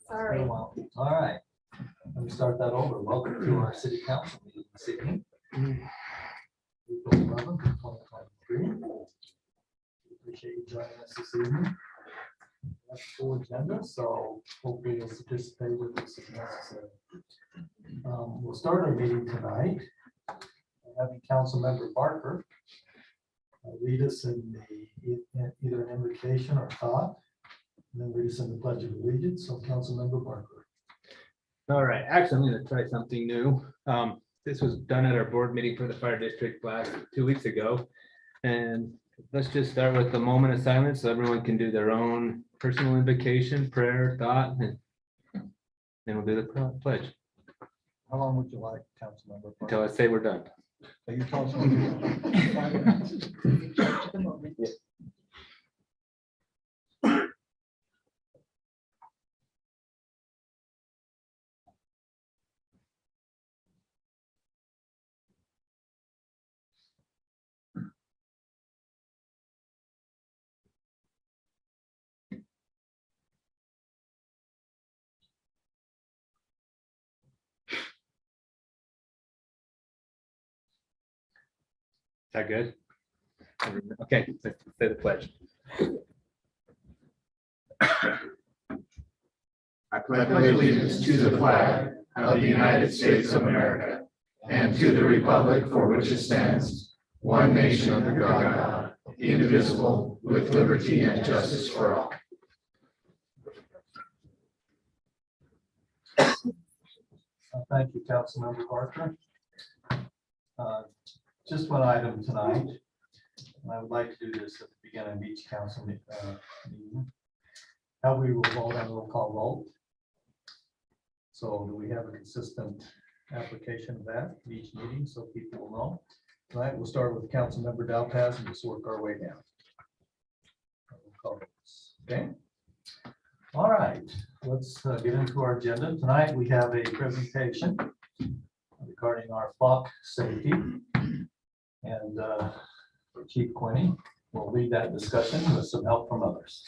Sorry. Well, all right. Let me start that over. Welcome to our city council meeting this evening. April 11th, 2023. Appreciate you joining us this evening. That's the full agenda, so hopefully you'll participate with us if necessary. We'll start our meeting tonight by having Council Member Barker lead us in either an invocation or thought, and then lead us in the Pledge of Allegiance. So Council Member Barker. All right, actually, I'm going to try something new. This was done at our board meeting for the fire district last 2 weeks ago. And let's just start with the moment of silence so everyone can do their own personal invocation, prayer, thought, and then we'll do the pledge. How long would you like, Council Member Barker? Until I say we're done. You tell us when you're 5 minutes. Yeah. Is that good? Okay, let's say the pledge. I pledge allegiance to the flag of the United States of America and to the republic for which it stands, one nation under God, indivisible, with liberty and justice for all. Thank you, Councilmember Barker. Just one item tonight, and I would like to do this at the beginning of each council meeting. How we will vote on roll call vote. So do we have a consistent application of that in each meeting so people will know? All right, we'll start with Councilmember Dalpaz and just work our way down. Roll call votes. Okay. All right, let's get into our agenda. Tonight we have a presentation regarding our flock safety. And Chief Quinney will lead that discussion with some help from others.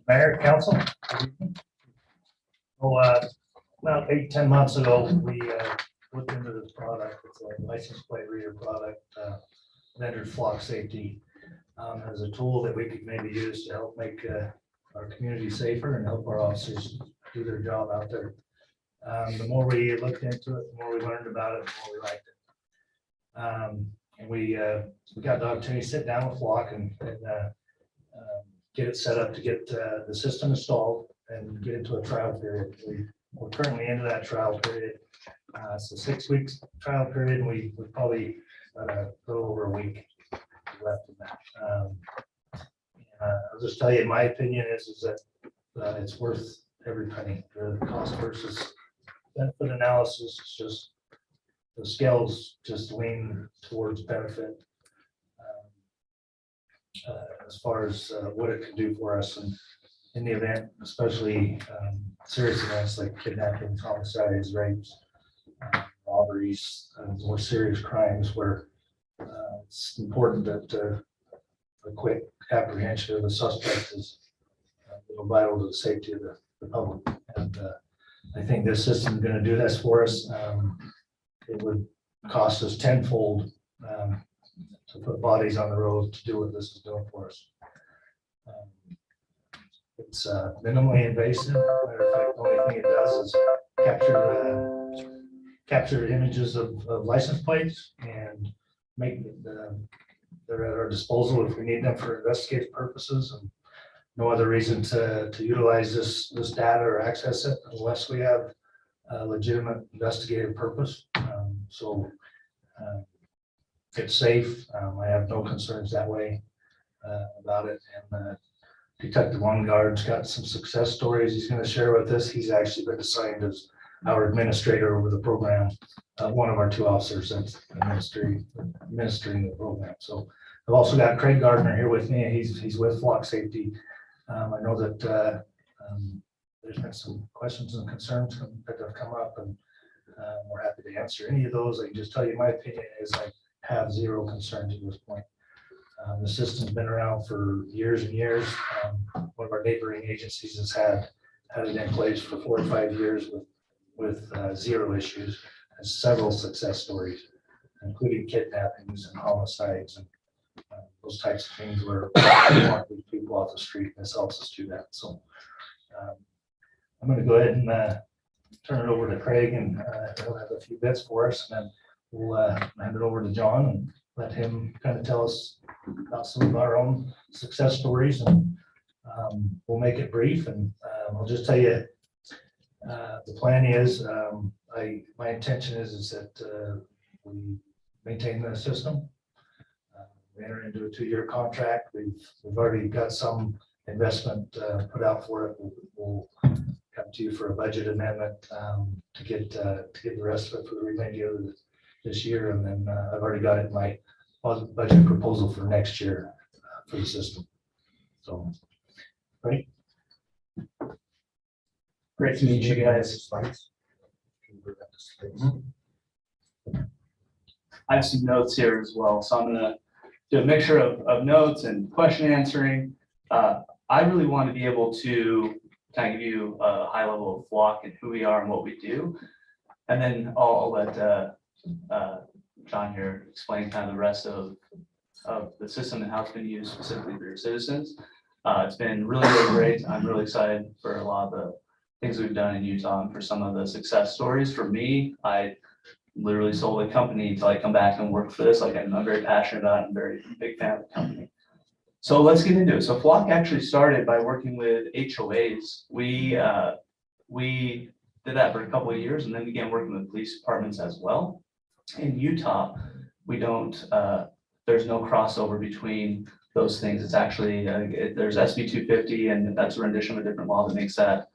Mayor, council. About 8-10 months ago, we looked into this product. It's a license plate reader product, vendor flock safety, as a tool that we could maybe use to help make our community safer and help our officers do their job out there. The more we looked into it, the more we learned about it, the more we liked it. And we got the opportunity to sit down with Flock and get it set up to get the system installed and get into a trial period. We're currently into that trial period. It's a 6 weeks trial period, and we probably a little over a week left in that. I'll just tell you, my opinion is that it's worth every penny. The cost versus benefit analysis is just, the scales just lean towards benefit as far as what it could do for us in the event, especially serious events like kidnappings, homicides, rapes, robberies, more serious crimes where it's important that a quick apprehension of the suspect is vital to the safety of the public. And I think this system is going to do this for us. It would cost us tenfold to put bodies on the road to do what this is doing for us. It's minimally invasive. Matter of fact, the only thing it does is capture images of license plates and make they're at our disposal if we need them for investigative purposes, and no other reason to utilize this data or access it unless we have a legitimate investigative purpose. So it's safe. I have no concerns that way about it. And Detective Guard's got some success stories he's going to share with us. He's actually been assigned as our administrator over the program. One of our 2 officers that's administering the program. So I've also got Craig Gardner here with me, and he's with Flock Safety. I know that there's been some questions and concerns that have come up, and we're happy to answer any of those. I can just tell you my opinion is I have zero concerns at this point. The system's been around for years and years. One of our neighboring agencies has had it in place for 4 or 5 years with zero issues, and several success stories, including kidnappings and homicides and those types of things where we want these people off the street. This helps us do that. So I'm going to go ahead and turn it over to Craig, and he'll have a few bits for us, and then we'll hand it over to John and let him kind of tell us about some of our own success stories, and we'll make it brief. And I'll just tell you, the plan is, my intention is that we maintain the system. We enter into a 2-year contract. We've already got some investment put out for it. We'll come to you for a budget amendment to get the rest of it for the remainder of this year, and then I've already got it in my budget proposal for next year for the system. So, right. Great to meet you guys. I have some notes here as well, so I'm gonna do a mixture of notes and question answering. I really want to be able to kind of give you a high level of Flock and who we are and what we do. And then I'll let John here explain kind of the rest of the system and how it's been used specifically for your citizens. It's been really, really great. I'm really excited for a lot of the things we've done in Utah and for some of the success stories. For me, I literally sold a company until I come back and work for this. Like I'm very passionate about it. I'm a very big fan of the company. So let's get into it. So Flock actually started by working with HOAs. We did that for a couple of years and then began working with police departments as well. In Utah, we don't, there's no crossover between those things. It's actually, there's SB 250, and that's a rendition of a different law that makes that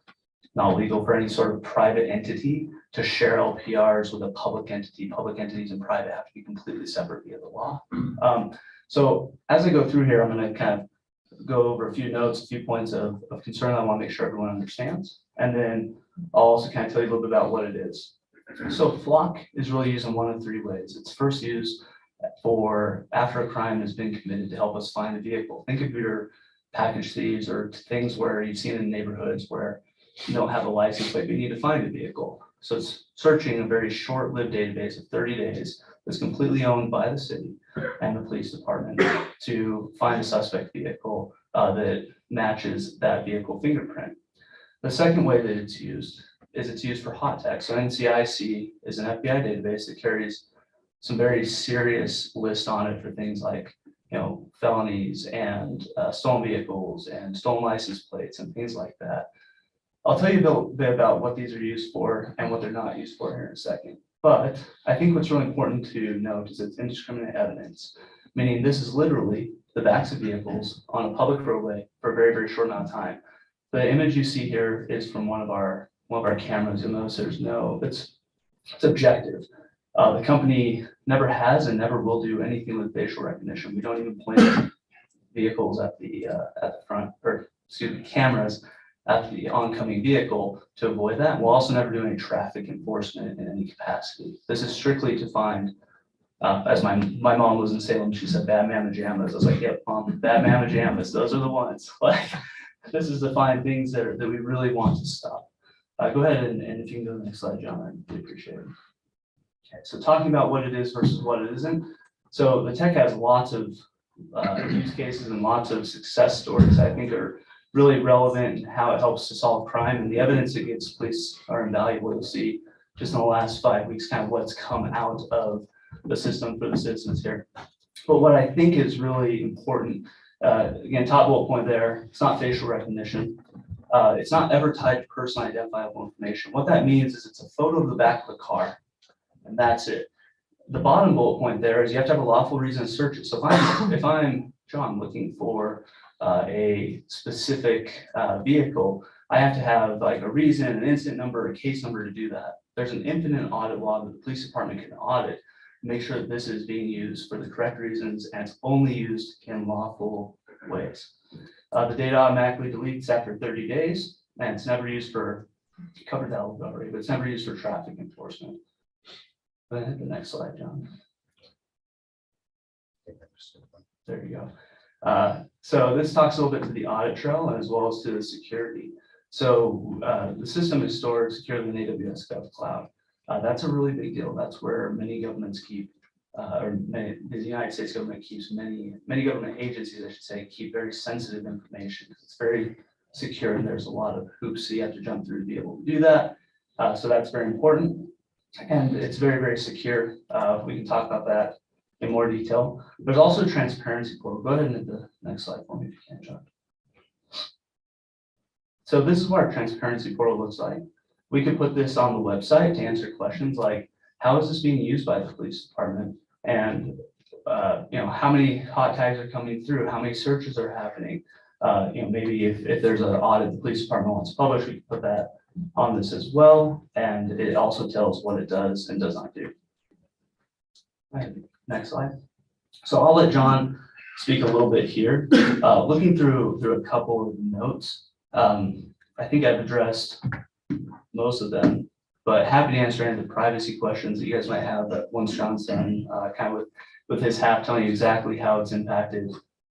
not legal for any sort of private entity to share LPRs with a public entity. Public entities and private have to be completely separate via the law. So as I go through here, I'm going to kind of go over a few notes, a few points of concern I want to make sure everyone understands. And then I'll also kind of tell you a little bit about what it is. So Flock is really used in one of 3 ways. It's first used for after a crime has been committed to help us find a vehicle. Think of your package thieves or things where you've seen in neighborhoods where you don't have a license plate, but you need to find a vehicle. So it's searching a very short-lived database of 30 days that's completely owned by the city and the police department to find a suspect vehicle that matches that vehicle fingerprint. The second way that it's used is it's used for hot text. So NCIC is an FBI database that carries some very serious lists on it for things like, felonies and stolen vehicles and stolen license plates and things like that. I'll tell you a bit about what these are used for and what they're not used for here in a second. But I think what's really important to note is it's indiscriminate evidence, meaning this is literally the backs of vehicles on a public roadway for a very, very short amount of time. The image you see here is from one of our cameras. You'll notice it's objective. The company never has and never will do anything with facial recognition. We don't even point vehicles at the front, or excuse me, cameras at the oncoming vehicle to avoid that. We'll also never do any traffic enforcement in any capacity. This is strictly to find, as my mom was in Salem, she said bad mamma jammas. I was like, yep, Mom, bad mamma jammas, those are the ones. Like, this is to find things that we really want to stop. Go ahead and if you can go to the next slide, John, I'd really appreciate it. Okay, so talking about what it is versus what it isn't. So the tech has lots of use cases and lots of success stories I think are really relevant in how it helps to solve crime, and the evidence it gives police are invaluable. You'll see just in the last 5 weeks kind of what's come out of the system for the citizens here. But what I think is really important, again, top bullet point there, it's not facial recognition. It's not ever tied to personally identifiable information. What that means is it's a photo of the back of the car, and that's it. The bottom bullet point there is you have to have a lawful reason to search it. So if I'm John looking for a specific vehicle, I have to have like a reason, an incident number, a case number to do that. There's an infinite audit log that the police department can audit, make sure that this is being used for the correct reasons and it's only used in lawful ways. The data automatically deletes after 30 days, and it's never used for, covered that already, but it's never used for traffic enforcement. Go ahead to the next slide, John. There you go. So this talks a little bit to the audit trail as well as to the security. So the system is stored securely in AWS GovCloud. That's a really big deal. That's where many governments keep, the United States government keeps many government agencies, I should say, keep very sensitive information. It's very secure and there's a lot of hoops that you have to jump through to be able to do that. So that's very important. And it's very, very secure. We can talk about that in more detail. There's also a transparency portal. Go ahead and hit the next slide for me if you can, John. So this is what our transparency portal looks like. We could put this on the website to answer questions like, how is this being used by the police department? And how many hot tags are coming through? How many searches are happening? Maybe if there's an audit the police department wants to publish, we can put that on this as well. And it also tells what it does and does not do. Next slide. So I'll let John speak a little bit here. Looking through a couple of notes, I think I've addressed most of them, but happy to answer any of the privacy questions that you guys might have. But once John's done, kind of with his hat telling you exactly how it's impacted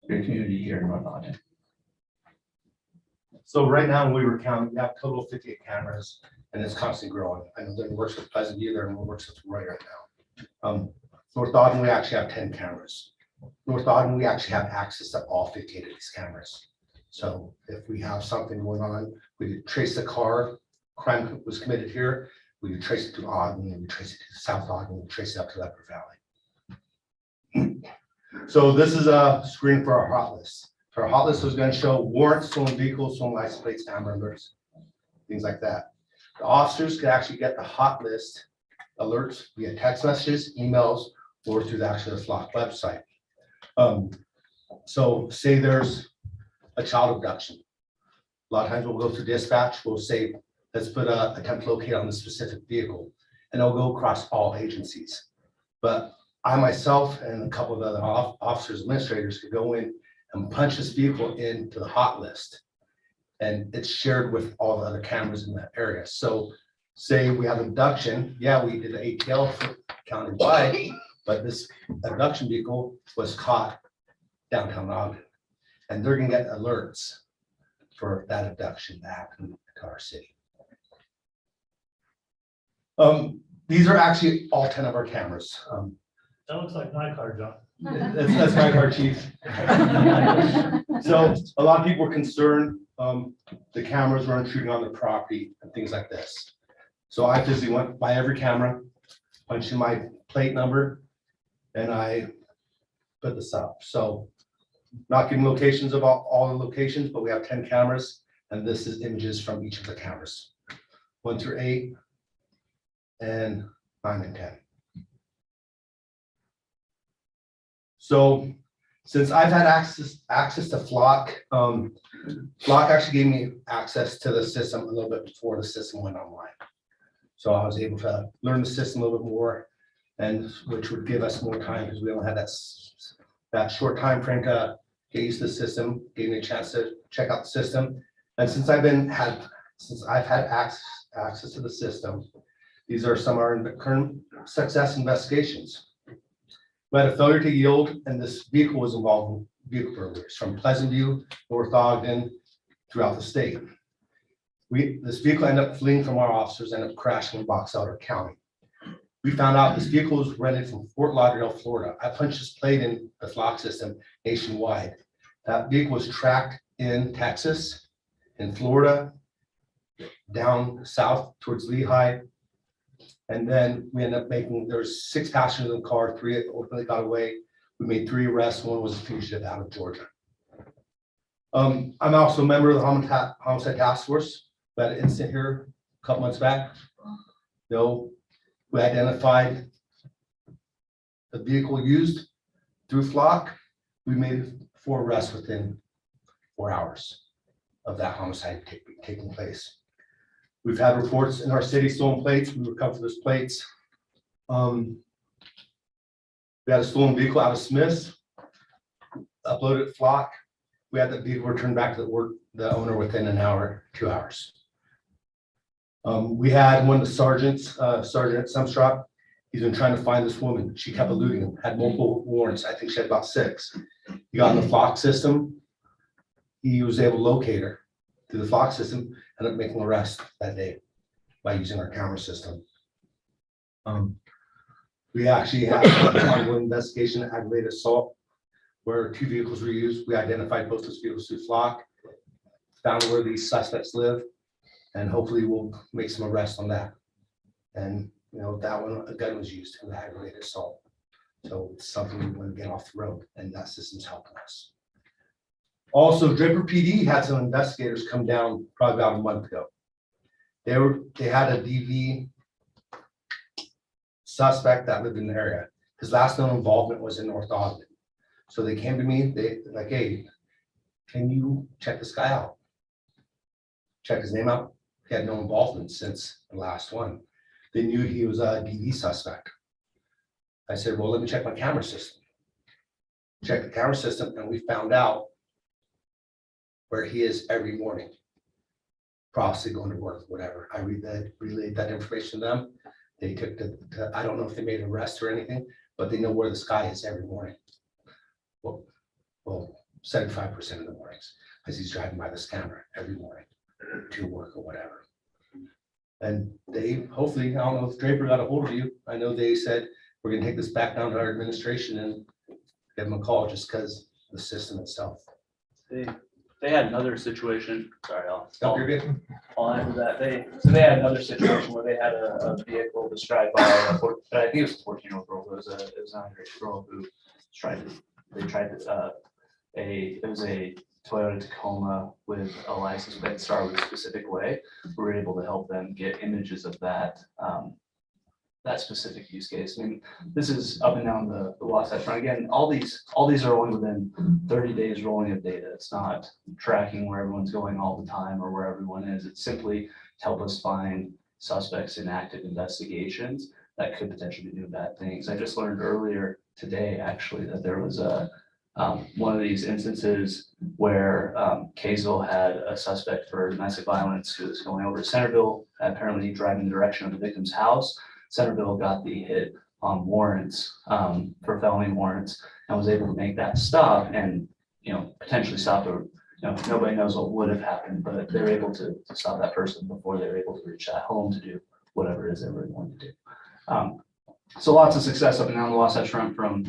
your community here in North Ogden. So right now, when we were counting, we have a total of 58 cameras, and it's constantly growing. I know that works with Pleasant View, there and works with Roy right now. North Ogden, we actually have 10 cameras. North Ogden, we actually have access to all 58 of these cameras. So if we have something going on, we could trace the car, crime was committed here, we could trace it to Ogden, and we trace it to South Ogden, we trace it up to Leopard Valley. So this is a screen for our hot list. So our hot list was going to show warrants, stolen vehicles, stolen license plates, Amber alerts, things like that. The officers could actually get the hot list alerts via text messages, emails, or through the actual FLOC website. So say there's a child abduction. A lot of times we'll go through dispatch, we'll say, let's put a attempt to locate on the specific vehicle, and it'll go across all agencies. But I myself and a couple of other officers, administrators could go in and punch this vehicle into the hot list. And it's shared with all the other cameras in that area. So say we have abduction, yeah, we did the ATL countywide, but this abduction vehicle was caught downtown Ogden. And they're gonna get alerts for that abduction that happened to our city. These are actually all 10 of our cameras. That looks like my car, John. That's my car, chief. So a lot of people were concerned, the cameras were intruding on the property and things like this. So I physically went by every camera, punched in my plate number, and I put this up. So not giving locations of all the locations, but we have 10 cameras, and this is images from each of the cameras, 1 through 8, and 9 and 10. So since I've had access to FLOC, FLOC actually gave me access to the system a little bit before the system went online. So I was able to learn the system a little bit more, and which would give us more time because we only had that short time frame to get used to the system, gave me a chance to check out the system. And since I've had access to the system, these are some of our current success investigations. We had a failure to yield, and this vehicle was involved in vehicle burglaries from Pleasant View, North Ogden, throughout the state. This vehicle ended up fleeing from our officers, ended up crashing in Box Elder County. We found out this vehicle was rented from Fort Lauderdale, Florida. I punched this plate in the FLOC system nationwide. That vehicle was tracked in Texas, in Florida, down south towards Lehigh. And then we ended up there's 6 passengers in the car, 3 ultimately got away. We made 3 arrests, 1 was a fugitive out of Georgia. I'm also a member of the homicide task force. We had an incident here a couple months back. We identified the vehicle used through FLOC. We made 4 arrests within 4 hours of that homicide taking place. We've had reports in our city, stolen plates. We recovered those plates. We had a stolen vehicle out of Smith's, uploaded FLOC. We had the vehicle returned back to the owner within an hour, 2 hours. We had one of the sergeants, Sergeant Sumstrop, He's been trying to find this woman. She kept eluding him, had multiple warrants. I think she had about 6. He got in the flock system. He was able to locate her through the flock system, ended up making an arrest that day by using our camera system. We actually had an ongoing investigation, aggravated assault, where 2 vehicles were used. We identified both those vehicles through flock, found where these suspects live, and hopefully we'll make some arrests on that. And that one, a gun was used in the aggravated assault. So it's something we want to get off the road, and that system's helping us. Also, Draper PD had some investigators come down probably about a month ago. They had a DV suspect that lived in the area. His last known involvement was in North Ogden. So they came to me, they like, hey, can you check this guy out? Check his name out. He had no involvement since the last one. They knew he was a DV suspect. I said, well, let me check my camera system. Check the camera system, and we found out where he is every morning, probably going to work, whatever. I relayed that information to them. They took I don't know if they made an arrest or anything, but they know where this guy is every morning. Well, 75% of the mornings, as he's driving by this camera every morning to work or whatever. And they hopefully, I don't know if Draper got a hold of you. I know they said, we're gonna take this back down to our administration and give them a call just because the system itself. They had another situation, sorry, Oh, you're good. I'll add to that. They had another situation where they had a vehicle described by I think it was a 14-year-old girl. It was an underage girl who it was a Toyota Tacoma with a license plate that started with a specific way. We were able to help them get images of that specific use case. I mean, this is up and down the Wasatch Front. Again, all these are only within 30 days rolling of data. It's not tracking where everyone's going all the time or where everyone is. It's simply to help us find suspects in active investigations that could potentially be doing bad things. I just learned earlier today, actually, that there was one of these instances where Kaysville had a suspect for domestic violence who was going over to Centerville, apparently driving in the direction of the victim's house. Centerville got the hit on warrants for felony warrants and was able to make that stop and potentially stop nobody knows what would have happened, but they were able to stop that person before they were able to reach that home to do whatever it is they were going to do. So lots of success up and down the Wasatch Front from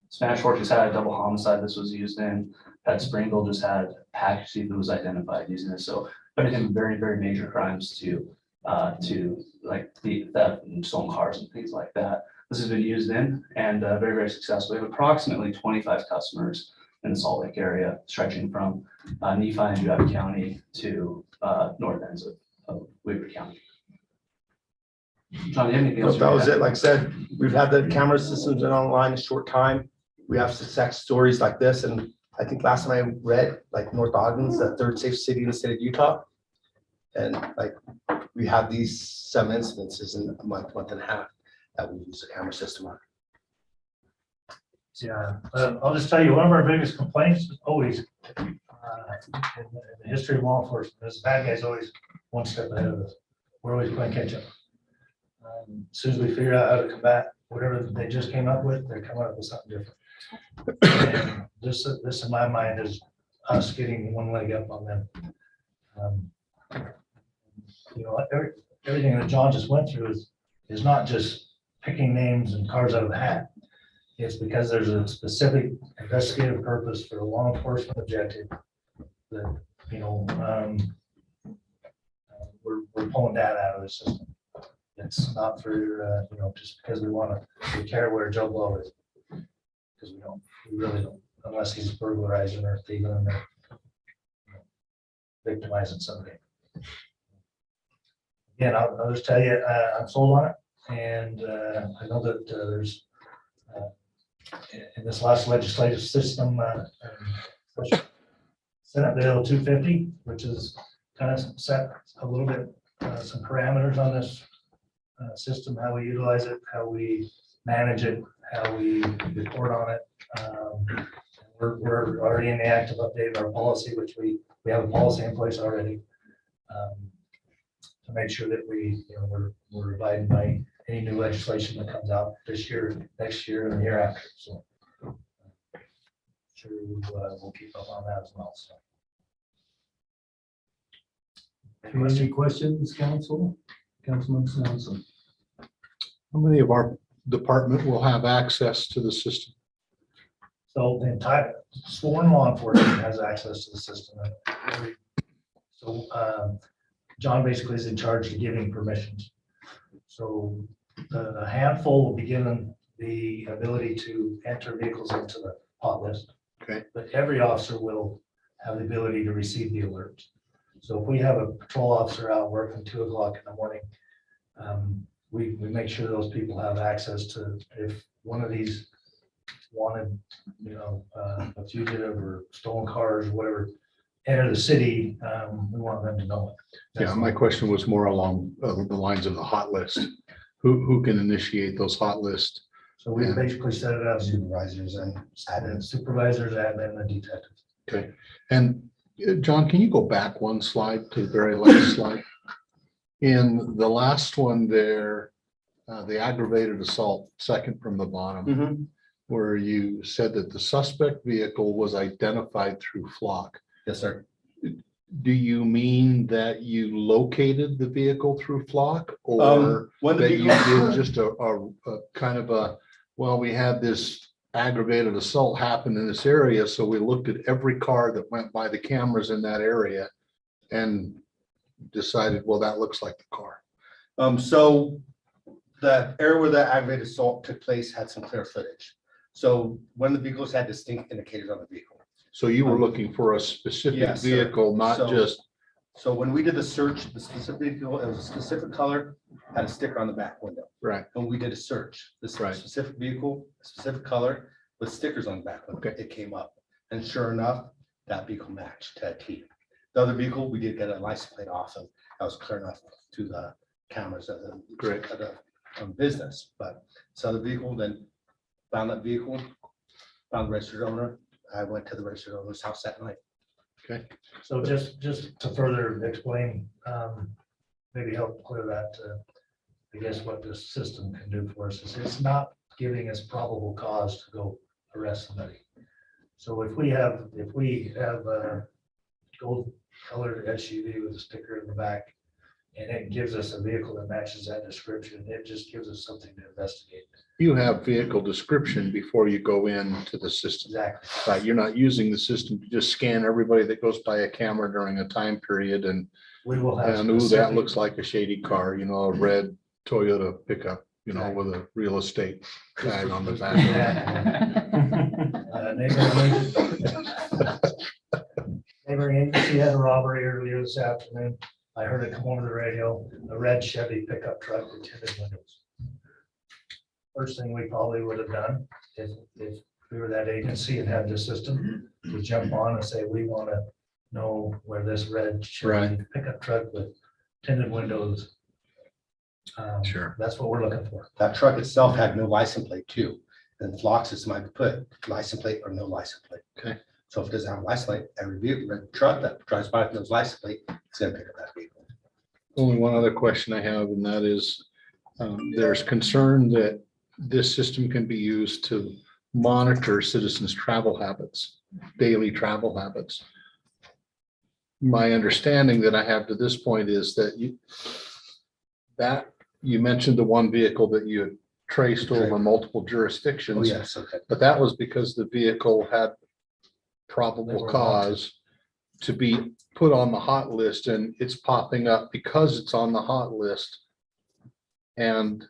Spanish Fork just had a double homicide this was used in. Pat Springville just had a package thief that was identified using this. So everything from very, very major crimes to like the theft and stolen cars and things like that. This has been used in and very, very successful. We have approximately 25 customers in the Salt Lake area, stretching from Nephi and Juab County to north ends of Weaver County. John, do you have anything else? That was it. Like I said, we've had the camera systems in online a short time. We have success stories like this. And I think last time I read, like North Ogden's the 3rd safest city in the state of Utah. And like we have these 7 incidences in a month and a half that we use the camera system on. Yeah, I'll just tell you, one of our biggest complaints is always in the history of law enforcement is bad guys always one step ahead of us. We're always playing catch up. As soon as we figure out how to combat whatever they just came up with, they're coming up with something different. And this in my mind is us getting one leg up on them. Everything that John just went through is not just picking names and cards out of the hat. It's because there's a specific investigative purpose for a law enforcement objective that we're pulling data out of the system. It's not for just because we care where Joe Blow is, because we really don't, unless he's burglarizing or thieving or victimizing somebody. Again, I'll just tell you, I'm sold on it, and I know that there's in this last legislative system, Senate Bill 250, which is kind of set a little bit some parameters on this system, how we utilize it, how we manage it, how we report on it. We're already in the act of updating our policy, which we have a policy in place already to make sure that we're abiding by any new legislation that comes out this year, next year, and the year after, so. Sure, we'll keep up on that as well, so. Any questions, council? Councilman Sampson? How many of our department will have access to the system? So the entire sworn law enforcement has access to the system. So John basically is in charge of giving permissions. So a handful will be given the ability to enter vehicles into the hot list. Okay. But every officer will have the ability to receive the alerts. So if we have a patrol officer out working 2 o'clock in the morning, we make sure those people have access to, if one of these wanted, a fugitive or stolen cars, or whatever, enter the city, we want them to know it. Yeah, my question was more along the lines of the hot list. Who can initiate those hot lists? So we basically set it up, Supervisors and and supervisors, admin, and detectives. Okay, and John, can you go back one slide to the very last slide? In the last one there, the aggravated assault, second from the bottom, where you said that the suspect vehicle was identified through flock. Yes, sir. Do you mean that you located the vehicle through flock, or When the that you vehicle, did just a kind of a, well, we had this aggravated assault happen in this area, so we looked at every car that went by the cameras in that area and decided, well, that looks like the car. so the area where the aggravated assault took place had some clear footage. So one of the vehicles had distinct indicators on the vehicle. So you were looking for a specific Yes, sir. vehicle, not So- just, So when we did the search, the specific vehicle, it was a specific color, had a sticker on the back window. right, When we did a search, this Right. specific vehicle, specific color with stickers on the back window, Okay. it came up. And sure enough, that vehicle matched to a T. The other vehicle, we did get a license plate off of, that was clear enough to the cameras of the. Great. Of the business, but this other vehicle, then found that vehicle, found the registered owner. I went to the registered owner's house that night. okay, So just to further explain, maybe help clear that, I guess what this system can do for us is it's not giving us probable cause to go arrest somebody. So if we have a gold colored SUV with a sticker in the back, and it gives us a vehicle that matches that description, it just gives us something to investigate. you have vehicle description before you go into the system. Exactly. Right, you're not using the system to just scan everybody that goes by a camera during a time period and, We will have. ooh, that specific- looks like a shady car, a red Toyota pickup, with a real estate tag on the back. Neighboring agency had a robbery earlier this afternoon. I heard it come over the radio, a red Chevy pickup truck with tinted windows. First thing we probably would have done if we were that agency and had this system, to jump on and say, we want to know where this red Chevy Right. pickup truck with tinted windows. Sure. That's what we're looking for. That truck itself had no license plate too. And Flock system might put license plate or no license plate. Okay. So if it doesn't have a license plate, every vehicle, every truck that drives by with no license plate, it's gonna pick up that vehicle. Only one other question I have, and that is, there's concern that this system can be used to monitor citizens' travel habits, daily travel habits. My understanding that I have to this point is that you mentioned the one vehicle that you had traced over multiple Oh, jurisdictions, yes, okay. but that was because the vehicle had They probable were cause to be put on the hot list, and it's popping up because it's on the hot list. And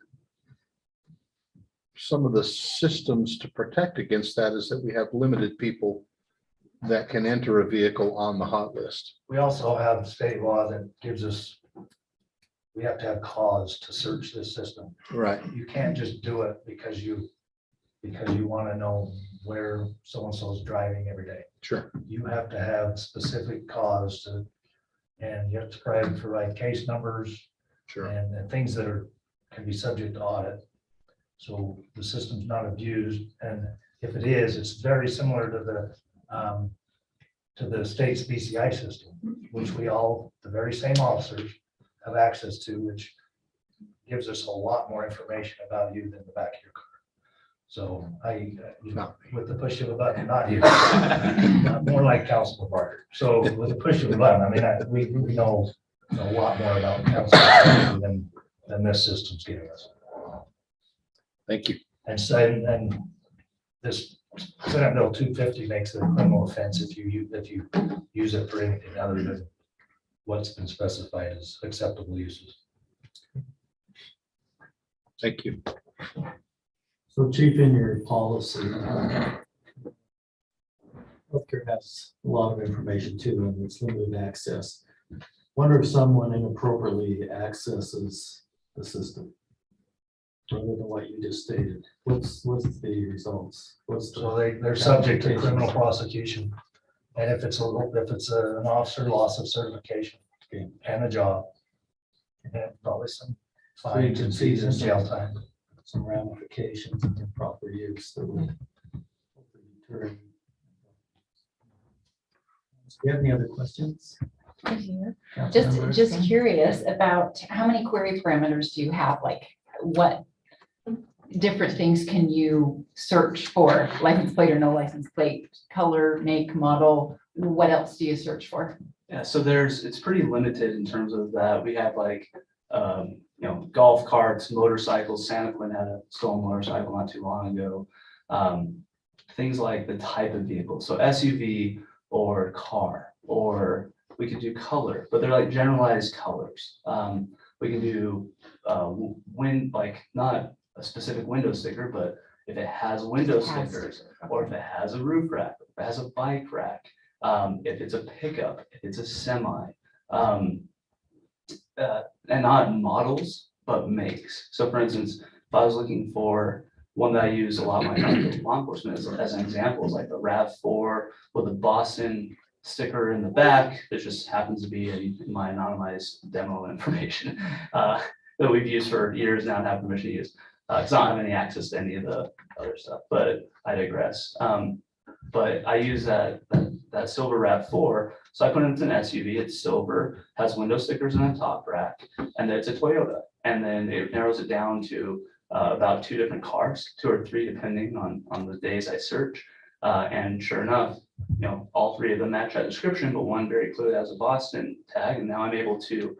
some of the systems to protect against that is that we have limited people that can enter a vehicle on the hot list. We also have state law that gives us, we have to have cause to search this system. Right. You can't just do it because you want to know where so-and-so is driving every day. Sure. You have to have specific cause to, and you have to provide case numbers Sure. and things that can be subject to audit. So the system's not abused, and if it is, it's very similar to the state's BCI system, which we all, the very same officers have access to, which gives us a lot more information about you than the back of your car. So with the push of a button, not you, more like Councilman Barker. So with the push of a button, I mean, we know a lot more about Councilman Barker than this system's giving us. Thank you. And so, and this Senate Bill 250 makes it a criminal offense if you use it for anything other than what's been specified as acceptable uses. Thank you. So Chief, in your policy, healthcare has a lot of information too, and it's limited access. Wonder if someone inappropriately accesses the system, rather than what you just stated. What's the results? So they're subject to criminal prosecution. And if it's an officer, loss of certification and a job, and probably some fines and fees and jail time. Some ramifications of improper use that would hopefully deter. Do you have any other questions? I do. Council members? Just curious about how many query parameters do you have? Like what different things can you search for? License plate or no license plate, color, make, model? What else do you search for? Yeah, so it's pretty limited in terms of that. We have like, golf carts, motorcycles. Santa Quinn had a stolen motorcycle not too long ago. Things like the type of vehicle. So SUV or car, or we could do color, but they're like generalized colors. We can do not a specific window sticker, but if it has window stickers, or if it has a roof rack, if it has a bike rack, if it's a pickup, if it's a semi, and not models, but makes. So for instance, if I was looking for one that I use a lot in my law enforcement as an example, is like the RAV4 with a Boston sticker in the back. That just happens to be my anonymized demo information that we've used for years now and have permission to use. Because I don't have any access to any of the other stuff, but I digress. But I use that silver RAV4. So I put it into an SUV, it's silver, has window stickers and a top rack, and then it's a Toyota. And then it narrows it down to about 2 different cars, 2 or 3, depending on the days I search. And sure enough, all 3 of them match that description, but one very clearly has a Boston tag. And now I'm able to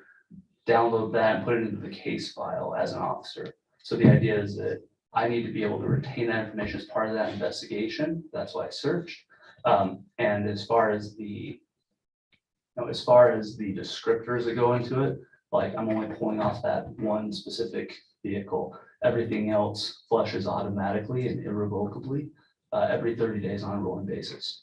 download that and put it into the case file as an officer. So the idea is that I need to be able to retain that information as part of that investigation. That's why I searched. And as far as the descriptors that go into it, like I'm only pulling off that one specific vehicle. Everything else flushes automatically and irrevocably every 30 days on a rolling basis.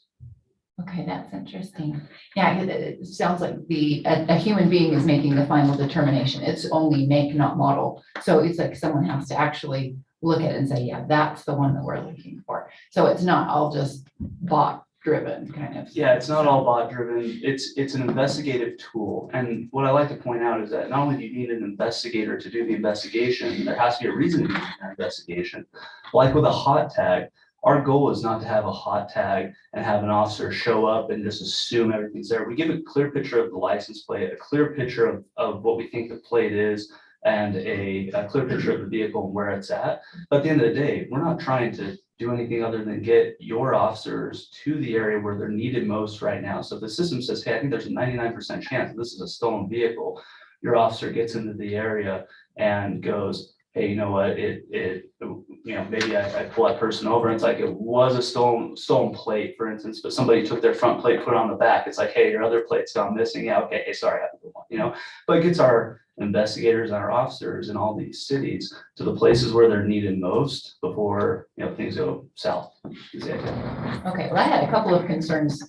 Okay, that's interesting. Yeah, it sounds like a human being is making the final determination. It's only make, not model. So it's like someone has to actually look at it and say, yeah, that's the one that we're looking for. So it's not all just bot driven kind of. Yeah, it's not all bot driven. It's an investigative tool. And what I like to point out is that not only do you need an investigator to do the investigation, there has to be a reason to do that investigation. Like with a hot tag, our goal is not to have a hot tag and have an officer show up and just assume everything's there. We give a clear picture of the license plate, a clear picture of what we think the plate is, and a clear picture of the vehicle and where it's at. But at the end of the day, we're not trying to do anything other than get your officers to the area where they're needed most right now. So if the system says, hey, I think there's a 99% chance this is a stolen vehicle, your officer gets into the area and goes, hey, you know what, maybe I pull that person over and it's like, it was a stolen plate, for instance, but somebody took their front plate, put it on the back. It's like, hey, your other plate's gone missing. Yeah, okay, hey, sorry, I have to go on, but it gets our investigators and our officers in all these cities to the places where they're needed most before, things go south. Okay, well, I had a couple of concerns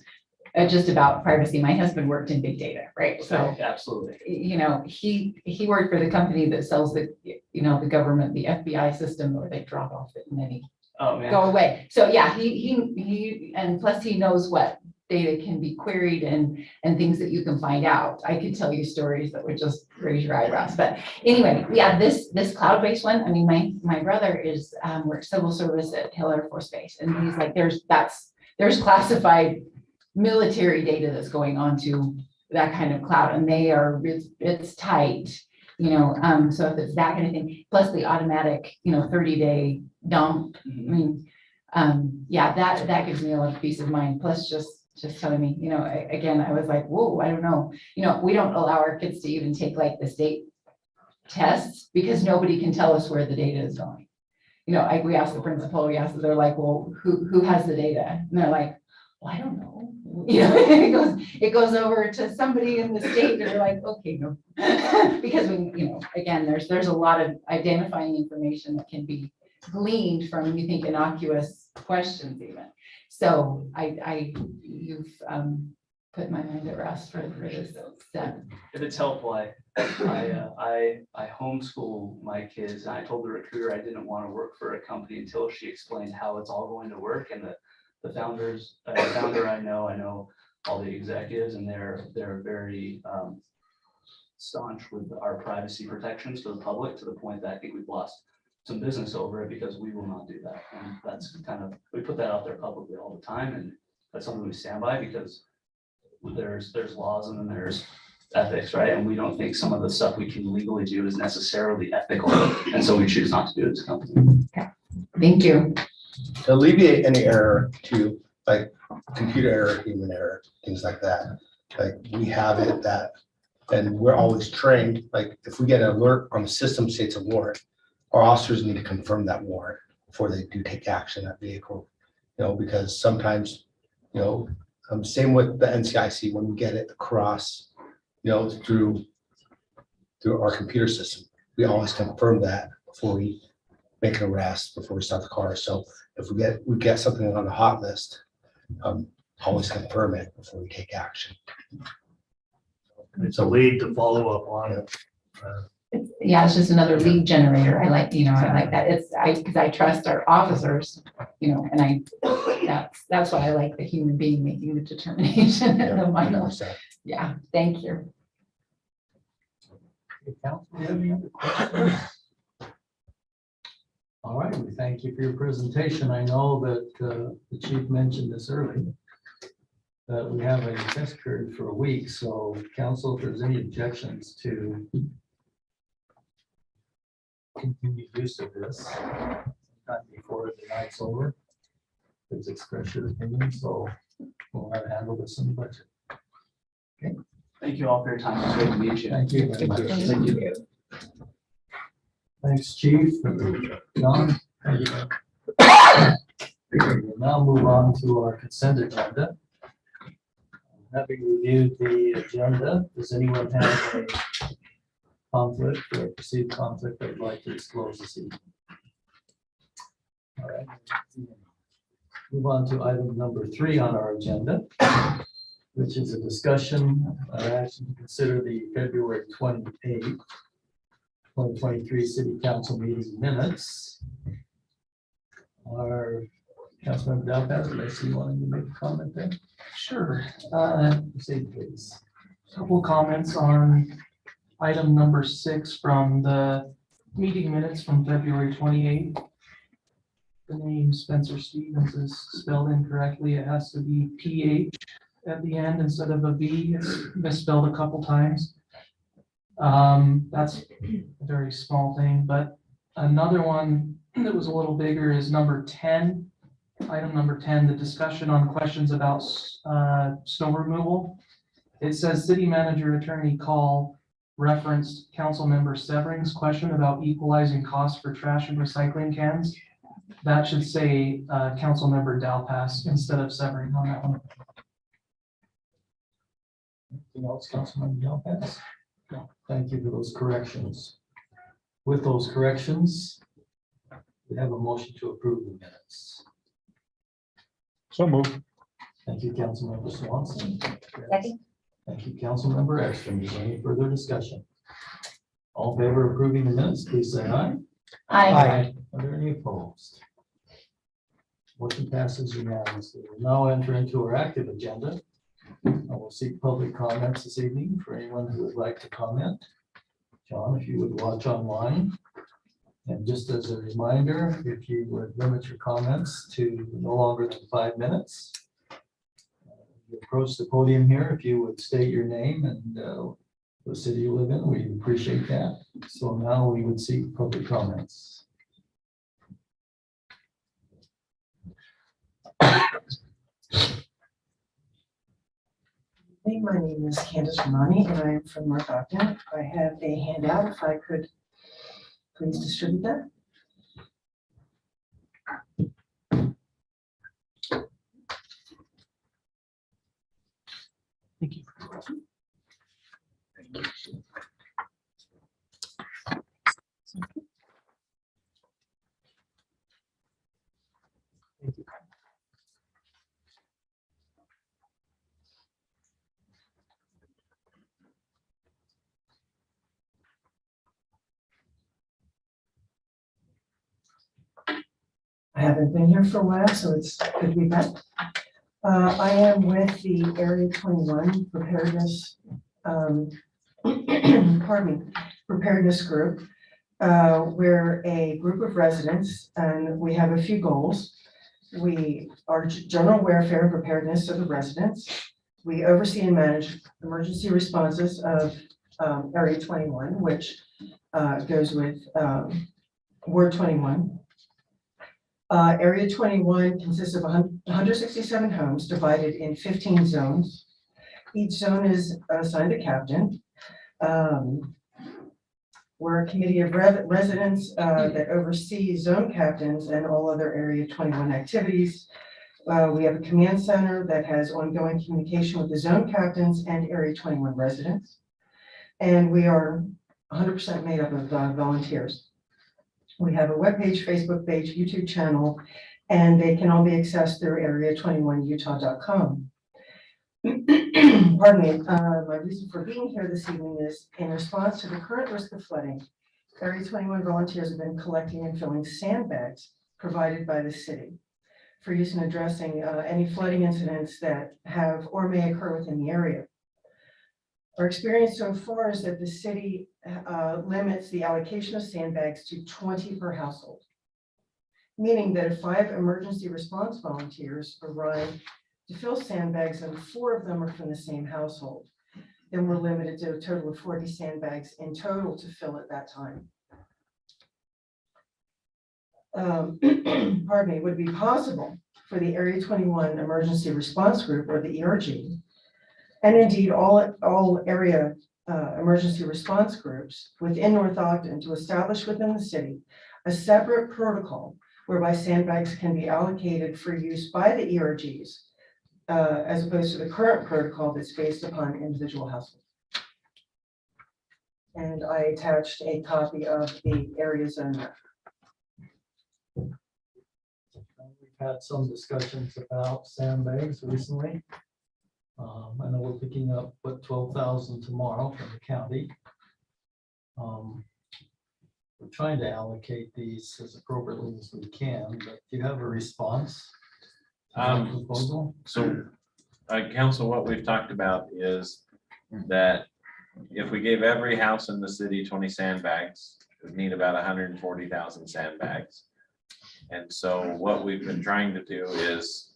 just about privacy. My husband worked in big data, right? So, Absolutely. he worked for the company that sells the government, the FBI system, where they drop off it and then he go away. So yeah, he and plus he knows what data can be queried and things that you can find out. I could tell you stories that would just raise your eyebrows. But anyway, yeah, this cloud-based one, I mean, my brother is works civil service at Hill Air Force Base, and he's like, there's classified military data that's going on to that kind of cloud, and it's tight. So if it's that kind of thing, plus the automatic, 30-day dump, I mean, yeah, that gives me a lot of peace of mind, plus just telling me, again, I was like, whoa, I don't know. We don't allow our kids to even take like the state tests because nobody can tell us where the data is going. We asked the principal, they're like, well, who has the data? And they're like, well, I don't know. It goes over to somebody in the state, and they're like, okay, no. Because again, there's a lot of identifying information that can be gleaned from, you think, innocuous questions even. So you've put my mind at rest for this step. If it's helpful, I homeschool my kids, and I told the recruiter I didn't want to work for a company until she explained how it's all going to work. And the founder I know all the executives, and they're very staunch with our privacy protections to the public, to the point that I think we've lost some business over it because we will not do that. And that's we put that out there publicly all the time, and that's something we stand by because there's laws and then there's ethics, right? And we don't think some of the stuff we can legally do is necessarily ethical, and so we choose not to do it as a company. Okay. Thank you. To alleviate any error to like computer error, human error, things like that. Like we have it that, and we're always trained, like if we get an alert on the system states a warrant, our officers need to confirm that warrant before they do take action on that vehicle. Because sometimes, same with the NCIC, when we get it across, through our computer system, we always confirm that before we make an arrest, before we start the car. So if we get something on the hot list, always confirm it before we take action. It's a lead to follow up on. It's just another lead generator. I like that. Because I trust our officers, and that's why I like the human being making the determination. Yeah, thank you. Council, do you have any other questions? All right, we thank you for your presentation. I know that the chief mentioned this earlier, that we have a test period for a week. So council, if there's any objections to continued use of this sometime before the night's over, please express your opinion. So we'll have to handle this in the budget. Okay. Thank you all for your time. It's great to meet you. Thank you very much. Thank you. Thanks, Chief. John. We'll now move on to our consent agenda. Having reviewed the agenda, does anyone have a conflict or perceived conflict they'd like to disclose this evening? All right. Move on to item number 3 on our agenda, which is a discussion action to consider the February 28th, 2023 City Council meeting minutes. Our Councilmember Dalpas, I see you wanting to make a comment there. Sure. Proceed, please. Couple comments on item number 6 from the meeting minutes from February 28th. The name Spencer Stevens is spelled incorrectly. It has to be PH at the end instead of a V. It's misspelled a couple times. That's a very small thing, but another one that was a little bigger is number 10. Item number 10, the discussion on questions about snow removal. It says city manager attorney call referenced council member Severing's question about equalizing costs for trash and recycling cans. That should say council member Dalpas instead of Severing on that one. Anything else, Councilmember Dalpas? No. Thank you for those corrections. With those corrections, we have a motion to approve the minutes. So moved. Thank you, Councilmember Swanson. Second. Thank you, Councilmember Ekstrom. Is there any further discussion? All in favor of approving the minutes, please say aye. Aye. Are there any opposed? Motion passes unanimously. We'll now enter into our active agenda. I will seek public comments this evening for anyone who would like to comment. John, if you would watch online. And just as a reminder, if you would limit your comments to no longer than 5 minutes. You approach the podium here, if you would state your name and the city you live in. We appreciate that. So now we would seek public comments. Hey, my name is Candace Romani and I am from North Ogden. I have a handout if I could please distribute that. Thank you. Thank you. I haven't been here for a while, so it's good to be back. I am with the Area 21 preparedness, pardon me, preparedness group. We're a group of residents and we have a few goals. We are general welfare and preparedness of the residents. We oversee and manage emergency responses of Area 21, which goes with Ward 21. Area 21 consists of 167 homes divided in 15 zones. Each zone is assigned a captain. We're a committee of residents that oversee zone captains and all other Area 21 activities. We have a command center that has ongoing communication with the zone captains and Area 21 residents. And we are 100% made up of volunteers. We have a webpage, Facebook page, YouTube channel, and they can all be accessed through area21utah.com. Pardon me, my reason for being here this evening is in response to the current risk of flooding, Area 21 volunteers have been collecting and filling sandbags provided by the city for use in addressing any flooding incidents that have or may occur within the area. Our experience so far is that the city limits the allocation of sandbags to 20 per household, meaning that if 5 emergency response volunteers arrive to fill sandbags and 4 of them are from the same household, then we're limited to a total of 40 sandbags in total to fill at that time. Pardon me, would it be possible for the Area 21 Emergency Response Group, or the ERG, and indeed all area emergency response groups within North Ogden to establish within the city a separate protocol whereby sandbags can be allocated for use by the ERGs as opposed to the current protocol that's based upon individual households. And I attached a copy of the area zone map. We've had some discussions about sandbags recently. I know we're picking up, what, 12,000 tomorrow from the county. We're trying to allocate these as appropriately as we can, but do you have a response to that proposal? So, council, what we've talked about is that if we gave every house in the city 20 sandbags, it would need about 140,000 sandbags. And so what we've been trying to do is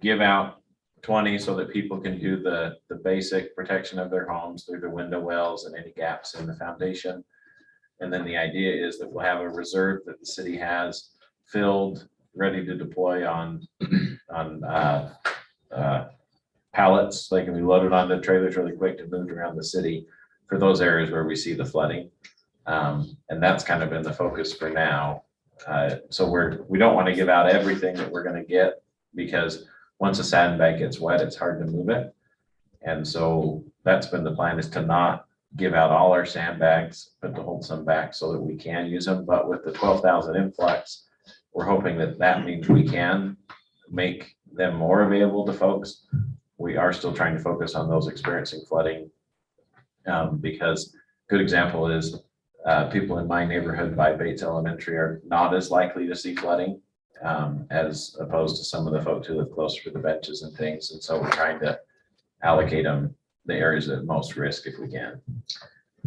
give out 20 so that people can do the basic protection of their homes through the window wells and any gaps in the foundation. And then the idea is that we'll have a reserve that the city has filled, ready to deploy on pallets. They can be loaded onto trailers really quick to move around the city for those areas where we see the flooding. And that's kind of been the focus for now. So we don't want to give out everything that we're going to get, because once a sandbag gets wet, it's hard to move it. And so that's been the plan, is to not give out all our sandbags, but to hold some back so that we can use them. But with the 12,000 influx, we're hoping that that means we can make them more available to folks. We are still trying to focus on those experiencing flooding, because good example is people in my neighborhood by Bates Elementary are not as likely to see flooding as opposed to some of the folks who live closer to the benches and things. And so we're trying to allocate them the areas of most risk if we can.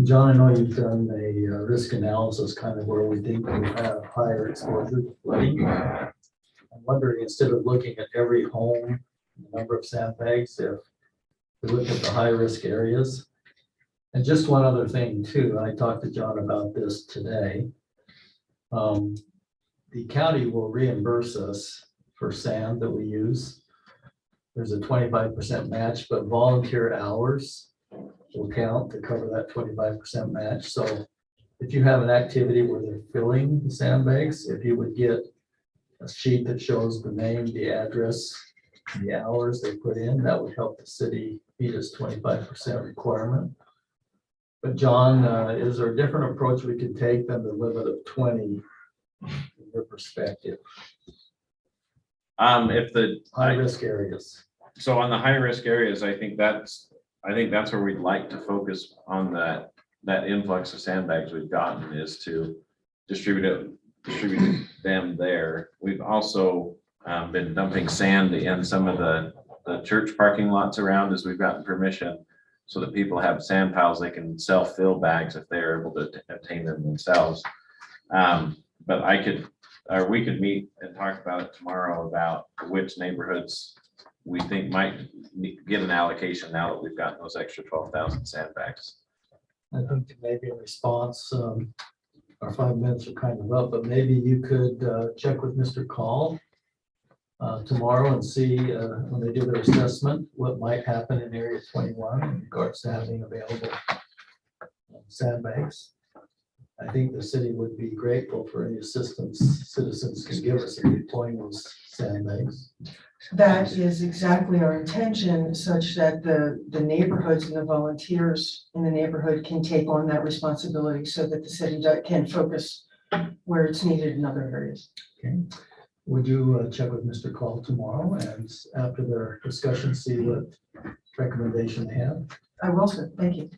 John, I know you've done a risk analysis, kind of where we think we have higher exposure to flooding. I'm wondering, instead of looking at every home, the number of sandbags, if we look at the high risk areas, And just one other thing too, I talked to John about this today. The county will reimburse us for sand that we use. There's a 25% match, but volunteer hours will count to cover that 25% match. So if you have an activity where they're filling the sandbags, if you would get a sheet that shows the name, the address, the hours they put in, that would help the city meet its 25% requirement. But John, is there a different approach we could take than the limit of 20 from your perspective? If the. High risk areas. So on the high risk areas, I think that's where we'd like to focus on that influx of sandbags we've gotten, is to distribute them there. We've also been dumping sand in some of the church parking lots around as we've gotten permission, so that people have sand piles they can self-fill bags if they're able to obtain them themselves. But we could meet and talk about it tomorrow about which neighborhoods we think might get an allocation now that we've gotten those extra 12,000 sandbags. I think maybe in response, our 5 minutes are kind of up, but maybe you could check with Mr. Call tomorrow and see when they do their assessment, what might happen in Area 21 in regards to having available sandbags. I think the city would be grateful for any assistance citizens can give us in deploying those sandbags. That is exactly our intention, such that the neighborhoods and the volunteers in the neighborhood can take on that responsibility so that the city can focus where it's needed in other areas. Okay. Would you check with Mr. Call tomorrow and after their discussion, see what recommendation they have? I will, sir. Thank you.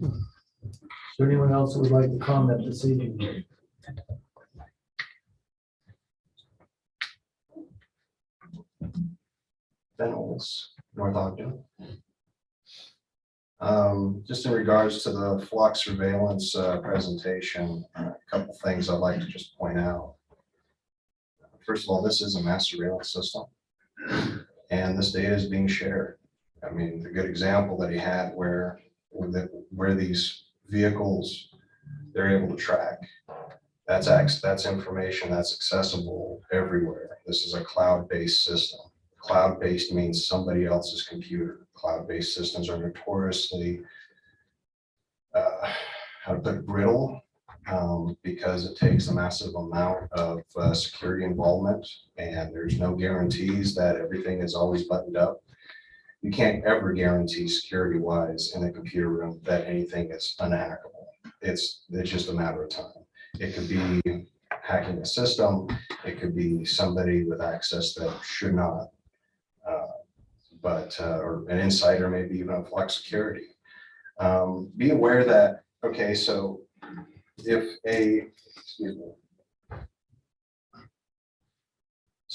Is there anyone else who would like to comment this evening? Ben Olds, North Ogden. Just in regards to the flock surveillance presentation, a couple things I'd like to just point out. First of all, this is a mass surveillance system, and this data is being shared. I mean, the good example that he had where these vehicles they're able to track, that's information that's accessible everywhere. This is a cloud-based system. Cloud-based means somebody else's computer. Cloud-based systems are notoriously, how to put it, brittle, because it takes a massive amount of security involvement, and there's no guarantees that everything is always buttoned up. You can't ever guarantee security-wise in a computer room that anything is unhackable. It's just a matter of time. It could be hacking a system. It could be somebody with access that should not. Or an insider, maybe even a flock security. Be aware that, okay, so if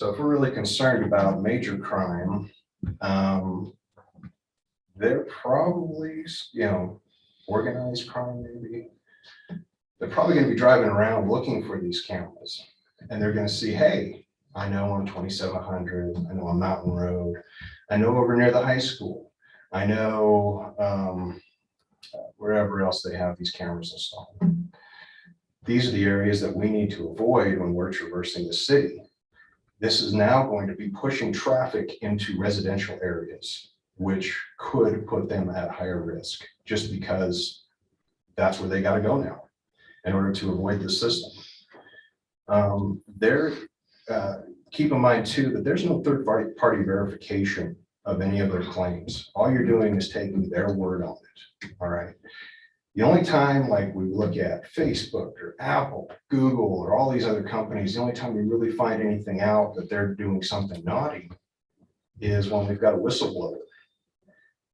we're really concerned about major crime, they're probably, organized crime maybe, they're probably going to be driving around looking for these cameras, and they're going to see, hey, I know on 2700, I know on Mountain Road, I know over near the high school, I know wherever else they have these cameras installed. These are the areas that we need to avoid when we're traversing the city. This is now going to be pushing traffic into residential areas, which could put them at higher risk just because that's where they got to go now in order to avoid the system. Keep in mind too that there's no third party verification of any of their claims. All you're doing is taking their word on it. All right. The only time, like we look at Facebook or Apple, Google, or all these other companies, the only time we really find anything out that they're doing something naughty is when we've got a whistleblower.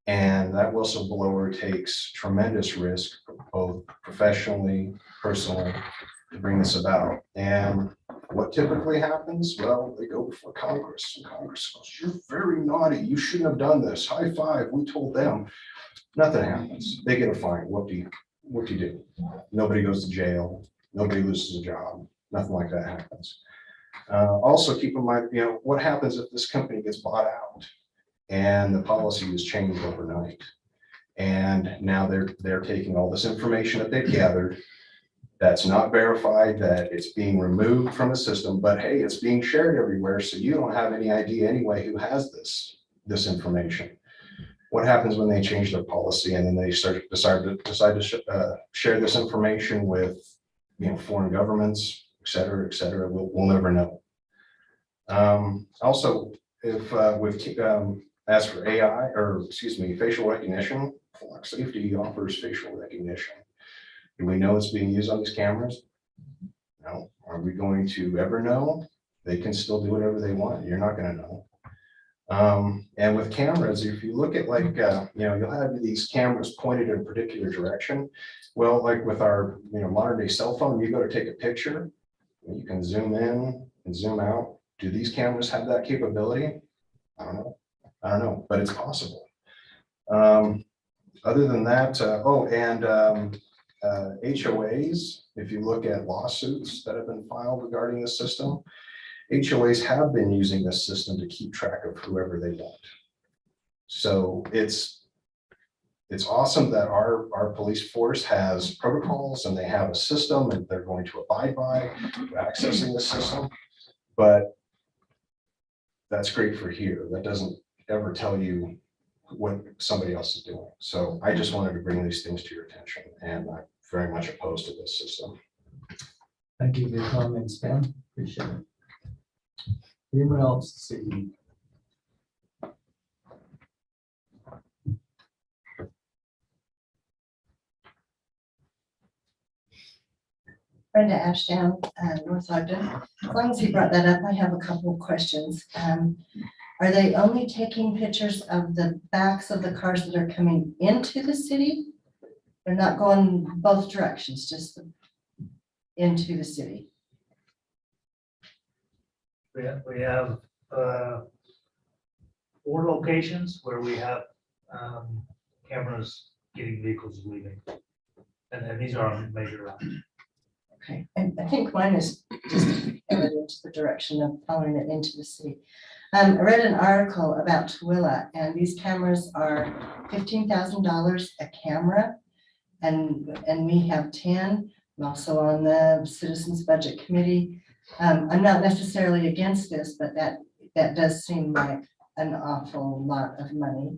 And that whistleblower takes tremendous risk, both professionally, personally, to bring this about. And what typically happens? Well, they go before Congress, and Congress goes, "You're very naughty. You shouldn't have done this. High five. We told them." Nothing happens. They get a fine. What do you do? Nobody goes to jail. Nobody loses a job. Nothing like that happens. Also, keep in mind, what happens if this company gets bought out? And the policy was changed overnight. And now they're taking all this information that they've gathered that's not verified, that it's being removed from the system, but hey, it's being shared everywhere, so you don't have any idea anyway who has this information. What happens when they change their policy and then they decide to share this information with, foreign governments, et cetera, we'll never know. Also, if as for AI, or excuse me, facial recognition, Flock Safety offers facial recognition. Do we know it's being used on these cameras? No. Are we going to ever know? They can still do whatever they want. You're not going to know. And with cameras, if you look at you'll have these cameras pointed in a particular direction. Well, like with our, modern day cell phone, you go to take a picture, you can zoom in and zoom out. Do these cameras have that capability? I don't know, but it's possible. Other than that, HOAs, if you look at lawsuits that have been filed regarding the system, HOAs have been using this system to keep track of whoever they want. So it's awesome that our police force has protocols and they have a system and they're going to abide by accessing the system. But that's great for here. That doesn't ever tell you what somebody else is doing. So I just wanted to bring these things to your attention, and I'm very much opposed to this system. Thank you for your comments, Ben. Appreciate it. Anyone else this evening? Brenda Ashdown, North Ogden. As long as you brought that up, I have a couple of questions. Are they only taking pictures of the backs of the cars that are coming into the city? They're not going both directions, just into the city? We have 4 locations where we have cameras getting vehicles leaving. And these are on major routes. Okay, and I think mine is just headed into the direction of following it into the city. I read an article about Tooele, and these cameras are $15,000 a camera, and we have 10. I'm also on the Citizens Budget Committee. I'm not necessarily against this, but that does seem like an awful lot of money.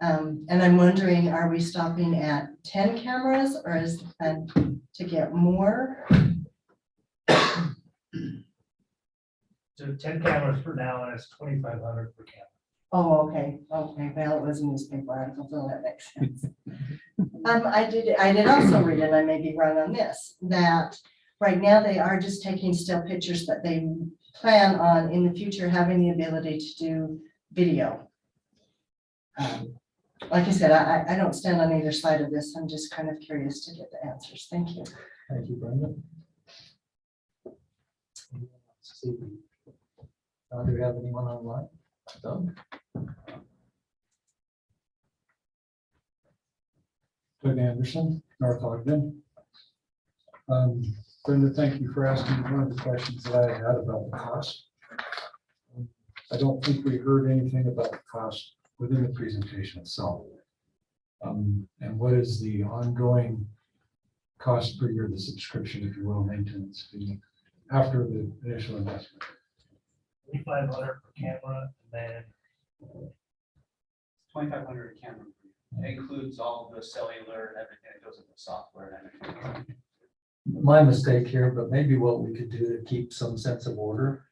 And I'm wondering, are we stopping at 10 cameras, or is the plan to get more? So 10 cameras for now, and it's $2,500 per camera. Oh, okay, well, it was a newspaper article, so that makes sense. I did also read, and I may be wrong on this, that right now they are just taking still pictures, but they plan on in the future having the ability to do video. Like I said, I don't stand on either side of this. I'm just kind of curious to get the answers. Thank you. Thank you, Brenda. Do we have anyone online? Doug? Doug Anderson, North Ogden. Brenda, thank you for asking one of the questions that I had about the cost. I don't think we heard anything about the cost within the presentation itself. And what is the ongoing cost per year, the subscription, if you will, maintenance fee after the initial investment? $2,500 per camera, and then $2,500 a camera. It includes all the cellular and everything that goes with the software and everything. My mistake here, but maybe what we could do to keep some sense of order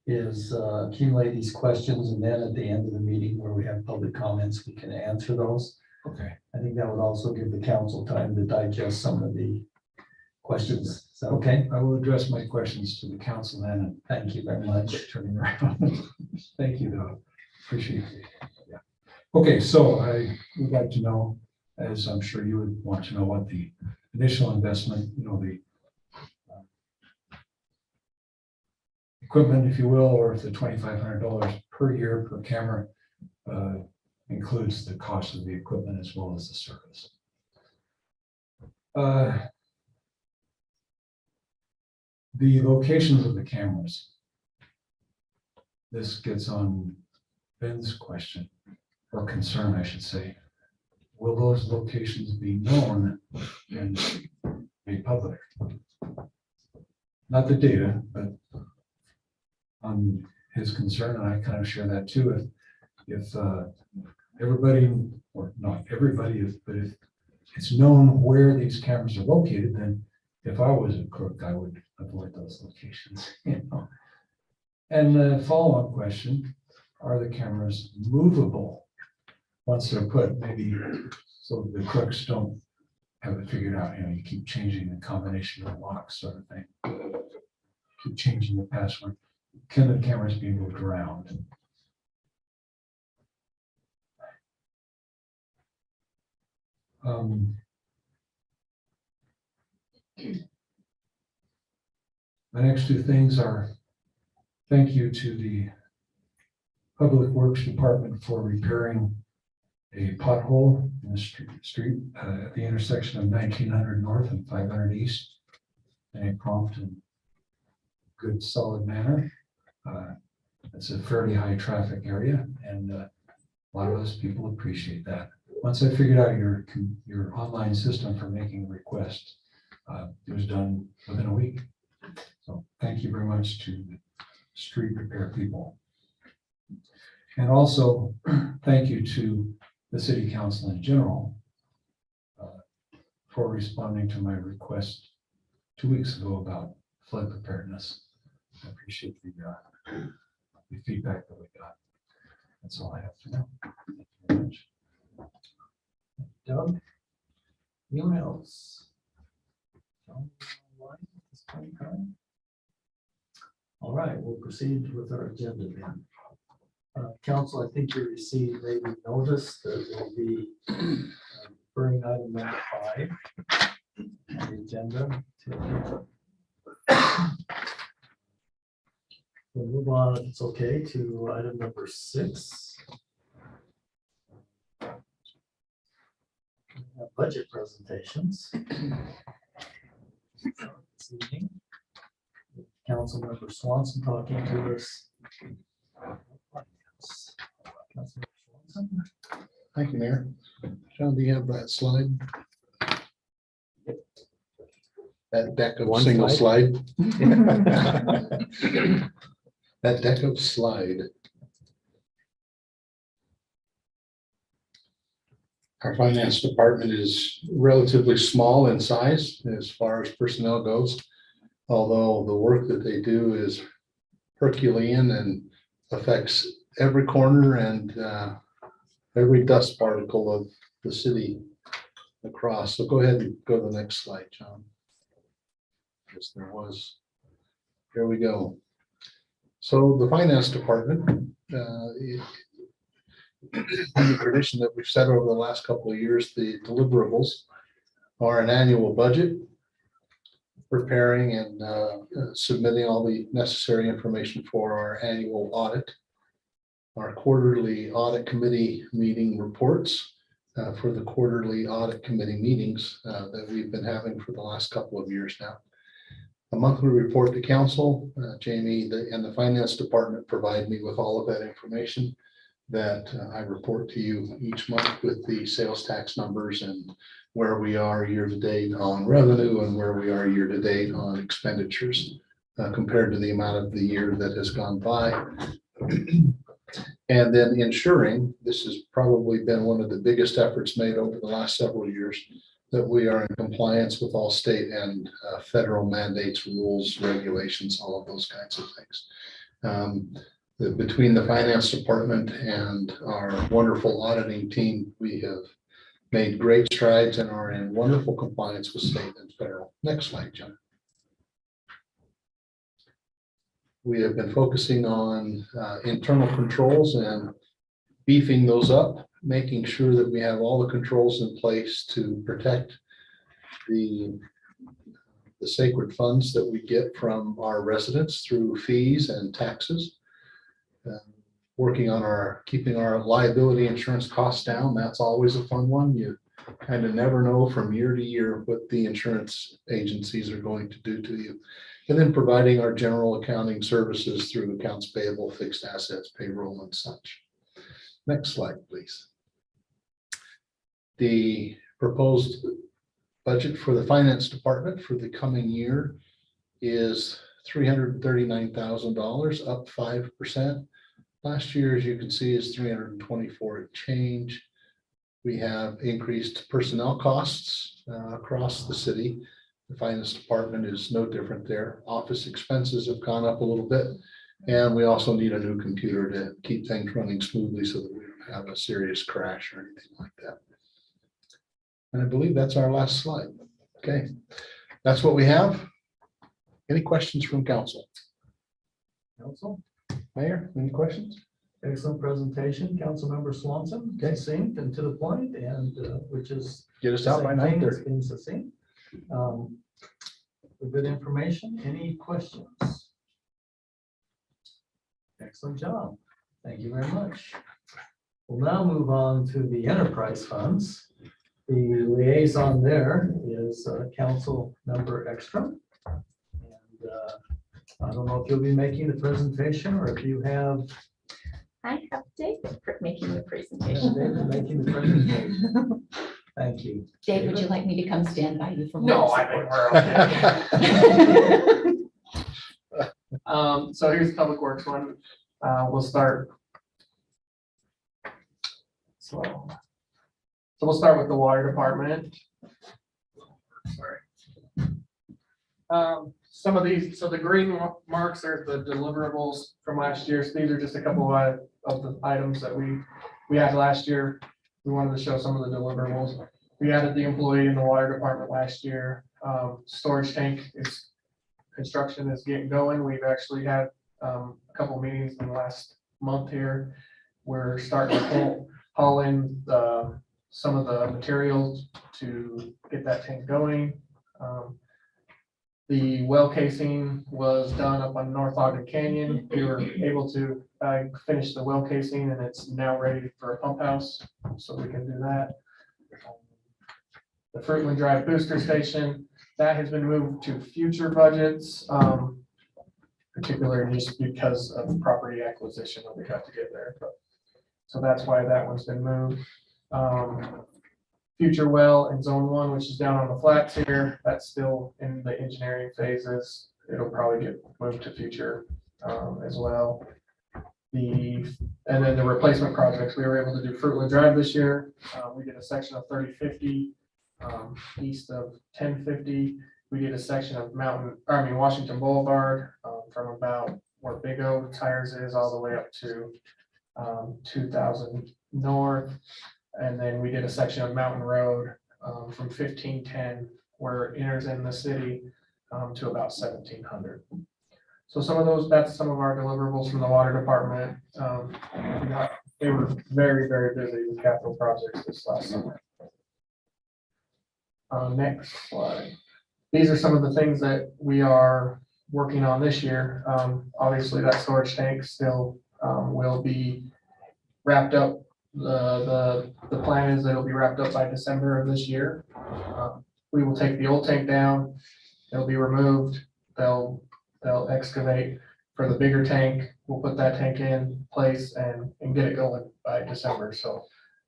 is accumulate these questions, and then at the end of the meeting where we have public comments, we can answer those. Okay. I think that would also give the council time to digest some of the questions. Is that okay? I will address my questions to the council then. And thank you very much. Turning around. Thank you, though. Appreciate it. Yeah. Okay, so I would like to know, as I'm sure you would want to know, what the initial investment, the equipment, if you will, or if the $2,500 per year per camera includes the cost of the equipment as well as the service. The locations of the cameras. This gets on Ben's question. or concern, I should say. Will those locations be known and made public? Not the data, but on his concern, and I kind of share that too. If everybody, or not everybody, but if it's known where these cameras are located, then if I was a crook, I would avoid those locations, you know. And the follow-up question, are the cameras movable once they're put, maybe so the crooks don't have it figured out, you know, you keep changing the combination of locks sort of thing. Keep changing the password. Can the cameras be moved around? The next two things are thank you to the Public Works Department for repairing a pothole in the street at the intersection of 1900 North and 500 East in a prompt and good, solid manner. It's a fairly high traffic area, and a lot of us people appreciate that. Once I figured out your online system for making requests, it was done within a week. So thank you very much to the street repair people. And also thank you to the city council in general for responding to my request 2 weeks ago about flood preparedness. I appreciate the feedback that we got. That's all I have for now. Thank you very much. Doug? Anyone else? All right, we'll proceed with our agenda then. Council, I think you received maybe notice that will be referring item number 5 on the agenda. We'll move on, if it's okay, to item number 6. Budget presentations. This evening, Councilmember Swanson talking to us. Councilmember Swanson. Thank you, Mayor. John, do you have that slide? That deck of One single slide? That deck of slide. Our finance department is relatively small in size as far as personnel goes, although the work that they do is Herculean and affects every corner and every dust particle of the city across. So go ahead and go to the next slide, John. Yes, there was. Here we go. So the finance department, the tradition that we've set over the last couple of years, the deliverables are an annual budget, preparing and submitting all the necessary information for our annual audit, our quarterly audit committee meeting reports for the quarterly audit committee meetings that we've been having for the last couple of years now. A monthly report to council. Jamie and the finance department provide me with all of that information that I report to you each month with the sales tax numbers and where we are year to date on revenue and where we are year to date on expenditures compared to the amount of the year that has gone by. And then ensuring, this has probably been one of the biggest efforts made over the last several years, that we are in compliance with all state and federal mandates, rules, regulations, all of those kinds of things. Between the finance department and our wonderful auditing team, we have made great strides and are in wonderful compliance with state and federal. Next slide, John. We have been focusing on internal controls and beefing those up, making sure that we have all the controls in place to protect the sacred funds that we get from our residents through fees and taxes. Working on keeping our liability insurance costs down. That's always a fun one. You kind of never know from year to year what the insurance agencies are going to do to you. And then providing our general accounting services through accounts payable, fixed assets, payroll, and such. Next slide, please. The proposed budget for the finance department for the coming year is $339,000, up 5%. Last year, as you can see, is 324 and change. We have increased personnel costs across the city. The finance department is no different there. Office expenses have gone up a little bit. And we also need a new computer to keep things running smoothly so that we don't have a serious crash or anything like that. And I believe that's our last slide. Okay, that's what we have. Any questions from council? Council, Mayor, any questions? excellent presentation, Councilmember Swanson, succinct and to the point, and which is Get us out by 9:30. being succinct. Good information. Any questions? Excellent job. Thank you very much. We'll now move on to the enterprise funds. The liaison there is Council Member Ekstrom. And I don't know if you'll be making the presentation or if you have. I have David making the Yeah, presentation. David making the presentation. Thank you. Dave, would you like me to come stand by you for? No, I think we're okay. So here's the Public Works one. We'll start. So we'll start with the water department. Sorry. Some of these, so the green marks are the deliverables from last year. So these are just a couple of the items that we had last year. We wanted to show some of the deliverables. We added the employee in the water department last year. Storage tank construction is getting going. We've actually had a couple of meetings in the last month here. We're starting to haul in some of the materials to get that tank going. The well casing was done up on North Ogden Canyon. We were able to finish the well casing and it's now ready for a pump house, so we can do that. The Fruitland Drive booster station, that has been moved to future budgets, particularly just because of property acquisition that we have to get there. So that's why that one's been moved. Future well in zone 1, which is down on the flats here, that's still in the engineering phases. It'll probably get moved to future as well. And then the replacement projects, we were able to do Fruitland Drive this year. We did a section of 3050 east of 1050. We did a section of Washington Boulevard from about where Big O Tires is all the way up to 2000 north. And then we did a section of Mountain Road from 1510 where it enters in the city to about 1700. So some of those, that's some of our deliverables from the water department. They were very, very busy with capital projects this last summer. Next slide. These are some of the things that we are working on this year. Obviously that storage tank still will be wrapped up. The plan is that it'll be wrapped up by December of this year. We will take the old tank down. It'll be removed. They'll excavate for the bigger tank. We'll put that tank in place and get it going by December. So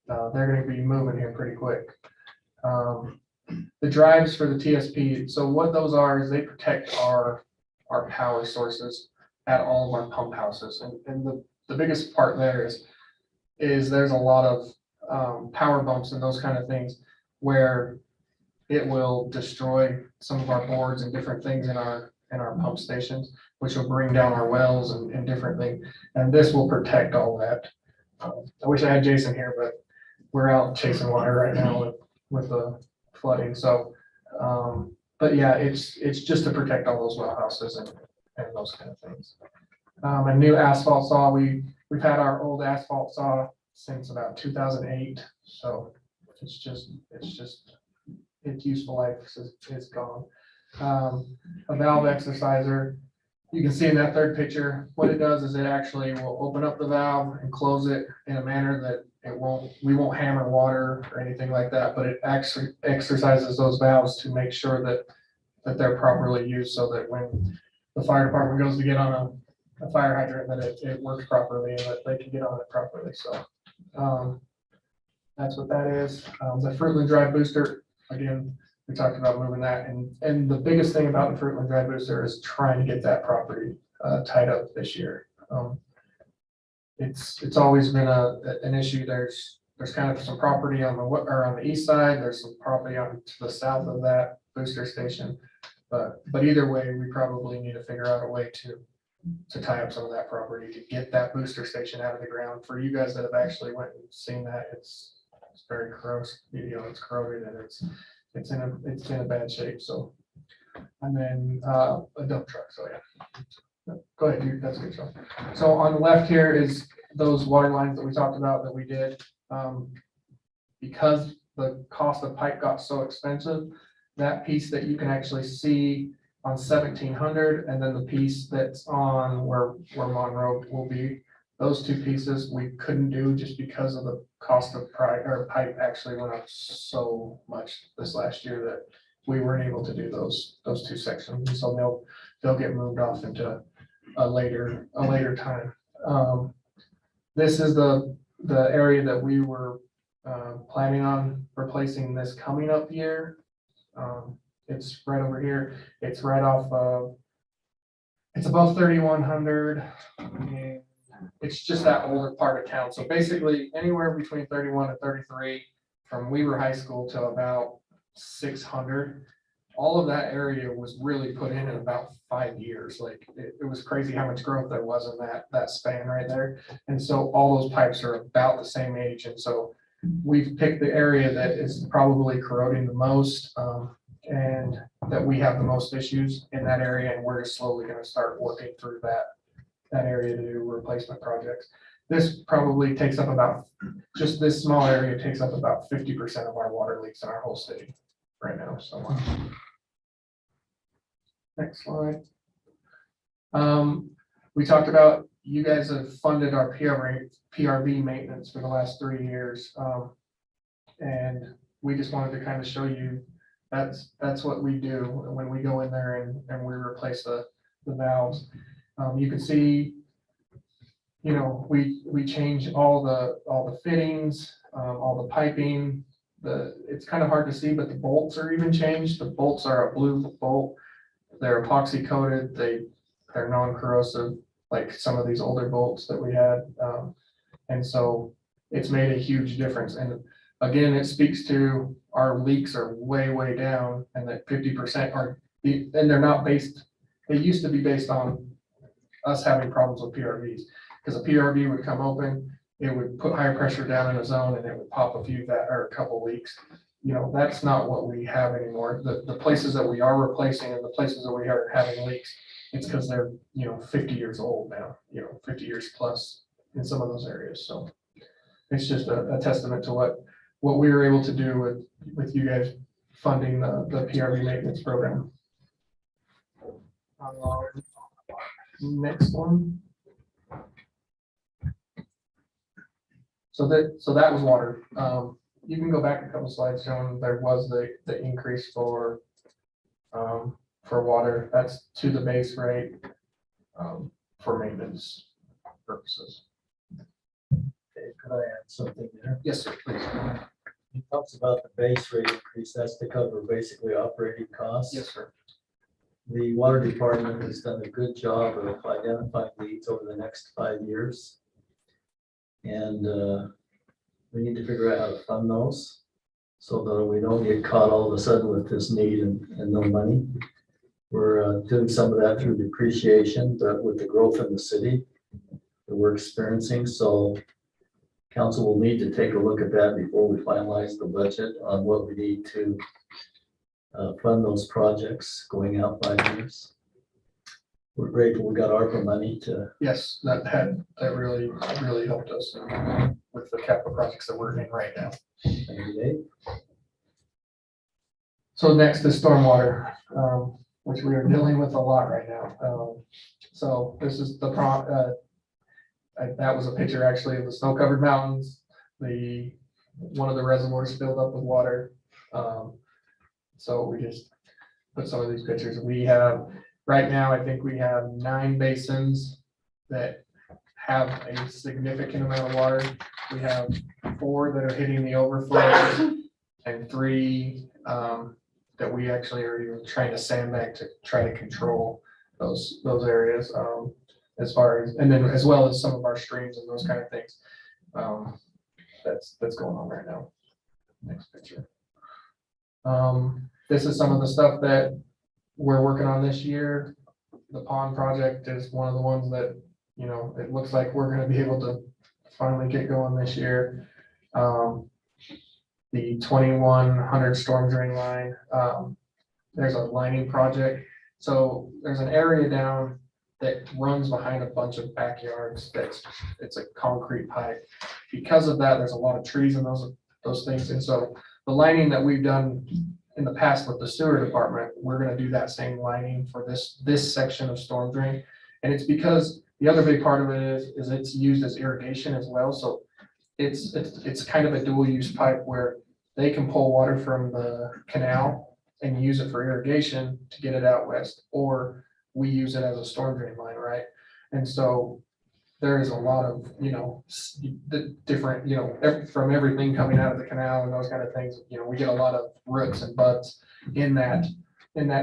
they're going to be moving here pretty quick. The drives for the TSP. So what those are is they protect our power sources at all of our pump houses. And the biggest part there is there's a lot of power bumps and those kind of things where it will destroy some of our boards and different things in our pump stations, which will bring down our wells and different things. And this will protect all that. I wish I had Jason here, but we're out chasing water right now with the flooding. So, but yeah, it's just to protect all those well houses and those kind of things. A new asphalt saw. We've had our old asphalt saw since about 2008. So its useful life is gone. A valve exerciser. You can see in that third picture, what it does is it actually will open up the valve and close it in a manner that we won't hammer water or anything like that, but it actually exercises those valves to make sure that they're properly used so that when the fire department goes to get on a fire hydrant, that it works properly and that they can get on it properly. So That's what that is. The Fruitland Drive booster, again, we talked about moving that, and the biggest thing about the Fruitland Drive booster is trying to get that property tied up this year. It's always been an issue. There's kind of some property on the east side. There's some property on to the south of that booster station. But either way, we probably need to figure out a way to tie up some of that property to get that booster station out of the ground. For you guys that have actually went and seen that, it's very corrosive, it's corroded and it's in a bad shape, so. And then a dump truck, so yeah. Go ahead, dude, that's a good show. So on the left here is those water lines that we talked about that we did. Because the cost of pipe got so expensive, that piece that you can actually see on 1700 and then the piece that's on where Monroe will be, those two pieces we couldn't do just because of the cost of pipe actually went up so much this last year that we weren't able to do those two sections. And so they'll get moved off into a later time. This is the area that we were planning on replacing this coming up year. It's right over here. It's right off of, it's above 3100. And it's just that older part of town. So basically anywhere between 31 and 33 from Weaver High School to about 600. All of that area was really put in about 5 years. Like it was crazy how much growth there was in that span right there. And so all those pipes are about the same age. And so we've picked the area that is probably corroding the most and that we have the most issues in that area. And we're just slowly going to start working through that area to do replacement projects. This probably takes up about, just this small area takes up about 50% of our water leaks in our whole city right now. So next slide. We talked about, you guys have funded our PRV maintenance for the last 3 years. And we just wanted to kind of show you that's what we do when we go in there and we replace the valves. You can see, we change all the fittings, all the piping. It's kind of hard to see, but the bolts are even changed. The bolts are a blue bolt. They're epoxy coated. They're non-corrosive, like some of these older bolts that we had. And so it's made a huge difference. And again, it speaks to our leaks are way, way down and that 50% and they're not based, they used to be based on us having problems with PRVs because a PRV would come open, it would put higher pressure down in a zone and it would pop a couple leaks. That's not what we have anymore. The places that we are replacing and the places that we are having leaks, it's because they're, 50 years old now, 50 years plus in some of those areas. So it's just a testament to what we were able to do with you guys funding the PRV maintenance program. Next one. So that was water. You can go back a couple slides showing there was the increase for water. That's to the base rate for maintenance purposes. Okay, could I add something there? Yes, sir, please. He talks about the base rate increase, that's to cover basically operating costs. Yes, sir. The water department has done a good job of identifying leaks over the next 5 years. And we need to figure out how to fund those so that we don't get caught all of a sudden with this need and no money. We're doing some of that through depreciation, but with the growth in the city that we're experiencing. So council will need to take a look at that before we finalize the budget on what we need to fund those projects going out 5 years. We're grateful we got ARPA money to. Yes, that really helped us with the capital projects that we're in right now. So next is stormwater, which we are dealing with a lot right now. So this is that was a picture actually of the snow-covered mountains. One of the reservoirs filled up with water. So we just put some of these pictures. We have right now, I think we have 9 basins that have a significant amount of water. We have 4 that are hitting the overflow and 3 that we actually are even trying to sandbag to try to control those areas. As far as, and then as well as some of our streams and those kind of things. That's going on right now. Next picture. This is some of the stuff that we're working on this year. The pond project is one of the ones that, you know, it looks like we're gonna be able to finally get going this year. The 2100 storm drain line, there's a lining project. So there's an area down that runs behind a bunch of backyards it's a concrete pipe. Because of that, there's a lot of trees in those things. And so the lining that we've done in the past with the sewer department, we're gonna do that same lining for this section of storm drain. And it's because the other big part of it is it's used as irrigation as well. So it's kind of a dual use pipe where they can pull water from the canal and use it for irrigation to get it out west, or we use it as a storm drain line, right? And so there is a lot of, you know, the different, you know, from everything coming out of the canal and those kind of things, you know, we get a lot of roots and buds in that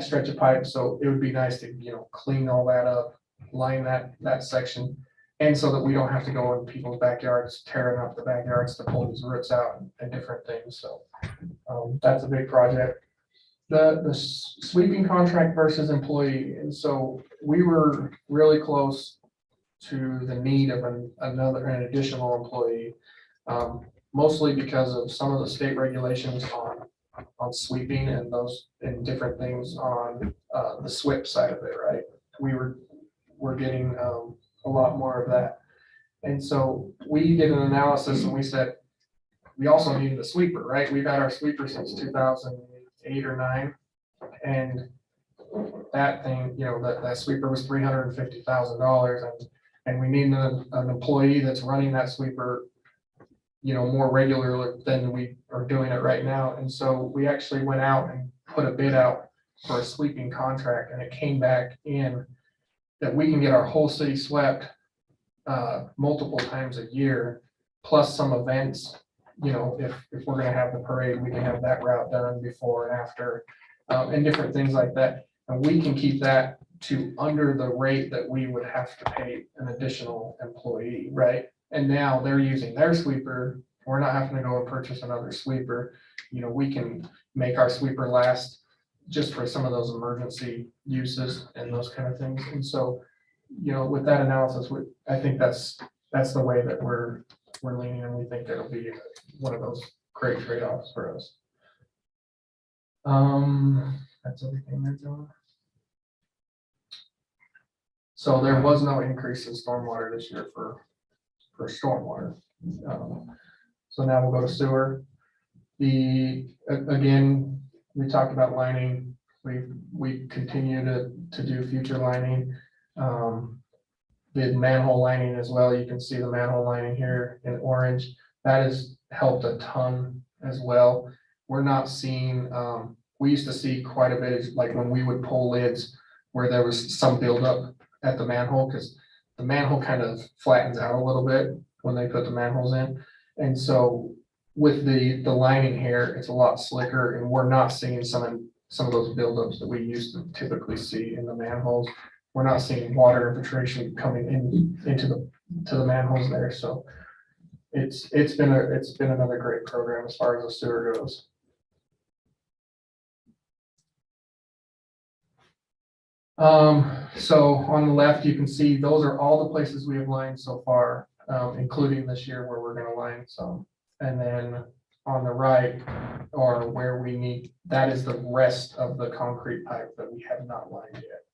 stretch of pipe. So it would be nice to, you know, clean all that up, line that section. And so that we don't have to go in people's backyards, tearing up the backyards to pull these roots out and different things. So that's a big project. The sweeping contract versus employee. And so we were really close to the need of an additional employee, mostly because of some of the state regulations on sweeping and those and different things on the SWIP side of it, right? We're getting a lot more of that. And so we did an analysis and we said, we also needed a sweeper, right? We've had our sweeper since 2008 or 9. And that thing, you know, that sweeper was $350,000 and we need an employee that's running that sweeper, you know, more regularly than we are doing it right now. And so we actually went out and put a bid out for a sweeping contract, and it came back in that we can get our whole city swept multiple times a year, plus some events. You know, if we're gonna have the parade, we can have that route done before and after, and different things like that. And we can keep that to under the rate that we would have to pay an additional employee, right? And now they're using their sweeper. We're not having to go and purchase another sweeper. You know, we can make our sweeper last just for some of those emergency uses and those kind of things. And so, you know, with that analysis, I think that's the way that we're leaning, and we think it'll be one of those great trade-offs for us. That's everything they're doing. So there was no increase in stormwater this year for stormwater. So now we'll go to sewer. Again, we talked about lining. We continue to do future lining. Did manhole lining as well. You can see the manhole lining here in orange. That has helped a ton as well. We're not seeing, we used to see quite a bit, like when we would pull lids where there was some buildup at the manhole, because the manhole kind of flattens out a little bit when they put the manholes in. And so with the lining here, it's a lot slicker, and we're not seeing some of those buildups that we used to typically see in the manholes. We're not seeing water infiltration coming into the manholes there. So it's been another great program as far as the sewer goes. So on the left, you can see those are all the places we have lined so far, including this year where we're going to line some. And then on the right, or where we need, that is the rest of the concrete pipe that we have not lined yet.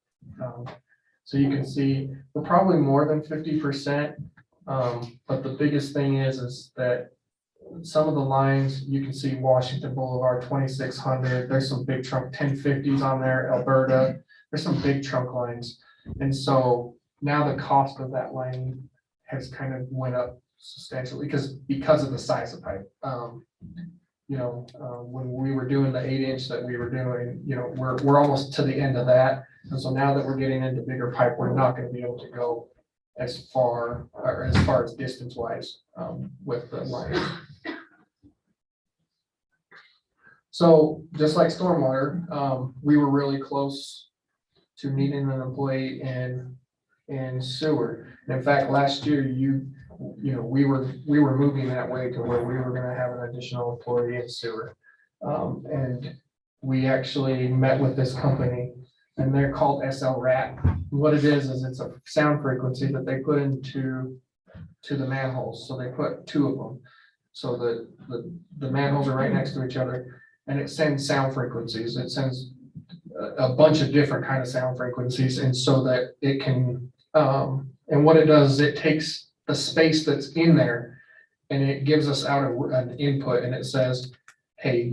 So you can see we're probably more than 50%. But the biggest thing is that some of the lines, you can see Washington Boulevard, 2600, there's some big trunk 1050s on there, Alberta, there's some big trunk lines. And so now the cost of that line has kind of went up substantially because of the size of pipe. You know, when we were doing the 8-inch that we were doing, you know, we're almost to the end of that. And so now that we're getting into bigger pipe, we're not going to be able to go as far, or as far as distance wise, with the line. So just like stormwater, we were really close to needing an employee in sewer. And in fact, last year, we were moving that way to where we were gonna have an additional employee in sewer. And we actually met with this company, and they're called SL-RAT. What it is it's a sound frequency that they put into the manholes. So they put 2 of them. So the manholes are right next to each other, and it sends sound frequencies. It sends a bunch of different kind of sound frequencies, and so that it can, and what it does is it takes the space that's in there and it gives us out an input, and it says, hey,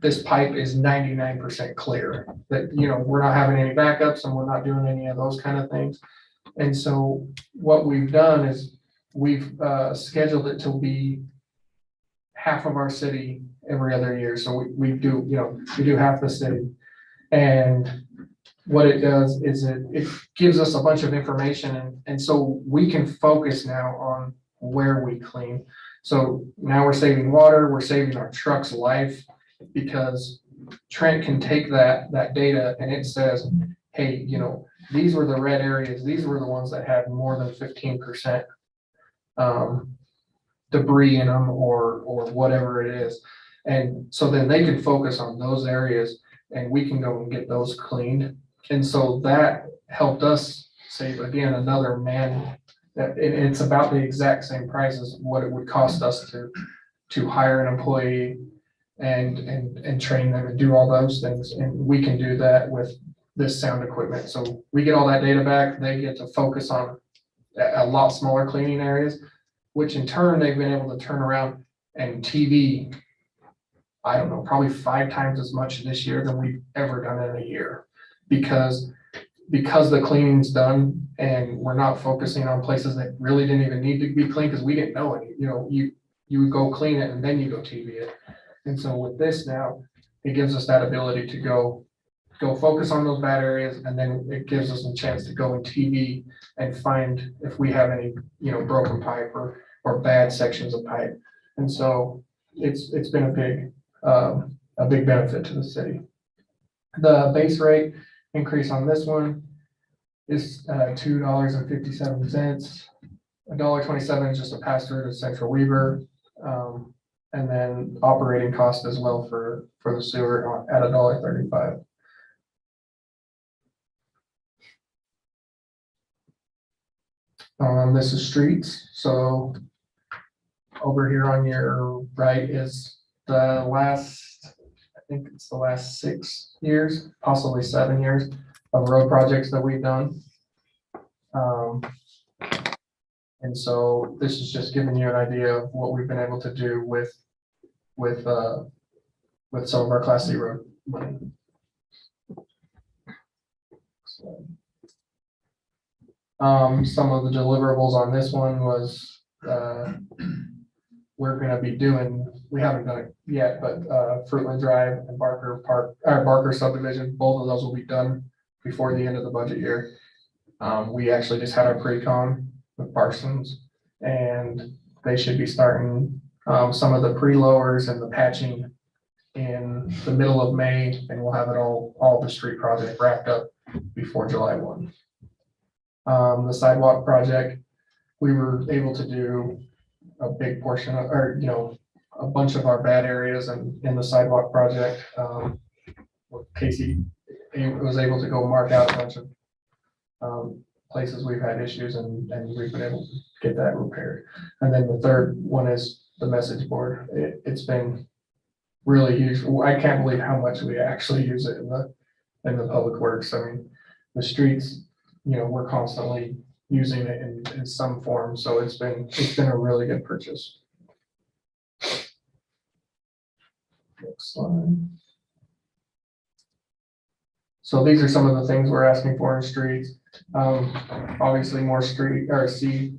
this pipe is 99% clear, that, we're not having any backups and we're not doing any of those kind of things. And so what we've done is we've scheduled it to be half of our city every other year. So we do half the city. And what it does is it gives us a bunch of information, and so we can focus now on where we clean. So now we're saving water, we're saving our truck's life, because Trent can take that data and it says, hey, these were the red areas, these were the ones that had more than 15% debris in them or whatever it is. And so then they can focus on those areas and we can go and get those cleaned. And so that helped us save, again, another man. It's about the exact same price as what it would cost us to hire an employee and train them and do all those things. And we can do that with this sound equipment. So we get all that data back. They get to focus on a lot smaller cleaning areas, which in turn they've been able to turn around and TV, I don't know, probably 5 times as much this year than we've ever done in a year. Because the cleaning's done and we're not focusing on places that really didn't even need to be cleaned because we didn't know it. You would go clean it and then you go TV it. And so with this now, it gives us that ability to go focus on those bad areas, and then it gives us a chance to go in TV and find if we have any, broken pipe or bad sections of pipe. And so it's been a big benefit to the city. The base rate increase on this one is $2.57. $1.27 is just a pass through to Central Weaver. And then operating cost as well for the sewer at $1.35. This is streets. So over here on your right is the last, I think it's the last 6 years, possibly 7 years of road projects that we've done. And so this is just giving you an idea of what we've been able to do with some of our Class C road money. So, some of the deliverables on this one was we're going to be doing, we haven't done it yet, but Fruitland Drive and Barker subdivision, both of those will be done before the end of the budget year. We actually just had our pre-con with Parsons, and they should be starting some of the pre-lowers and the patching in the middle of May, and we'll have it all the street project wrapped up before July 1. The sidewalk project, we were able to do a big portion of, a bunch of our bad areas in the sidewalk project. Casey was able to go mark out a bunch of places we've had issues, and we've been able to get that repaired. And then the third one is the message board. It's been really huge. I can't believe how much we actually use it in the public works. I mean, the streets, we're constantly using it in some form. So it's been a really good purchase. Next slide. So these are some of the things we're asking for in streets. Obviously more street or C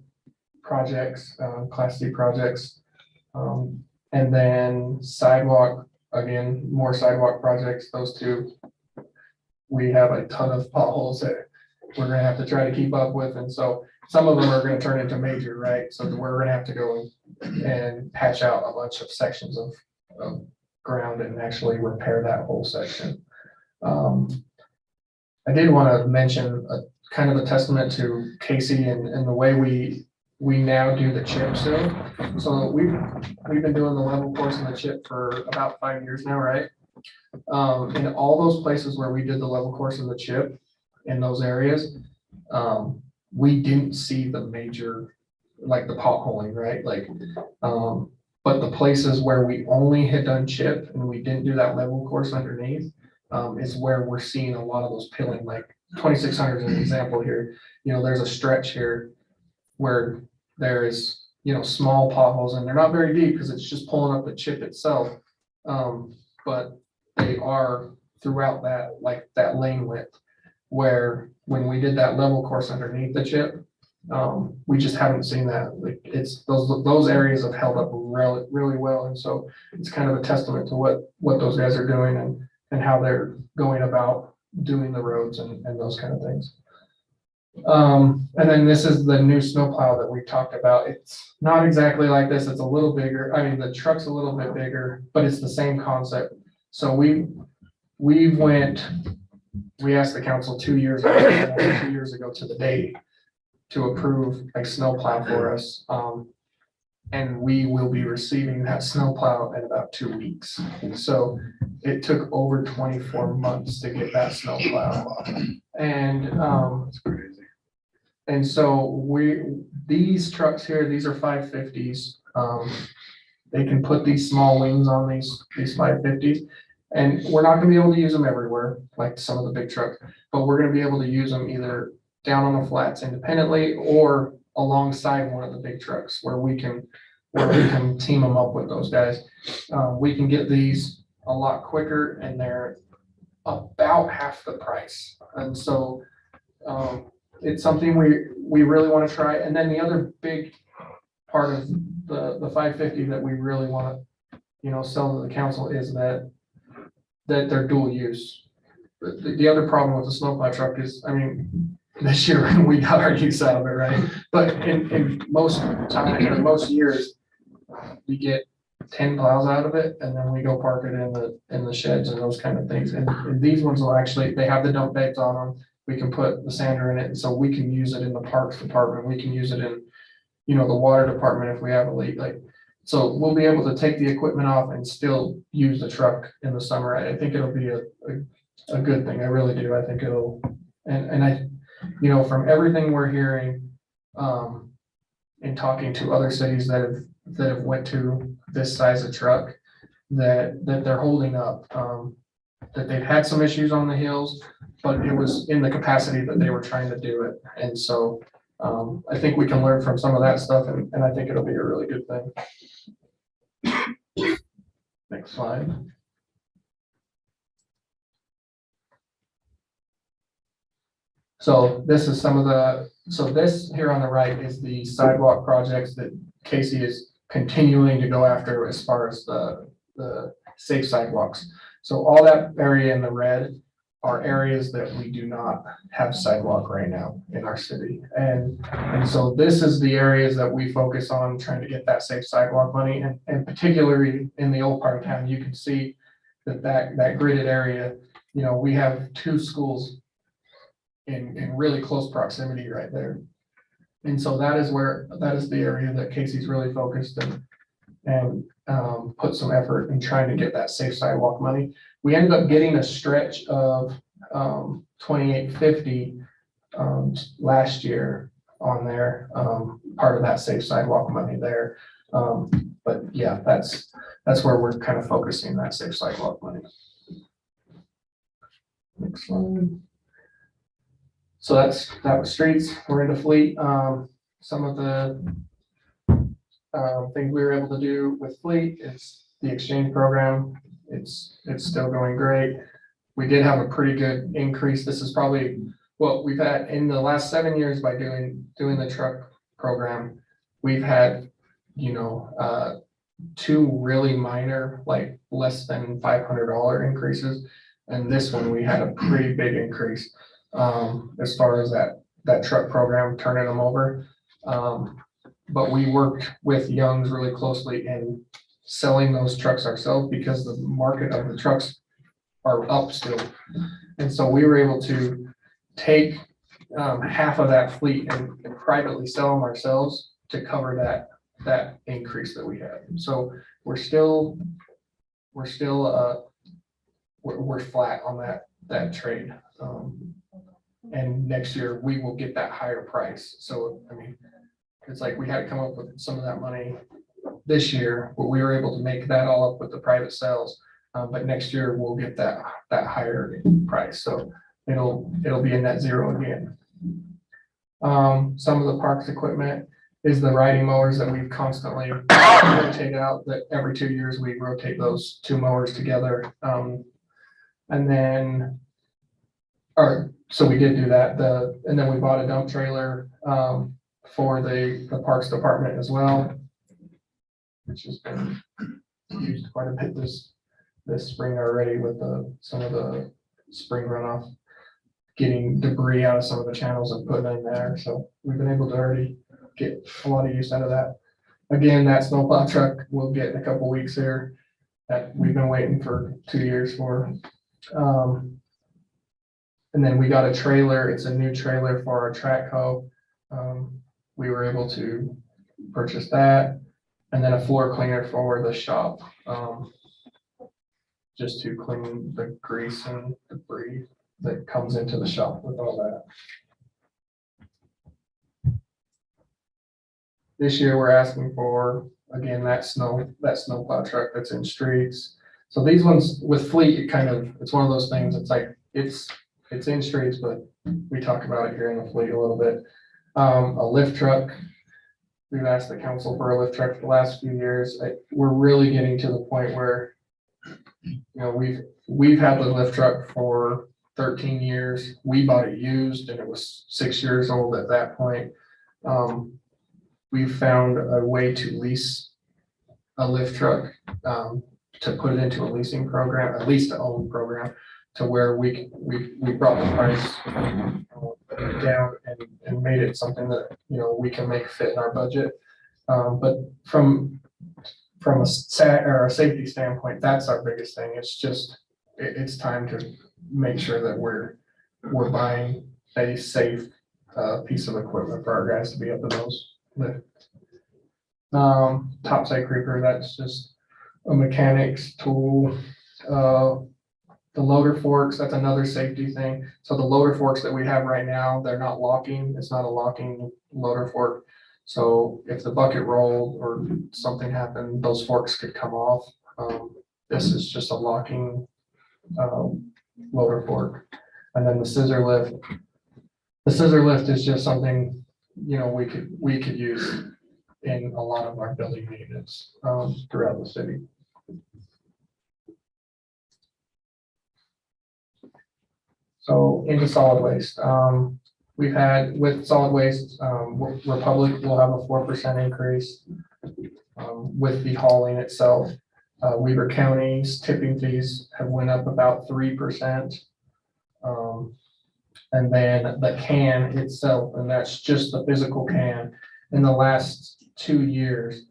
projects, Class C projects. And then sidewalk, again, more sidewalk projects. Those two, we have a ton of potholes we're gonna have to try to keep up with, and so some of them are gonna turn into major, right? So we're gonna have to go and patch out a bunch of sections of ground and actually repair that whole section. I did want to mention a kind of a testament to Casey and the way we now do the chip still. So we've been doing the level course in the chip for about 5 years now, right? In all those places where we did the level course in the chip, in those areas, we didn't see the major, like the potholing, right? Like, but the places where we only had done chip and we didn't do that level course underneath, is where we're seeing a lot of those pilling, like 2600 is an example here. You know, there's a stretch here where there is, you know, small potholes and they're not very deep because it's just pulling up the chip itself. But they are throughout that, like that lane width, where when we did that level course underneath the chip, we just haven't seen that. Like it's those areas have held up really, really well. And so it's kind of a testament to what those guys are doing and how they're going about doing the roads and those kind of things. And then this is the new snowplow that we talked about. It's not exactly like this. It's a little bigger. I mean, the truck's a little bit bigger, but it's the same concept. So we asked the council 2 years ago to the date to approve a snowplow for us. And we will be receiving that snowplow in about 2 weeks. So it took over 24 months to get that snowplow. And That's crazy. and so these trucks here, these are 550s. They can put these small wings on these 550s. And we're not gonna be able to use them everywhere, like some of the big trucks, but we're gonna be able to use them either down on the flats independently or alongside one of the big trucks where we can team them up with those guys. We can get these a lot quicker and they're about half the price. And so it's something we really want to try. And then the other big part of the 550 that we really want to, you know, sell to the council is that they're dual use. The other problem with the snowplow truck is, I mean, this year we got our use out of it, right? But in most time, or most years, we get 10 plows out of it and then we go park it in the sheds and those kind of things. And these ones will actually, they have the dump beds on them. We can put the sander in it, and so we can use it in the parks department. We can use it in, you know, the water department if we have a leak. Like, so we'll be able to take the equipment off and still use the truck in the summer. I think it'll be a good thing. I really do. I think it'll, and I, you know, from everything we're hearing, and talking to other cities that have went to this size of truck, that they're holding up, that they've had some issues on the hills, but it was in the capacity that they were trying to do it. And so I think we can learn from some of that stuff, and I think it'll be a really good thing. Next slide. So this is some of this here on the right is the sidewalk projects that Casey is continuing to go after as far as the safe sidewalks. So all that area in the red are areas that we do not have sidewalk right now in our city. And so this is the areas that we focus on trying to get that safe sidewalk money. And particularly in the old part of town, you can see that gridded area, you know, we have 2 schools in really close proximity right there. And so that is the area that Casey's really focused and put some effort in trying to get that safe sidewalk money. We ended up getting a stretch of 2850 last year on there, part of that safe sidewalk money there. But yeah, that's where we're kind of focusing that safe sidewalk money. Next slide. So that was streets. We're into fleet. Some of the things we were able to do with fleet, it's the exchange program. It's still going great. We did have a pretty good increase. This is probably what we've had in the last 7 years by doing the truck program. We've had, you know, 2 really minor, like less than $500 increases. And this one, we had a pretty big increase. as far as that truck program, turning them over. But we worked with Young's really closely in selling those trucks ourselves because the market of the trucks are up still. And so we were able to take half of that fleet and privately sell them ourselves to cover that increase that we had. So we're flat on that trade. And next year we will get that higher price. So, I mean, it's like we had to come up with some of that money this year, but we were able to make that all up with the private sales. But next year we'll get that higher price. So it'll be a net zero again. Some of the parks equipment is the riding mowers that we've constantly rotate out, that every 2 years we rotate those 2 mowers together. And then, so we did do that. And then we bought a dump trailer for the parks department as well, which has been used quite a bit this spring already with some of the spring runoff, getting debris out of some of the channels and putting it in there. So we've been able to already get a lot of use out of that. Again, that snowplow truck we'll get in a couple weeks here that we've been waiting for 2 years for. And then we got a trailer. It's a new trailer for our track hoe. We were able to purchase that, and then a floor cleaner for the shop, just to clean the grease and debris that comes into the shop with all that. This year we're asking for, again, that snowplow truck that's in streets. So these ones with fleet, it's one of those things. It's like it's in streets, but we talk about it here in the fleet a little bit. A lift truck. We've asked the council for a lift truck for the last few years. We're really getting to the point where, we've had the lift truck for 13 years. We bought it used and it was 6 years old at that point. We've found a way to lease a lift truck, to put it into a leasing program, at least to own program, to where we brought the price down and made it something that, we can make fit in our budget. But from a safety standpoint, that's our biggest thing. It's just, it's time to make sure that we're buying a safe piece of equipment for our guys to be up in those lift. Topside creeper, that's just a mechanic's tool. The loader forks, that's another safety thing. So the loader forks that we have right now, they're not locking. It's not a locking loader fork. So if the bucket rolled or something happened, those forks could come off. This is just a locking loader fork. And then the scissor lift. The scissor lift is just something, we could use in a lot of our building maintenance throughout the city. So into solid waste, we've had with solid waste, Republic will have a 4% increase with the hauling itself. Weaver County's tipping fees have went up about 3%. And then the can itself, and that's just the physical can, in the last 2 years,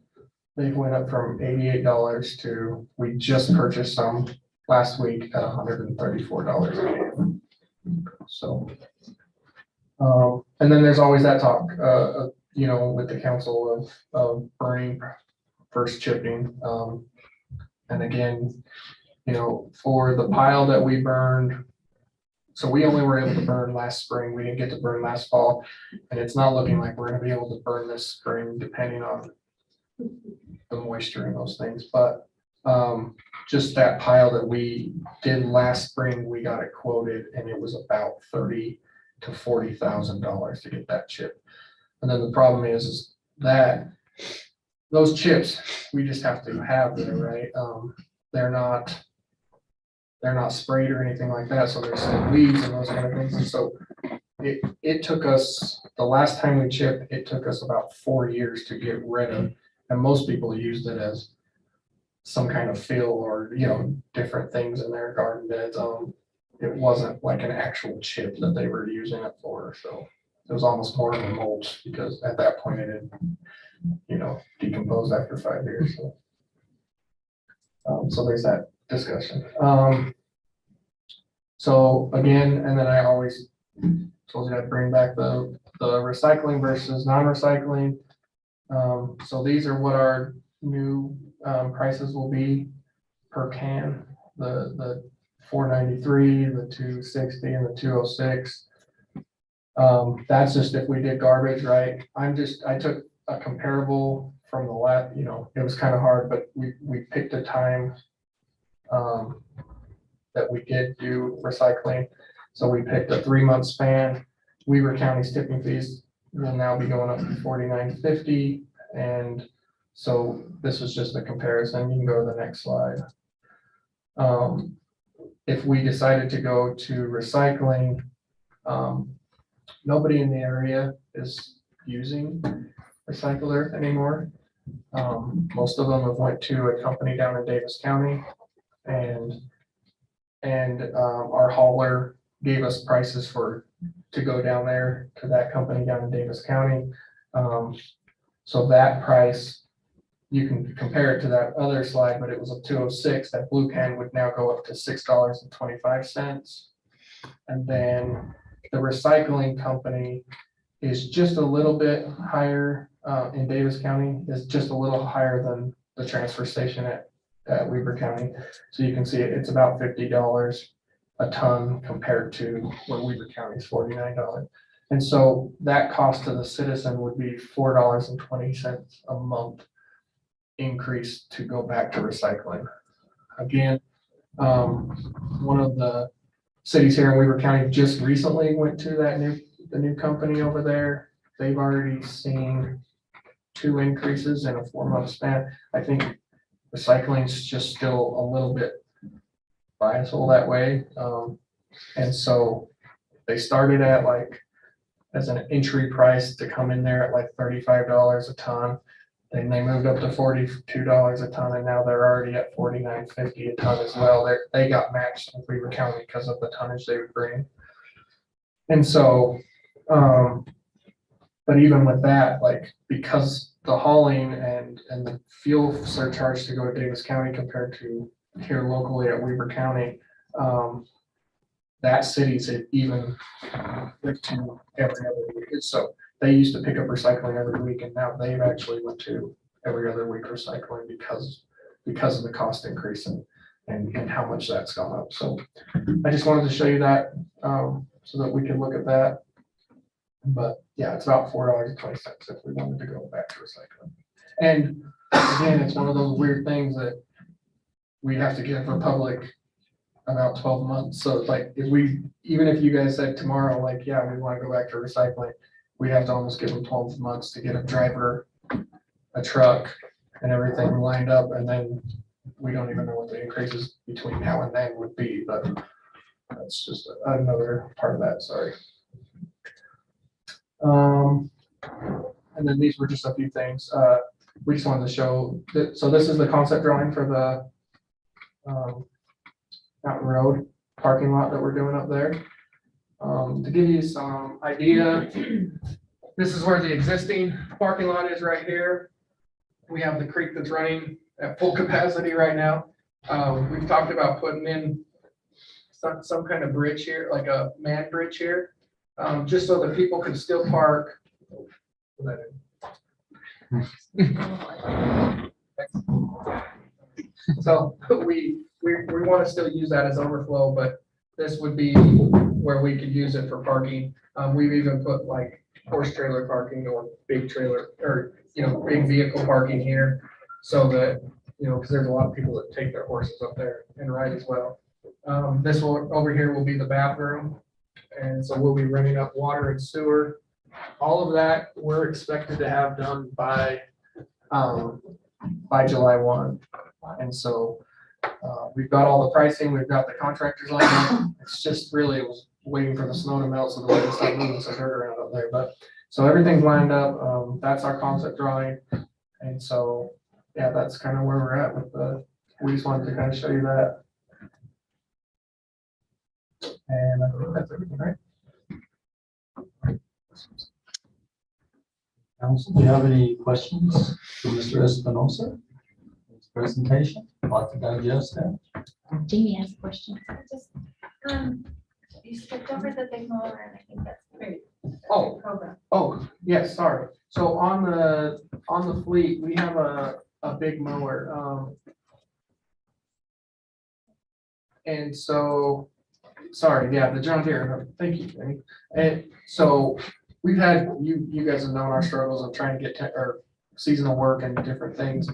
they've went up from $88 to, we just purchased some last week at $134 a can. So, and then there's always that talk, with the council of burning first chipping. And again, for the pile that we burned, so we only were able to burn last spring. We didn't get to burn last fall, and it's not looking like we're going to be able to burn this spring, depending on the moisture and those things. But just that pile that we did last spring, we got it quoted, and it was about $30,000 to $40,000 to get that chip. And then the problem is that those chips we just have to have there, right? They're not sprayed or anything like that, so there's some weeds and those kind of things. And so it took us, the last time we chipped, it took us about 4 years to get rid of, and most people used it as some kind of fill or different things in their garden beds. it wasn't like an actual chip that they were using it for, so it was almost more of a mulch, because at that point it had, decomposed after 5 years, so. So there's that discussion. So again, and then I always told you I'd bring back the recycling versus non-recycling. So these are what our new prices will be per can, the 493, the 260, and the 206. That's just if we did garbage, right? I took a comparable from the last, it was kind of hard, but we picked a time that we did do recycling. So we picked a 3-month span. Weaver County's tipping fees will now be going up to $49.50. And so this was just a comparison. You can go to the next slide. If we decided to go to recycling, nobody in the area is using recycled earth anymore. Most of them have went to a company down in Davis County, and our hauler gave us prices to go down there to that company down in Davis County. So that price, you can compare it to that other slide, but it was a 206. That blue can would now go up to $6.25. And then the recycling company is just a little bit higher in Davis County, is just a little higher than the transfer station at Weaver County. So you can see it's about $50 a ton compared to where Weaver County is $49. And so that cost to the citizen would be $4.20 a month increase to go back to recycling. Again, one of the cities here in Weaver County just recently went to the new company over there. They've already seen 2 increases in a 4-month span. I think recycling is just still a little bit biased that way. And so they started at as an entry price to come in there at $35 a ton. Then they moved up to $42 a ton, and now they're already at $49.50 a ton as well. They got matched with Weaver County because of the tonnage they would bring. And so, but even with that, because the hauling and the fuel surcharge to go to Davis County compared to here locally at Weaver County, that city's even went to every other week. So they used to pick up recycling every week, and now they've actually went to every other week recycling because of the cost increase and how much that's gone up. So I just wanted to show you that so that we can look at that. But yeah, it's about $4.20 if we wanted to go back to recycling. And again, it's one of those weird things that we have to give Republic about 12 months. So even if you guys said tomorrow, yeah, we want to go back to recycling, we'd have to almost give them 12 months to get a driver, a truck, and everything lined up. And then we don't even know what the increases between now and then would be, but that's just another part of that, sorry. And then these were just a few things. We just wanted to show that. So this is the concept drawing for the Mountain Road parking lot that we're doing up there. To give you some idea, this is where the existing parking lot is right here. We have the creek that's running at full capacity right now. We've talked about putting in some kind of bridge here, like a man bridge here, just so that people can still park. So we want to still use that as overflow, but this would be where we could use it for parking. We've even put horse trailer parking or big trailer or big vehicle parking here, so that because there's a lot of people that take their horses up there and ride as well. This one over here will be the bathroom, and so we'll be running up water and sewer. All of that we're expected to have done by July 1. And so we've got all the pricing, we've got the contractors lined up. It's just really waiting for the snow to melt so that we can start moving some dirt around up there. But so everything's lined up. That's our concept drawing. And so yeah, that's kind of where we're at with we just wanted to kind of show you that. And I think that's everything, right? Council, do you have any questions for Mr. Espinosa? His presentation, lot to digest there. Jamie has a question. You skipped over the big mower, and I think that's great. Oh. Program. Oh, yes, sorry. So on the fleet, we have a big mower. And so, sorry, yeah, the John Deere, thank you, Jamie. And so we've had, you guys have known our struggles of trying to get or seasonal work and different things.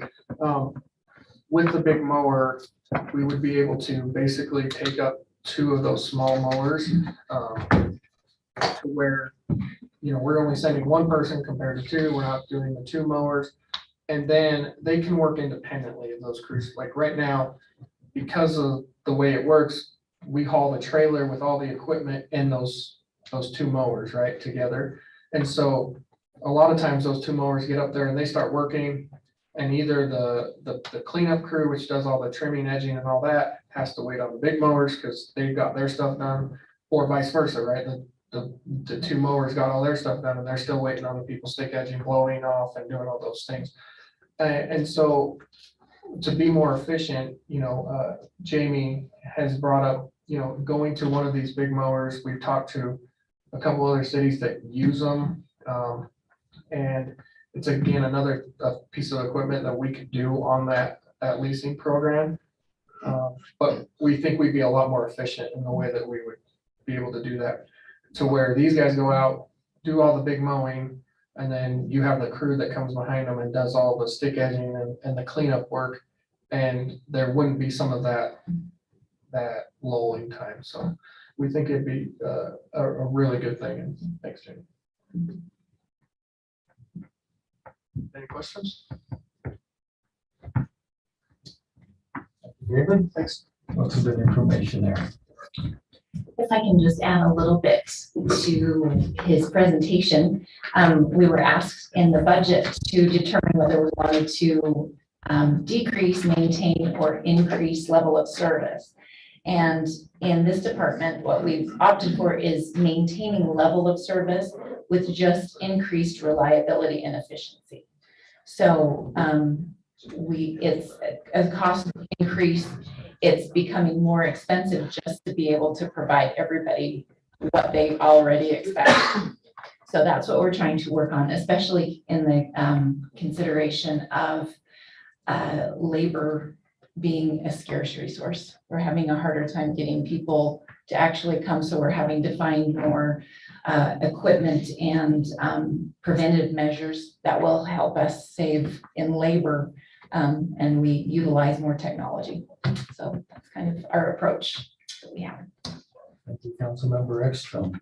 With the big mower, we would be able to basically take up 2 of those small mowers, to where, you know, we're only sending 1 person compared to 2. We're not doing the 2 mowers. And then they can work independently of those crews. Like right now, because of the way it works, we haul the trailer with all the equipment in those 2 mowers, right, together. And so a lot of times those 2 mowers get up there and they start working, and either the cleanup crew, which does all the trimming, edging and all that, has to wait on the big mowers because they've got their stuff done, or vice versa, right? The 2 mowers got all their stuff done and they're still waiting on the people stick edging, blowing off and doing all those things. And so to be more efficient, you know, Jamie has brought up, you know, going to one of these big mowers. We've talked to a couple other cities that use them. And it's again, another piece of equipment that we could do on that leasing program. But we think we'd be a lot more efficient in the way that we would be able to do that, to where these guys go out, do all the big mowing, and then you have the crew that comes behind them and does all the stick edging and the cleanup work. And there wouldn't be some of that lulling time. So we think it'd be a really good thing. And thanks, Jamie. Any questions? David, thanks. Lots of good information there. If I can just add a little bit to his presentation, we were asked in the budget to determine whether we wanted to decrease, maintain, or increase level of service. And in this department, what we've opted for is maintaining level of service with just increased reliability and efficiency. So it's a cost increase. It's becoming more expensive just to be able to provide everybody what they already expect. So that's what we're trying to work on, especially in the consideration of labor being a scarce resource. We're having a harder time getting people to actually come, so we're having to find more equipment and preventative measures that will help us save in labor, and we utilize more technology. So that's kind of our approach that we have. Thank you, Councilmember Ekstrom.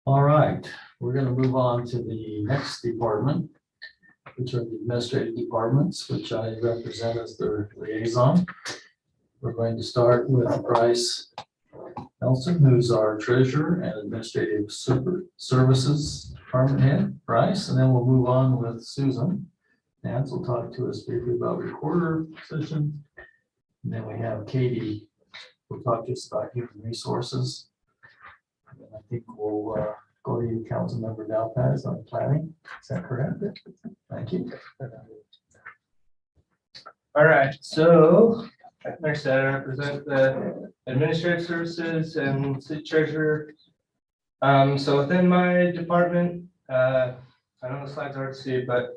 All right, we're going to move on to the next department, which are the administrative departments, which I represent as their liaison. We're going to start with Bryce Nelson, who's our treasurer and administrative services department head, Bryce, and then we'll move on with Susan. Nance will talk to us briefly about recorder position. And then we have Katie, who'll talk to us about human resources. And I think we'll go to you, Councilmember Dalpaz, on planning. Is that correct? Thank you. All right, so like I said, I represent the administrative services and city treasurer. So within my department, I know the slides are hard to see, but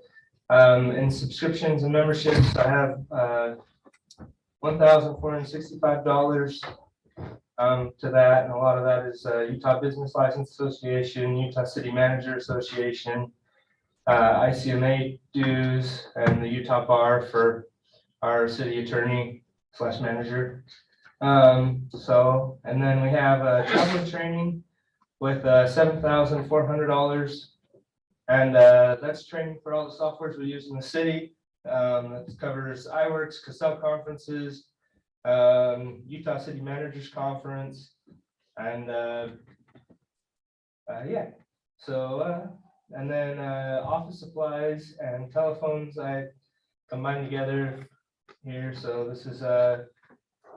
in subscriptions and memberships, I have $1,465 to that, and a lot of that is Utah Business License Association, Utah City Manager Association, ICMA dues, and the Utah Bar for our city attorney / manager. So, and then we have travel training with $7,400. And that's training for all the softwares we use in the city. That covers iWorks, Cassell conferences, Utah City Managers Conference, and yeah. So and then office supplies and telephones I combined together here. So this is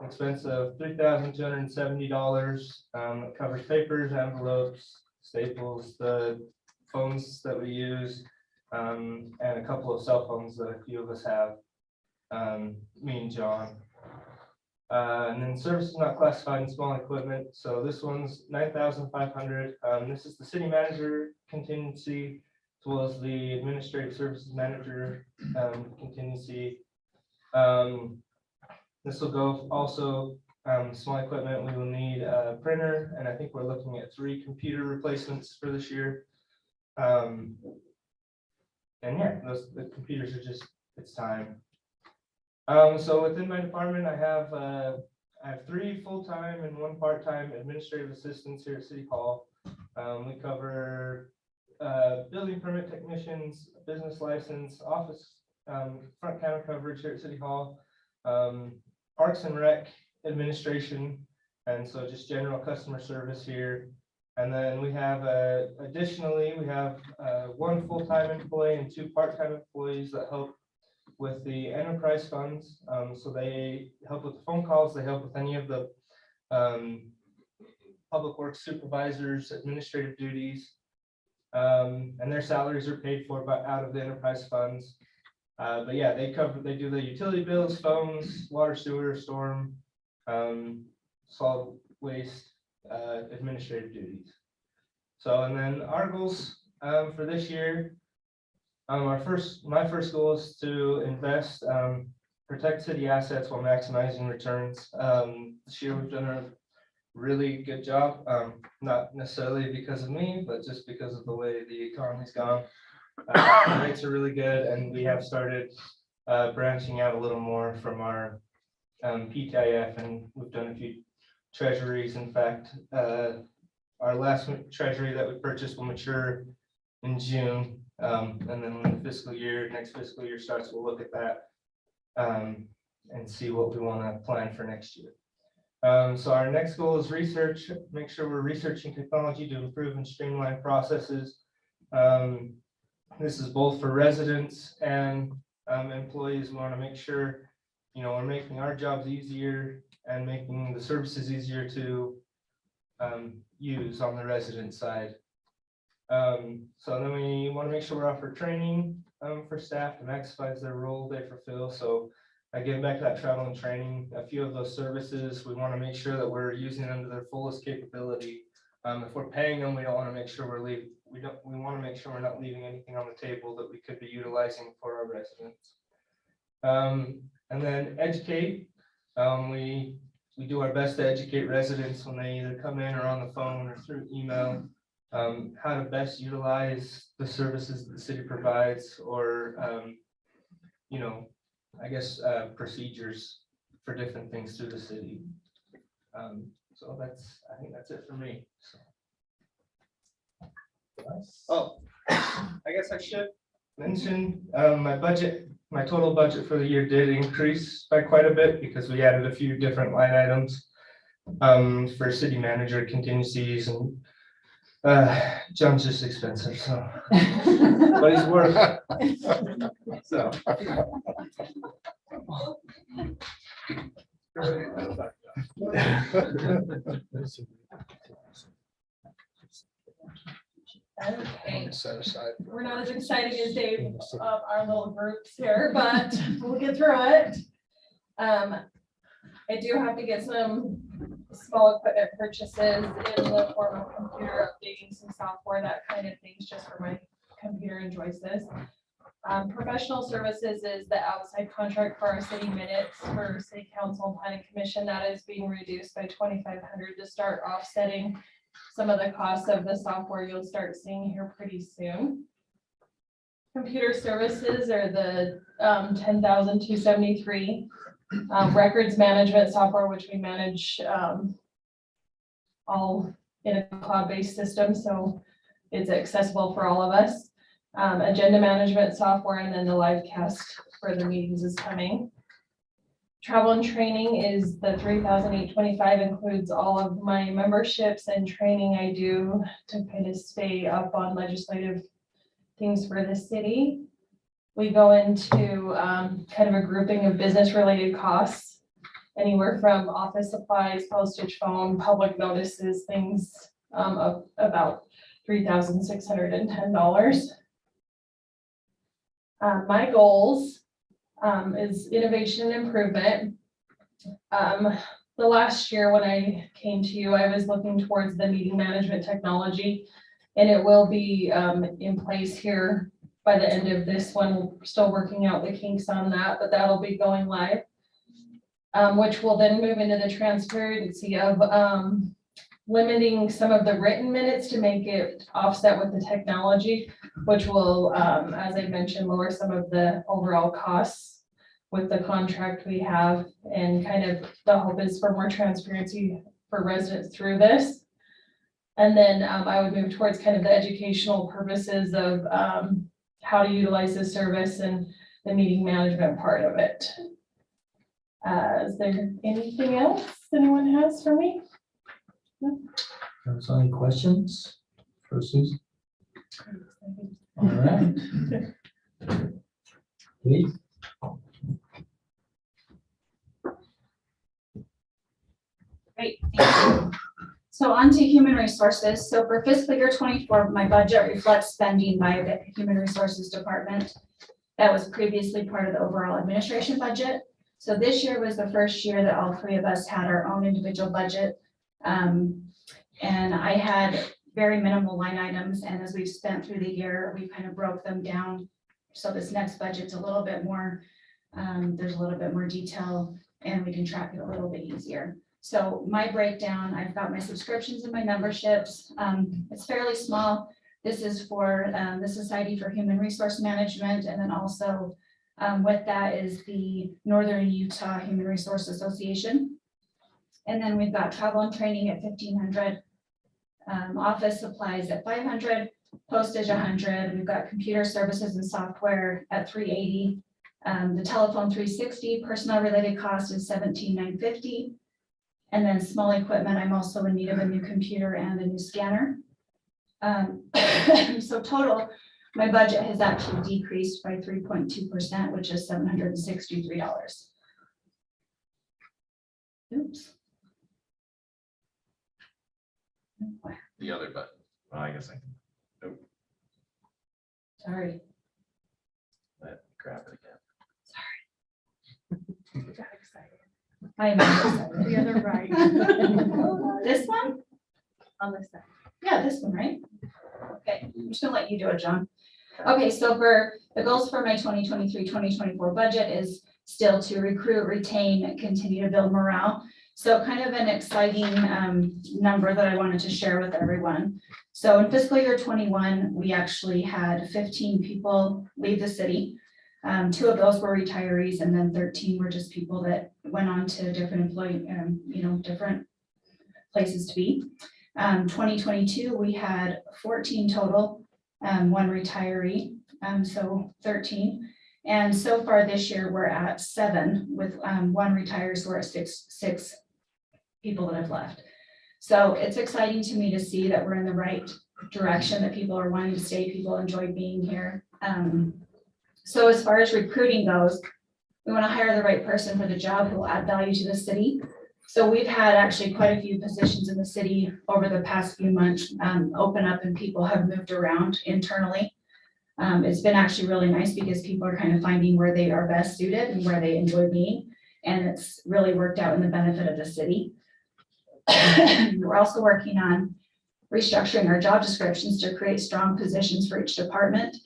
expense of $3,270. It covers papers, envelopes, staples, the phones that we use, and a couple of cell phones that a few of us have, me and John. And then services not classified in small equipment. So this one's 9,500. This is the city manager contingency, as well as the administrative services manager contingency. This will go also small equipment. We will need a printer, and I think we're looking at 3 computer replacements for this year. And yeah, the computers are just, it's time. So within my department, I have 3 full-time and 1 part-time administrative assistants here at City Hall. We cover building permit technicians, business license, office front counter coverage here at City Hall, Parks and Rec administration, and so just general customer service here. And then we have additionally, we have 1 full-time employee and 2 part-time employees that help with the enterprise funds. So they help with the phone calls, they help with any of the public works supervisors, administrative duties. And their salaries are paid for out of the enterprise funds. But yeah, they do the utility bills, phones, water, sewer, storm, solid waste, administrative duties. So, and then our goals for this year, my first goal is to invest, protect city assets while maximizing returns. This year we've done a really good job, not necessarily because of me, but just because of the way the economy's gone. The rates are really good, and we have started branching out a little more from our PTIF, and we've done a few treasuries. In fact, our last treasury that we purchased will mature in June. And then when the next fiscal year starts, we'll look at that and see what we want to plan for next year. So our next goal is research, make sure we're researching technology to improve and streamline processes. This is both for residents and employees. We want to make sure, we're making our jobs easier and making the services easier to use on the resident side. So then we want to make sure we offer training for staff to maximize their role they fulfill. So again, back to that travel and training, a few of those services, we want to make sure that we're using them to their fullest capability. If we're paying them, we don't want to make sure we want to make sure we're not leaving anything on the table that we could be utilizing for our residents. And then educate. We do our best to educate residents when they either come in or on the phone or through email, how to best utilize the services that the city provides, or I guess procedures for different things through the city. So I think that's it for me. So. Oh, I guess I should mention my total budget for the year did increase by quite a bit because we added a few different line items for city manager contingencies, and John's just expensive, so but he's worth it. So Okay, Set aside. we're not as exciting as Dave of our little groups here, but we'll get through it. I do have to get some small equipment purchases in the form of computer updating, some software, that kind of things, just for my computer enjoys this. Professional services is the outside contract for our city minutes for city council and planning commission. That is being reduced by $2,500 to start offsetting some of the costs of the software you'll start seeing here pretty soon. Computer services are the $10,273. Records management software, which we manage all in a cloud-based system, so it's accessible for all of us. Agenda management software, and then the live cast for the meetings is coming. Travel and training is the $3,825, includes all of my memberships and training I do to kind of stay up on legislative things for the city. We go into kind of a grouping of business related costs. anywhere from office supplies, postage, phone, public notices, things of about $3,610. My goals is innovation and improvement. The last year when I came to you, I was looking towards the meeting management technology, and it will be in place here by the end of this one. We're still working out the kinks on that, but that'll be going live, which will then move into the transparency of limiting some of the written minutes to make it offset with the technology, which will, as I mentioned, lower some of the overall costs with the contract we have, and kind of the hope is for more transparency for residents through this. And then I would move towards kind of the educational purposes of how to utilize this service and the meeting management part of it. Is there anything else anyone has for me? Council, any questions for Susan? All right. Please. Great, thank you. So on to human resources. So for fiscal year 24, my budget reflects spending by the human resources department that was previously part of the overall administration budget. So this year was the first year that all three of us had our own individual budget. And I had very minimal line items. And as we've spent through the year, we kind of broke them down. So this next budget's a little bit more, there's a little bit more detail and we can track it a little bit easier. So my breakdown, I've got my subscriptions and my memberships. It's fairly small. This is for the Society for Human Resource Management. And then also with that is the Northern Utah Human Resource Association. And then we've got travel and training at $1,500, office supplies at $500, postage $100. We've got computer services and software at $380. The telephone $360, personnel related cost is $17,950. And then small equipment, I'm also in need of a new computer and a new scanner. So total, my budget has actually decreased by 3.2%, which is $763. Oops. The other button. Well, I guess I can. Oh, Sorry. grab it again. Got excited. I am excited. The other right. This one? On this side. Yeah, this one, right? Okay, I'm just gonna let you do it, John. Okay, so for the goals for my 2023-2024 budget is still to recruit, retain, and continue to build morale. So kind of an exciting number that I wanted to share with everyone. So in fiscal year 21, we actually had 15 people leave the city. 2 of those were retirees, and then 13 were just people that went on to different different places to be. 2022, we had 14 total, 1 retiree, so 13. And so far this year, we're at 7 with 1 retired, so we're at six people that have left. So it's exciting to me to see that we're in the right direction, that people are wanting to stay, people enjoy being here. So as far as recruiting goes, we want to hire the right person for the job who will add value to the city. So we've had actually quite a few positions in the city over the past few months open up, and people have moved around internally. It's been actually really nice because people are kind of finding where they are best suited and where they enjoy being. And it's really worked out in the benefit of the city. We're also working on restructuring our job descriptions to create strong positions for each department.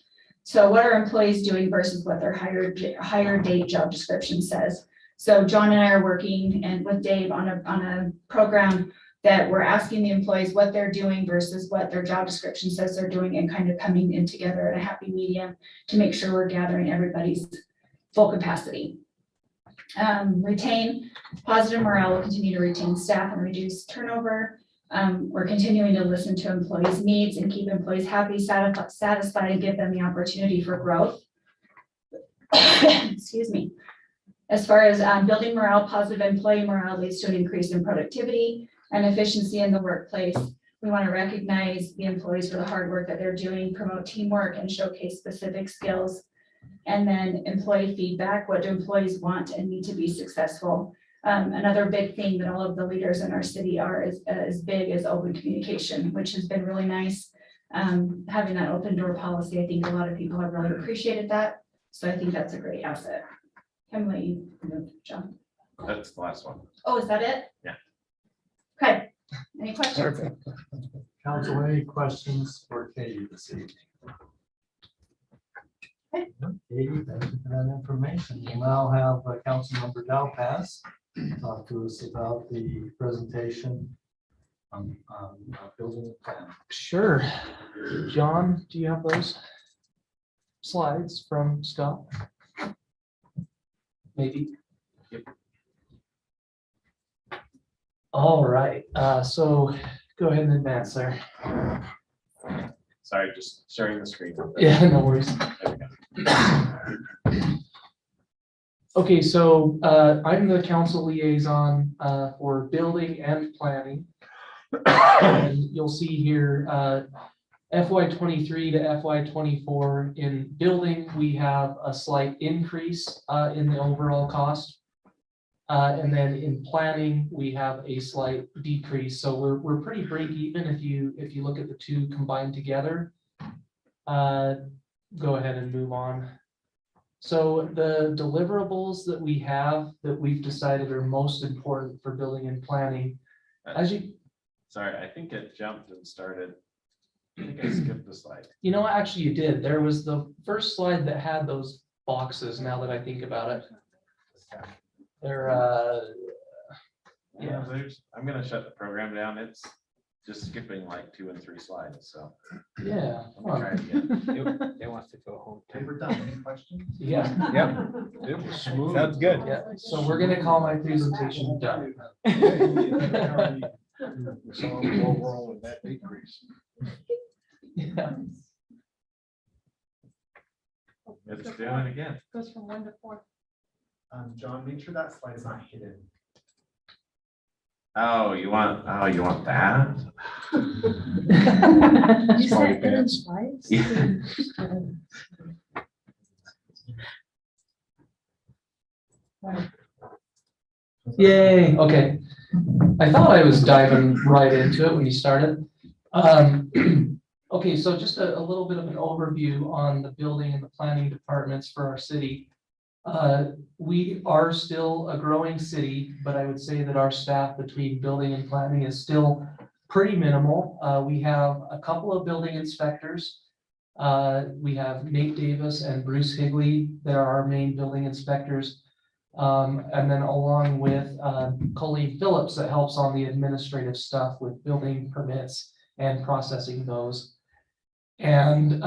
So what are employees doing versus what their higher date job description says. So John and I are working and with Dave on a program that we're asking the employees what they're doing versus what their job description says they're doing, and kind of coming in together at a happy medium to make sure we're gathering everybody's full capacity. Retain positive morale. Will continue to retain staff and reduce turnover. We're continuing to listen to employees' needs and keep employees happy, satisfied, and give them the opportunity for growth. Excuse me. As far as building morale, positive employee morale leads to an increase in productivity and efficiency in the workplace. We want to recognize the employees for the hard work that they're doing, promote teamwork, and showcase specific skills. And then employee feedback. What do employees want and need to be successful? Another big thing that all of the leaders in our city are is as big as open communication, which has been really nice. Having that open door policy, I think a lot of people have really appreciated that. So I think that's a great asset. I'm gonna let you move, John. That's the last one. Oh, is that it? Yeah. Okay, any questions? Council, any questions for Katie this evening? Katie, thank you for that information. We'll now have Councilmember Dowpass talk to us about the presentation on building and plan. Sure. John, do you have those slides from Scott? Maybe. All right, so go ahead and advance there. Sorry, just sharing the screen. Yeah, no worries. Okay, so I'm the council liaison for building and planning. And you'll see here FY23 to FY24 in building, we have a slight increase in the overall cost. And then in planning, we have a slight decrease. So we're pretty break even if you look at the two combined together. Go ahead and move on. So the deliverables that we have that we've decided are most important for building and planning, as you. Sorry, I think it jumped and started. I think I skipped the slide. You know, actually you did. There was the first slide that had those boxes, now that I think about it. They're, Yeah, I'm gonna shut the program down. It's just skipping like 2 and 3 slides, so. yeah. Let me try it again. They want to go home. Okay, we're done. Any questions? Yeah. Yep. It was smooth. Sounds good. Yeah, so we're gonna call my presentation done. We saw the overall with that decrease. Yeah. It's doing it again. Goes from 1 to 4. John, make sure that slide is not hidden. Oh, you want that? You said hidden slides? Yeah. Yay, okay. I thought I was diving right into it when you started. Okay, so just a little bit of an overview on the building and the planning departments for our city. We are still a growing city, but I would say that our staff between building and planning is still pretty minimal. We have a couple of building inspectors. We have Nate Davis and Bruce Higley. They're our main building inspectors. And then along with Colleen Phillips that helps on the administrative stuff with building permits and processing those. And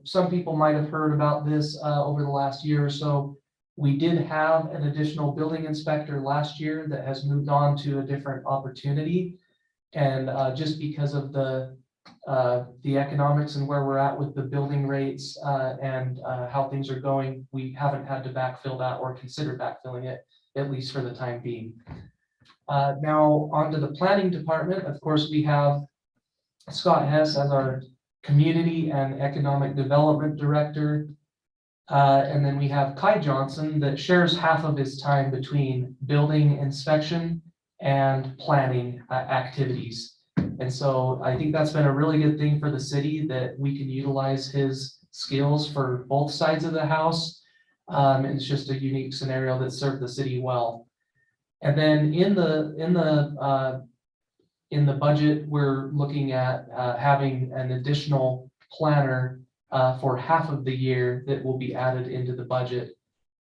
some people might have heard about this over the last year or so. We did have an additional building inspector last year that has moved on to a different opportunity. And just because of the economics and where we're at with the building rates and how things are going, we haven't had to backfill that or consider backfilling it, at least for the time being. Now onto the planning department. Of course, we have Scott Hess as our community and economic development director. And then we have Kai Johnson that shares half of his time between building inspection and planning activities. And so I think that's been a really good thing for the city that we can utilize his skills for both sides of the house. And it's just a unique scenario that served the city well. And then in the budget, we're looking at having an additional planner for half of the year that will be added into the budget.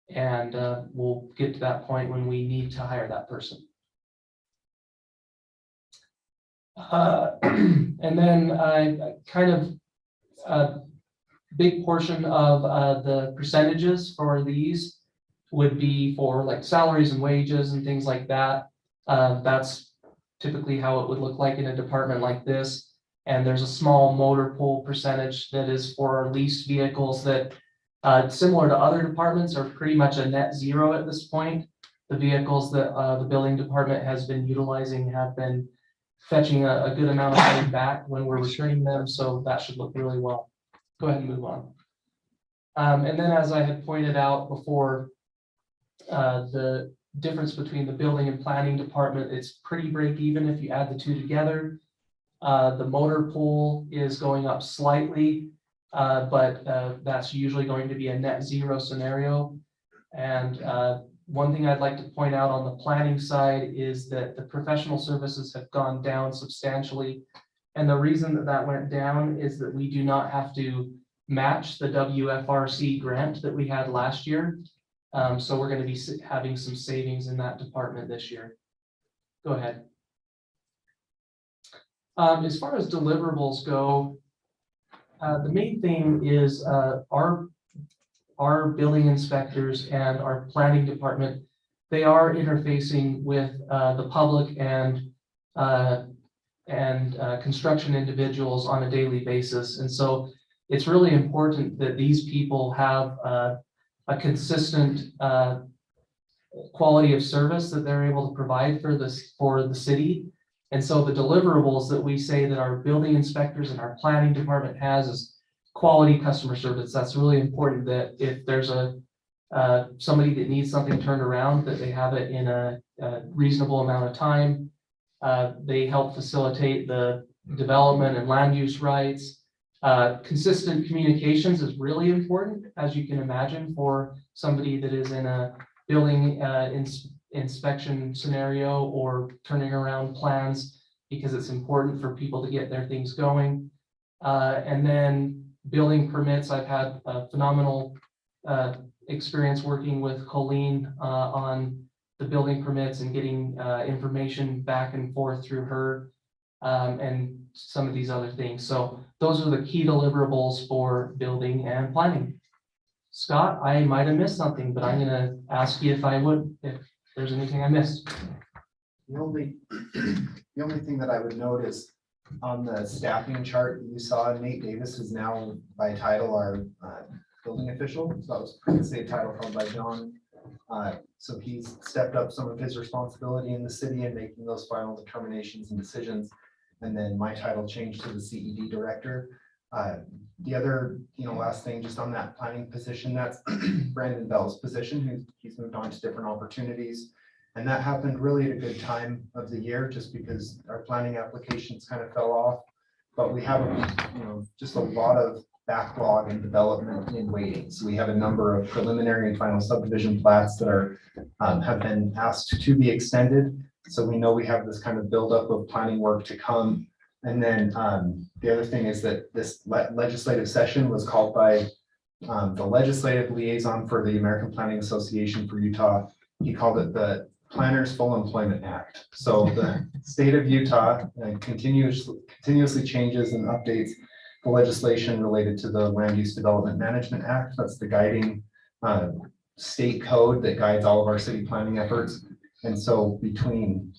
And we'll get to that point when we need to hire that person. And then kind of a big portion of the percentages for these would be for like salaries and wages and things like that. That's typically how it would look like in a department like this. And there's a small motor pool percentage that is for our leased vehicles that, similar to other departments, are pretty much a net zero at this point. The vehicles that the building department has been utilizing have been fetching a good amount of money back when we're returning them, so that should look really well. Go ahead and move on. And then as I had pointed out before, the difference between the building and planning department, it's pretty break even if you add the two together. The motor pool is going up slightly, but that's usually going to be a net zero scenario. And one thing I'd like to point out on the planning side is that the professional services have gone down substantially. And the reason that that went down is that we do not have to match the WFRC grant that we had last year. So we're going to be having some savings in that department this year. Go ahead. As far as deliverables go, the main thing is our building inspectors and our planning department, they are interfacing with the public and construction individuals on a daily basis. And so it's really important that these people have a consistent quality of service that they're able to provide for the city. And so the deliverables that we say that our building inspectors and our planning department has is quality customer service. That's really important, that if there's somebody that needs something turned around, that they have it in a reasonable amount of time. They help facilitate the development and land use rights. Consistent communications is really important, as you can imagine, for somebody that is in a building inspection scenario or turning around plans, because it's important for people to get their things going. And then building permits, I've had a phenomenal experience working with Colleen on the building permits and getting information back and forth through her and some of these other things. So those are the key deliverables for building and planning. Scott, I might have missed something, but I'm going to ask you if there's anything I missed. The only thing that I would note is on the staffing chart you saw, Nate Davis is now by title our building official. So that was previously a title held by John. So he's stepped up some of his responsibility in the city and making those final determinations and decisions. And then my title changed to the CED director. The other, last thing just on that planning position, that's Brandon Bell's position, he's moved on to different opportunities. And that happened really at a good time of the year, just because our planning applications kind of fell off. But we have, just a lot of backlog and development in waiting. So we have a number of preliminary and final subdivision plats that are have been asked to be extended. So we know we have this kind of buildup of planning work to come. And then the other thing is that this legislative session was called by the legislative liaison for the American Planning Association for Utah. He called it the Planners Full Employment Act. So the state of Utah continuously changes and updates the legislation related to the Land Use Development Management Act. That's the guiding state code that guides all of our city planning efforts. And so between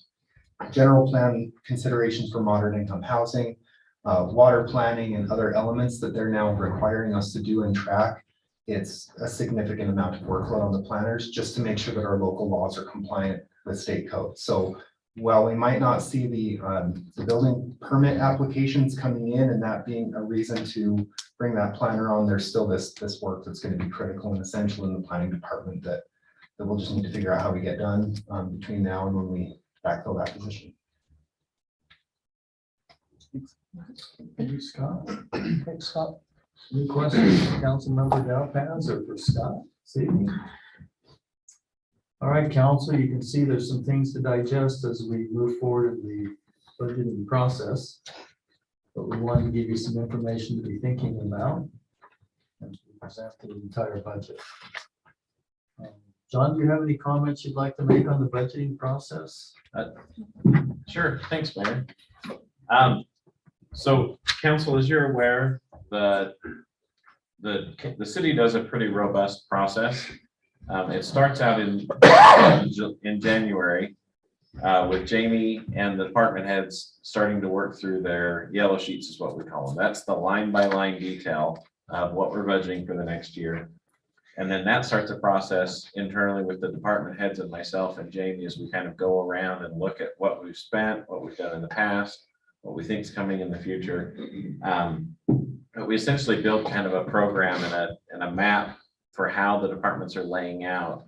general plan considerations for moderate income housing, water planning, and other elements that they're now requiring us to do and track, it's a significant amount of workload on the planners just to make sure that our local laws are compliant with state code. So while we might not see the building permit applications coming in and that being a reason to bring that planner on, there's still this work that's going to be critical and essential in the planning department that we'll just need to figure out how we get done between now and when we backfill that position. Thank you, Scott. Thanks, Scott. Any questions for Councilmember Dowpaz or for Scott this evening? All right, council, you can see there's some things to digest as we move forward in the budgeting process. But we want to give you some information to be thinking about as we present the entire budget. John, do you have any comments you'd like to make on the budgeting process? Sure, thanks, Mayor. So council, as you're aware, the city does a pretty robust process. It starts out in January with Jamie and the department heads starting to work through their yellow sheets, is what we call them. That's the line by line detail of what we're budgeting for the next year. And then that starts a process internally with the department heads and myself and Jamie as we kind of go around and look at what we've spent, what we've done in the past, what we think is coming in the future. But we essentially build kind of a program and a map for how the departments are laying out.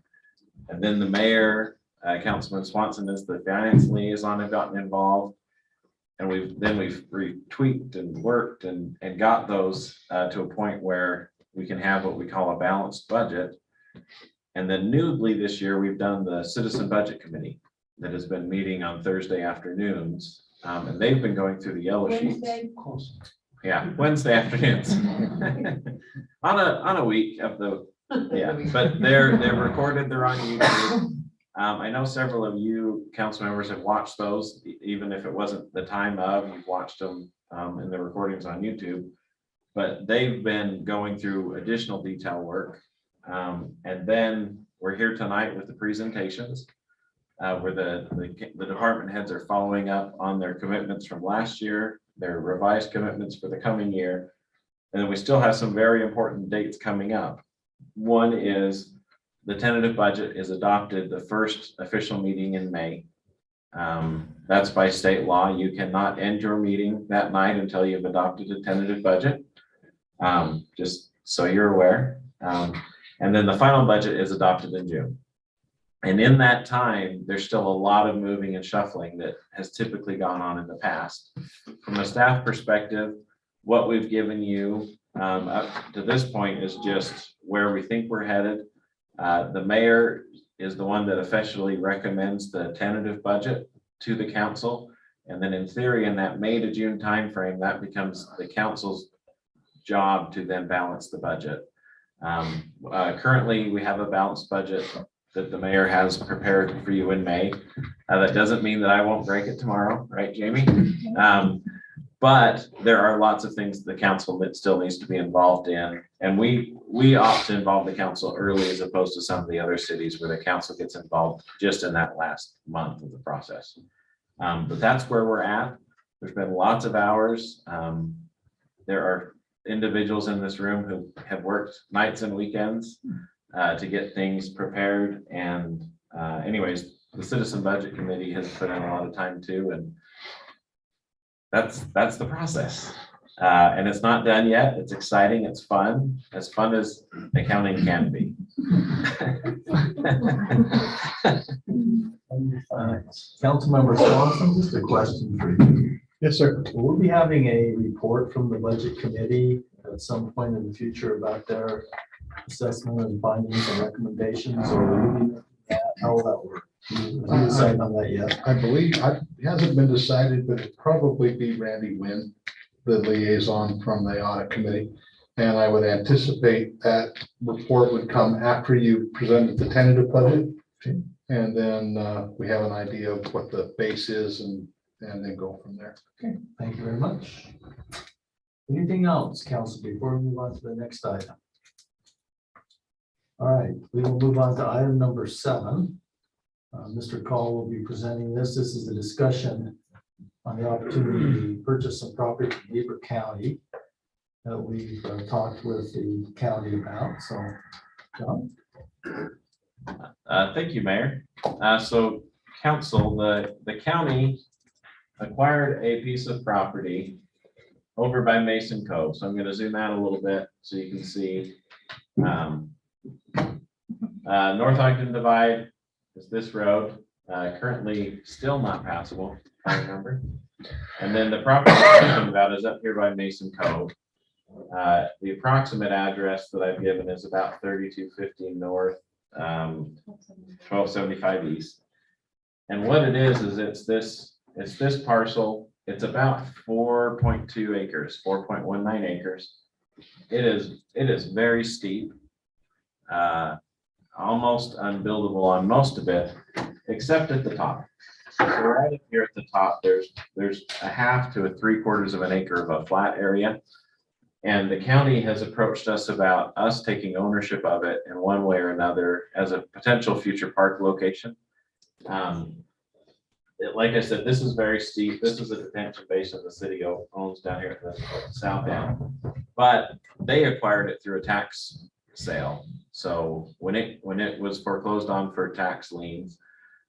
And then the mayor Councilman Swanson is the finance liaison, have gotten involved. And we've retweaked and worked and got those to a point where we can have what we call a balanced budget. And then newly this year, we've done the Citizen Budget Committee that has been meeting on Thursday afternoons. And they've been going through the yellow sheets. Yeah, Wednesday afternoons. on a week of the, yeah, but they're recorded, they're on YouTube. I know several of you council members have watched those, even if it wasn't the time of, you've watched them in the recordings on YouTube. But they've been going through additional detail work. And then we're here tonight with the presentations where the department heads are following up on their commitments from last year, their revised commitments for the coming year. And then we still have some very important dates coming up. One is the tentative budget is adopted the first official meeting in May. That's by state law. You cannot end your meeting that night until you've adopted a tentative budget. Just so you're aware. And then the final budget is adopted in June. And in that time, there's still a lot of moving and shuffling that has typically gone on in the past. From a staff perspective, what we've given you up to this point is just where we think we're headed. The mayor is the one that officially recommends the tentative budget to the council. And then in theory, in that May to June timeframe, that becomes the council's job to then balance the budget. Currently, we have a balanced budget that the mayor has prepared for you in May. That doesn't mean that I won't break it tomorrow, right, Jamie? But there are lots of things the council that still needs to be involved in. And we opt to involve the council early as opposed to some of the other cities where the council gets involved just in that last month of the process. But that's where we're at. There's been lots of hours. There are individuals in this room who have worked nights and weekends to get things prepared. And anyways, the Citizen Budget Committee has put in a lot of time too. And that's the process. And it's not done yet. It's exciting. It's fun as accounting can be. Councilmember Swanson, just a question for you. Yes, sir. Will we be having a report from the budget committee at some point in the future about their assessment and findings and recommendations, or will you be, how will that work? Have you decided on that yet? I believe, it hasn't been decided, but it'd probably be Randy Wynn, the liaison from the audit committee. And I would anticipate that report would come after you presented the tentative budget. And then we have an idea of what the base is and then go from there. Okay, thank you very much. Anything else, council, before we move on to the next item? All right, we will move on to item number 7. Mr. Call will be presenting this. This is a discussion on the opportunity to purchase some property from Beaver County that we've talked with the county about. So, John? Thank you, Mayor. So council, the county acquired a piece of property over by Mason Cove. So I'm going to zoom out a little bit so you can see North Ogden Divide is this road, currently still not passable, if I remember. And then the property I'm talking about is up here by Mason Cove. The approximate address that I've given is about 3250 north, 1275 east. And what it is it's this parcel. It's about 4.2 acres, 4.19 acres. It is very steep, almost unbuildable on most of it, except at the top. So right up here at the top, there's a half to a 3/4 of an acre of a flat area. And the county has approached us about us taking ownership of it in one way or another as a potential future park location. Like I said, this is very steep. This is a detention basin the city owns down here at the south end. But they acquired it through a tax sale. So when it was foreclosed on for tax liens,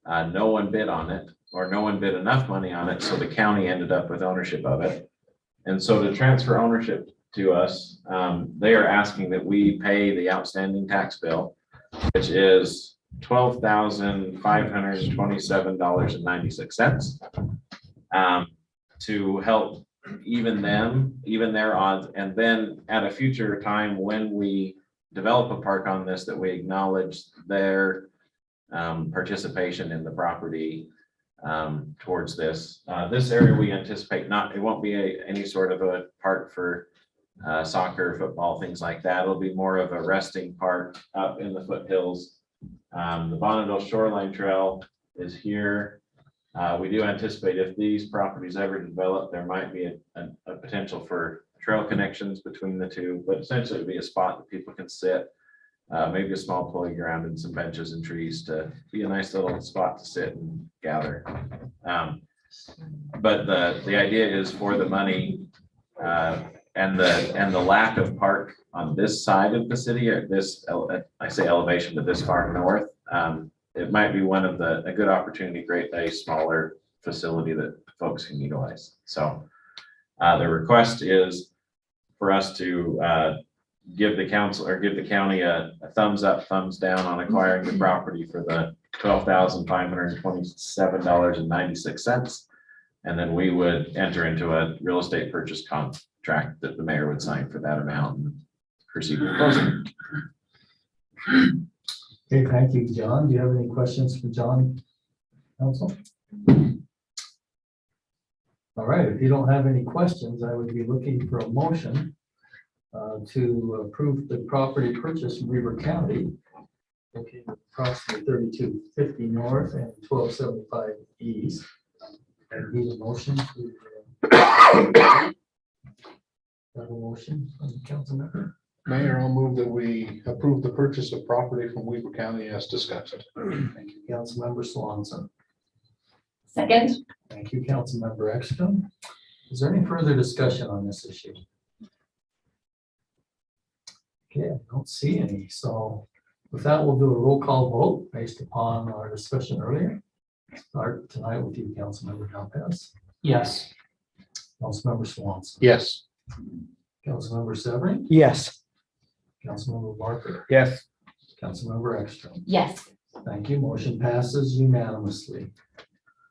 no one bid on it, or no one bid enough money on it. So the county ended up with ownership of it. And so to transfer ownership to us, they are asking that we pay the outstanding tax bill, which is $12,527.96. To help even their odds. And then at a future time, when we develop a park on this, that we acknowledge their participation in the property towards this. This area we anticipate it won't be any sort of a park for soccer, football, things like that. It'll be more of a resting park up in the foothills. The Bonneville Shoreline Trail is here. We do anticipate if these properties ever develop, there might be a potential for trail connections between the two, but essentially it'd be a spot that people can sit, maybe a small playground and some benches and trees to be a nice little spot to sit and gather. But the idea is for the money and the lack of park on this side of the city, or this, I say elevation, but this far north, it might be a good opportunity to create a smaller facility that folks can utilize. So the request is for us to give the council or give the county a thumbs up, thumbs down on acquiring the property for the $12,527.96. And then we would enter into a real estate purchase contract that the mayor would sign for that amount and proceed with closing. Okay, thank you, John. Do you have any questions for John, council? All right, if you don't have any questions, I would be looking for a motion to approve the property purchase in Weaver County, located approximately 3250 north and 1275 east. I need a motion to have a motion from the council member. Mayor, I'll move that we approve the purchase of property from Weaver County as discussed. Thank you, Councilmember Swanson. Second. Thank you, Councilmember Ekstrom. Is there any further discussion on this issue? Okay, I don't see any. So with that, we'll do a roll call vote based upon our discussion earlier. Start tonight with you, Councilmember Lopez. Yes. Councilmember Swanson. Yes. Councilmember Severin. Yes. Councilmember Barker. Yes. Councilmember Ekstrom. Yes. Thank you. Motion passes unanimously.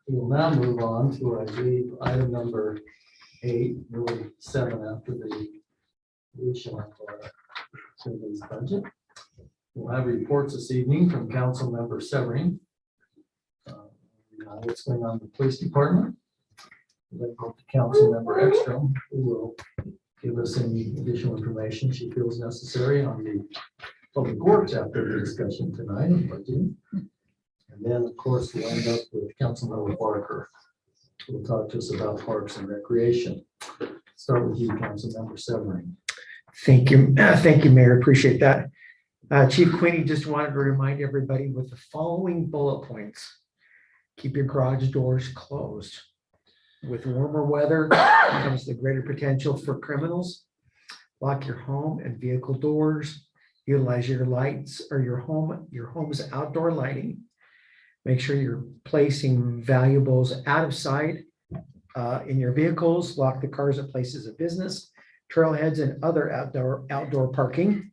We will now move on to, I believe, item number 8, really 7 after the deletion of city's budget. We'll have reports this evening from Councilmember Severin. What's going on in the police department. Then go to Councilmember Ekstrom, who will give us any additional information she feels necessary on the public works after the discussion tonight on budget. And then, of course, we'll end up with Councilmember Barker, who will talk to us about parks and recreation. Start with you, Councilmember Severin. Thank you, Mayor. Appreciate that. Chief Queenie just wanted to remind everybody with the following bullet points. Keep your garage doors closed. With warmer weather comes the greater potential for criminals. Lock your home and vehicle doors. Utilize your lights or your home's outdoor lighting. Make sure you're placing valuables out of sight in your vehicles. Lock the cars at places of business, trailheads, and other outdoor parking.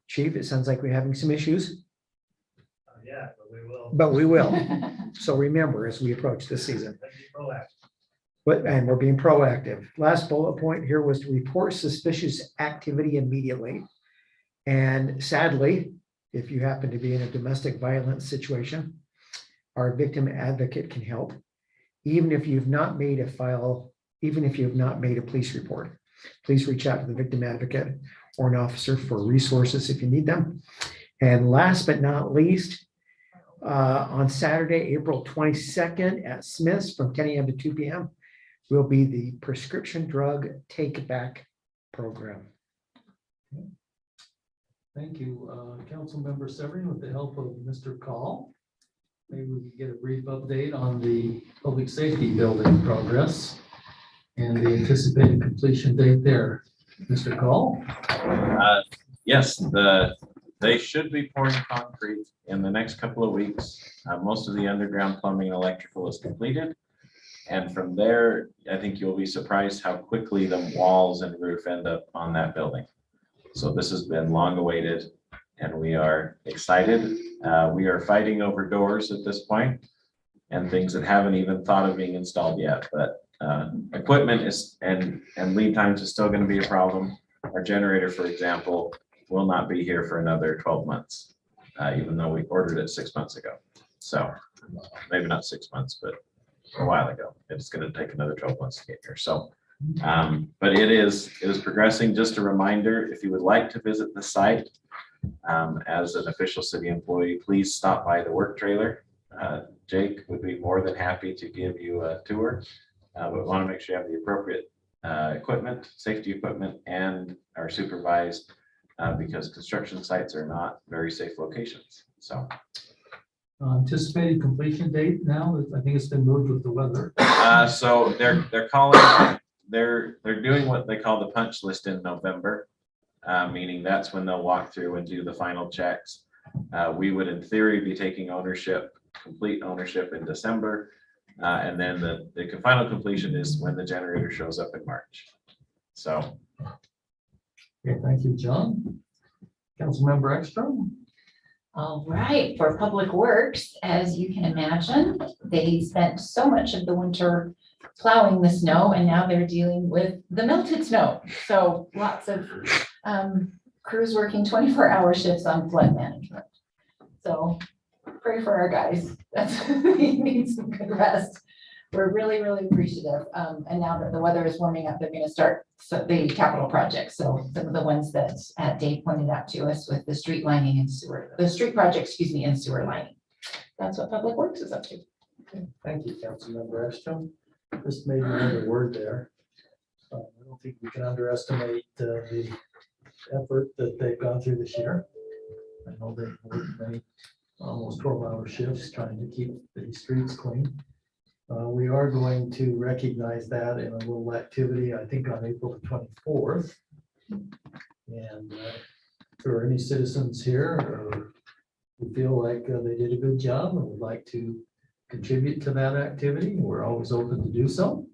Chief, it sounds like we're having some issues. Yeah, but we will. But we will. So remember, as we approach this season. Let's be proactive. And we're being proactive. Last bullet point here was to report suspicious activity immediately. And sadly, if you happen to be in a domestic violence situation, our victim advocate can help. Even if you've not made a police report, please reach out to the victim advocate or an officer for resources if you need them. And last but not least, on Saturday, April 22nd at Smith's from 10 a.m. to 2 p.m. will be the prescription drug take back program. Thank you, Councilmember Severin, with the help of Mr. Call. Maybe we can get a brief update on the public safety building progress and the anticipated completion date there. Mr. Call? Yes, they should be pouring concrete in the next couple of weeks. Most of the underground plumbing and electrical is completed. And from there, I think you'll be surprised how quickly the walls and roof end up on that building. So this has been long awaited. and we are excited. We are fighting over doors at this point and things that haven't even thought of being installed yet, but equipment is, and lead times is still going to be a problem. Our generator, for example, will not be here for another 12 months, even though we ordered it 6 months ago. So maybe not 6 months, but a while ago. It's going to take another 12 months to get here. So, but it is progressing. Just a reminder, if you would like to visit the site as an official city employee, please stop by the work trailer. Jake would be more than happy to give you a tour, but want to make sure you have the appropriate equipment, safety equipment, and are supervised because construction sites are not very safe locations. So Anticipated completion date now, I think it's been moved with the weather. so they're calling, they're doing what they call the punch list in November, meaning that's when they'll walk through and do the final checks. We would in theory be taking ownership, complete ownership in December. And then the final completion is when the generator shows up in March. So. Okay, thank you, John. Councilmember Ekstrom. All right, for Public Works, as you can imagine, they spent so much of the winter plowing the snow and now they're dealing with the melted snow. So lots of crews working 24-hour shifts on flood management. So pray for our guys. They need some good rest. We're really, really appreciative. And now that the weather is warming up, they're going to start the capital projects. So some of the ones that Dave pointed out to us with the street lining and sewer, the street project, excuse me, and sewer lining. That's what Public Works is up to. Okay, thank you, Councilmember Ekstrom. Just maybe another word there. I don't think we can underestimate the effort that they've gone through this year. I know they've worked many almost 12-hour shifts trying to keep the streets clean. We are going to recognize that in a little activity, I think on April the 24th. And if there are any citizens here who feel like they did a good job and would like to contribute to that activity, we're always open to do so.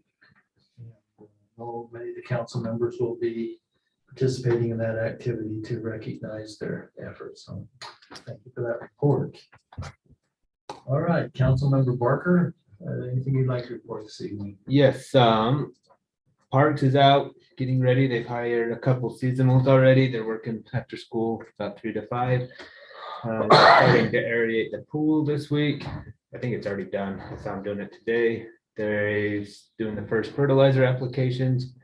And I know many of the council members will be participating in that activity to recognize their efforts. So thank you for that report. All right, Councilmember Barker, anything you'd like to report this evening? Yes, Parks is out getting ready. They've hired a couple seasonals already. They're working after school about 3 to 5. They're starting to aerate the pool this week. I think it's already done. I saw them doing it today. They're doing the first fertilizer applications,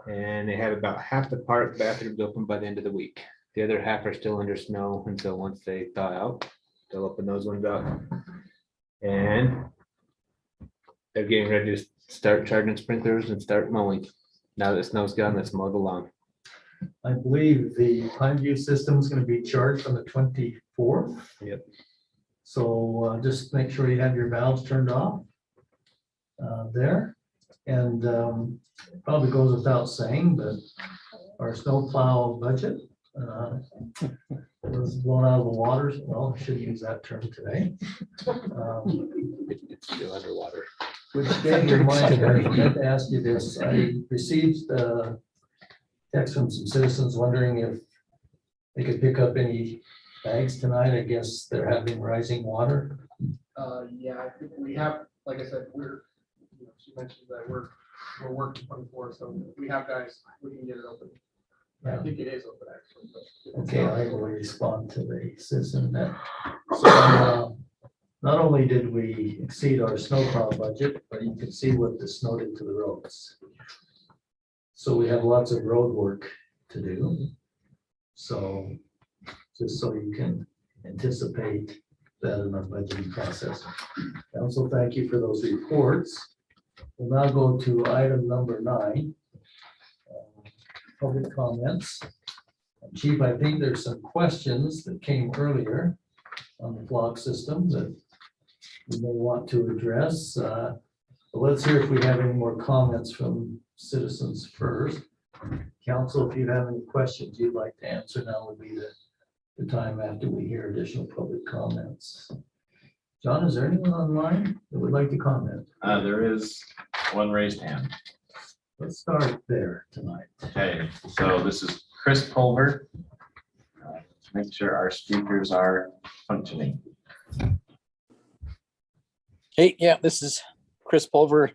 and they have about half the park bathrooms open by the end of the week. The other half are still under snow until once they thaw out, they'll open those ones up. And they're getting ready to start charging sprinklers and start mowing. Now that snow's gone, let's mow the lawn. I believe the Pineview system is going to be charged on the 24th. Yep. So just make sure you have your valves turned off there. And it probably goes without saying, but our snowplow budget was blown out of the waters. Well, I should use that term today. It's still underwater. Which gave me mind, I had to ask you this. I received a text from some citizens wondering if they could pick up any bags tonight. I guess they're having rising water. Yeah, I think we have, like I said, she mentioned that we're working 24, so we have guys, we can get it open. I think it is open actually. But Okay, I will respond to the citizen then. So not only did we exceed our snowplow budget, but you can see what the snow did to the roads. So we have lots of road work to do. So just so you can anticipate that in our budgeting process. Council, thank you for those reports. We'll now go to item number 9. Public comments. Chief, I think there's some questions that came earlier on the flock system that you may want to address. But let's hear if we have any more comments from citizens first. Council, if you have any questions you'd like to answer, now would be the time after we hear additional public comments. John, is there anyone online that would like to comment? There is one raised hand. Let's start there tonight. Okay, so this is Chris Pulver. make sure our speakers are functioning. Hey, yeah, this is Chris Pulver,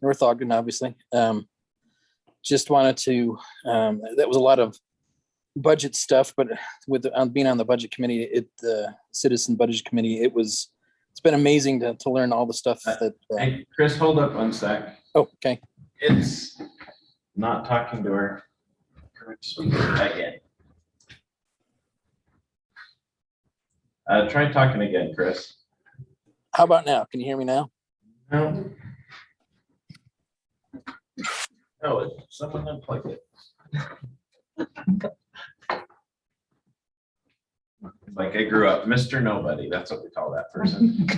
North Ogden, obviously. Just wanted to, that was a lot of budget stuff, but with being on the budget committee, the Citizen Budget Committee, it's been amazing to learn all the stuff that. Hey, Chris, hold up one sec. Oh, okay. It's not talking to her. Speaker again. Try talking again, Chris. How about now? Can you hear me now? No. No, someone unplugged it. Like I grew up, Mr. Nobody. That's what we call that person.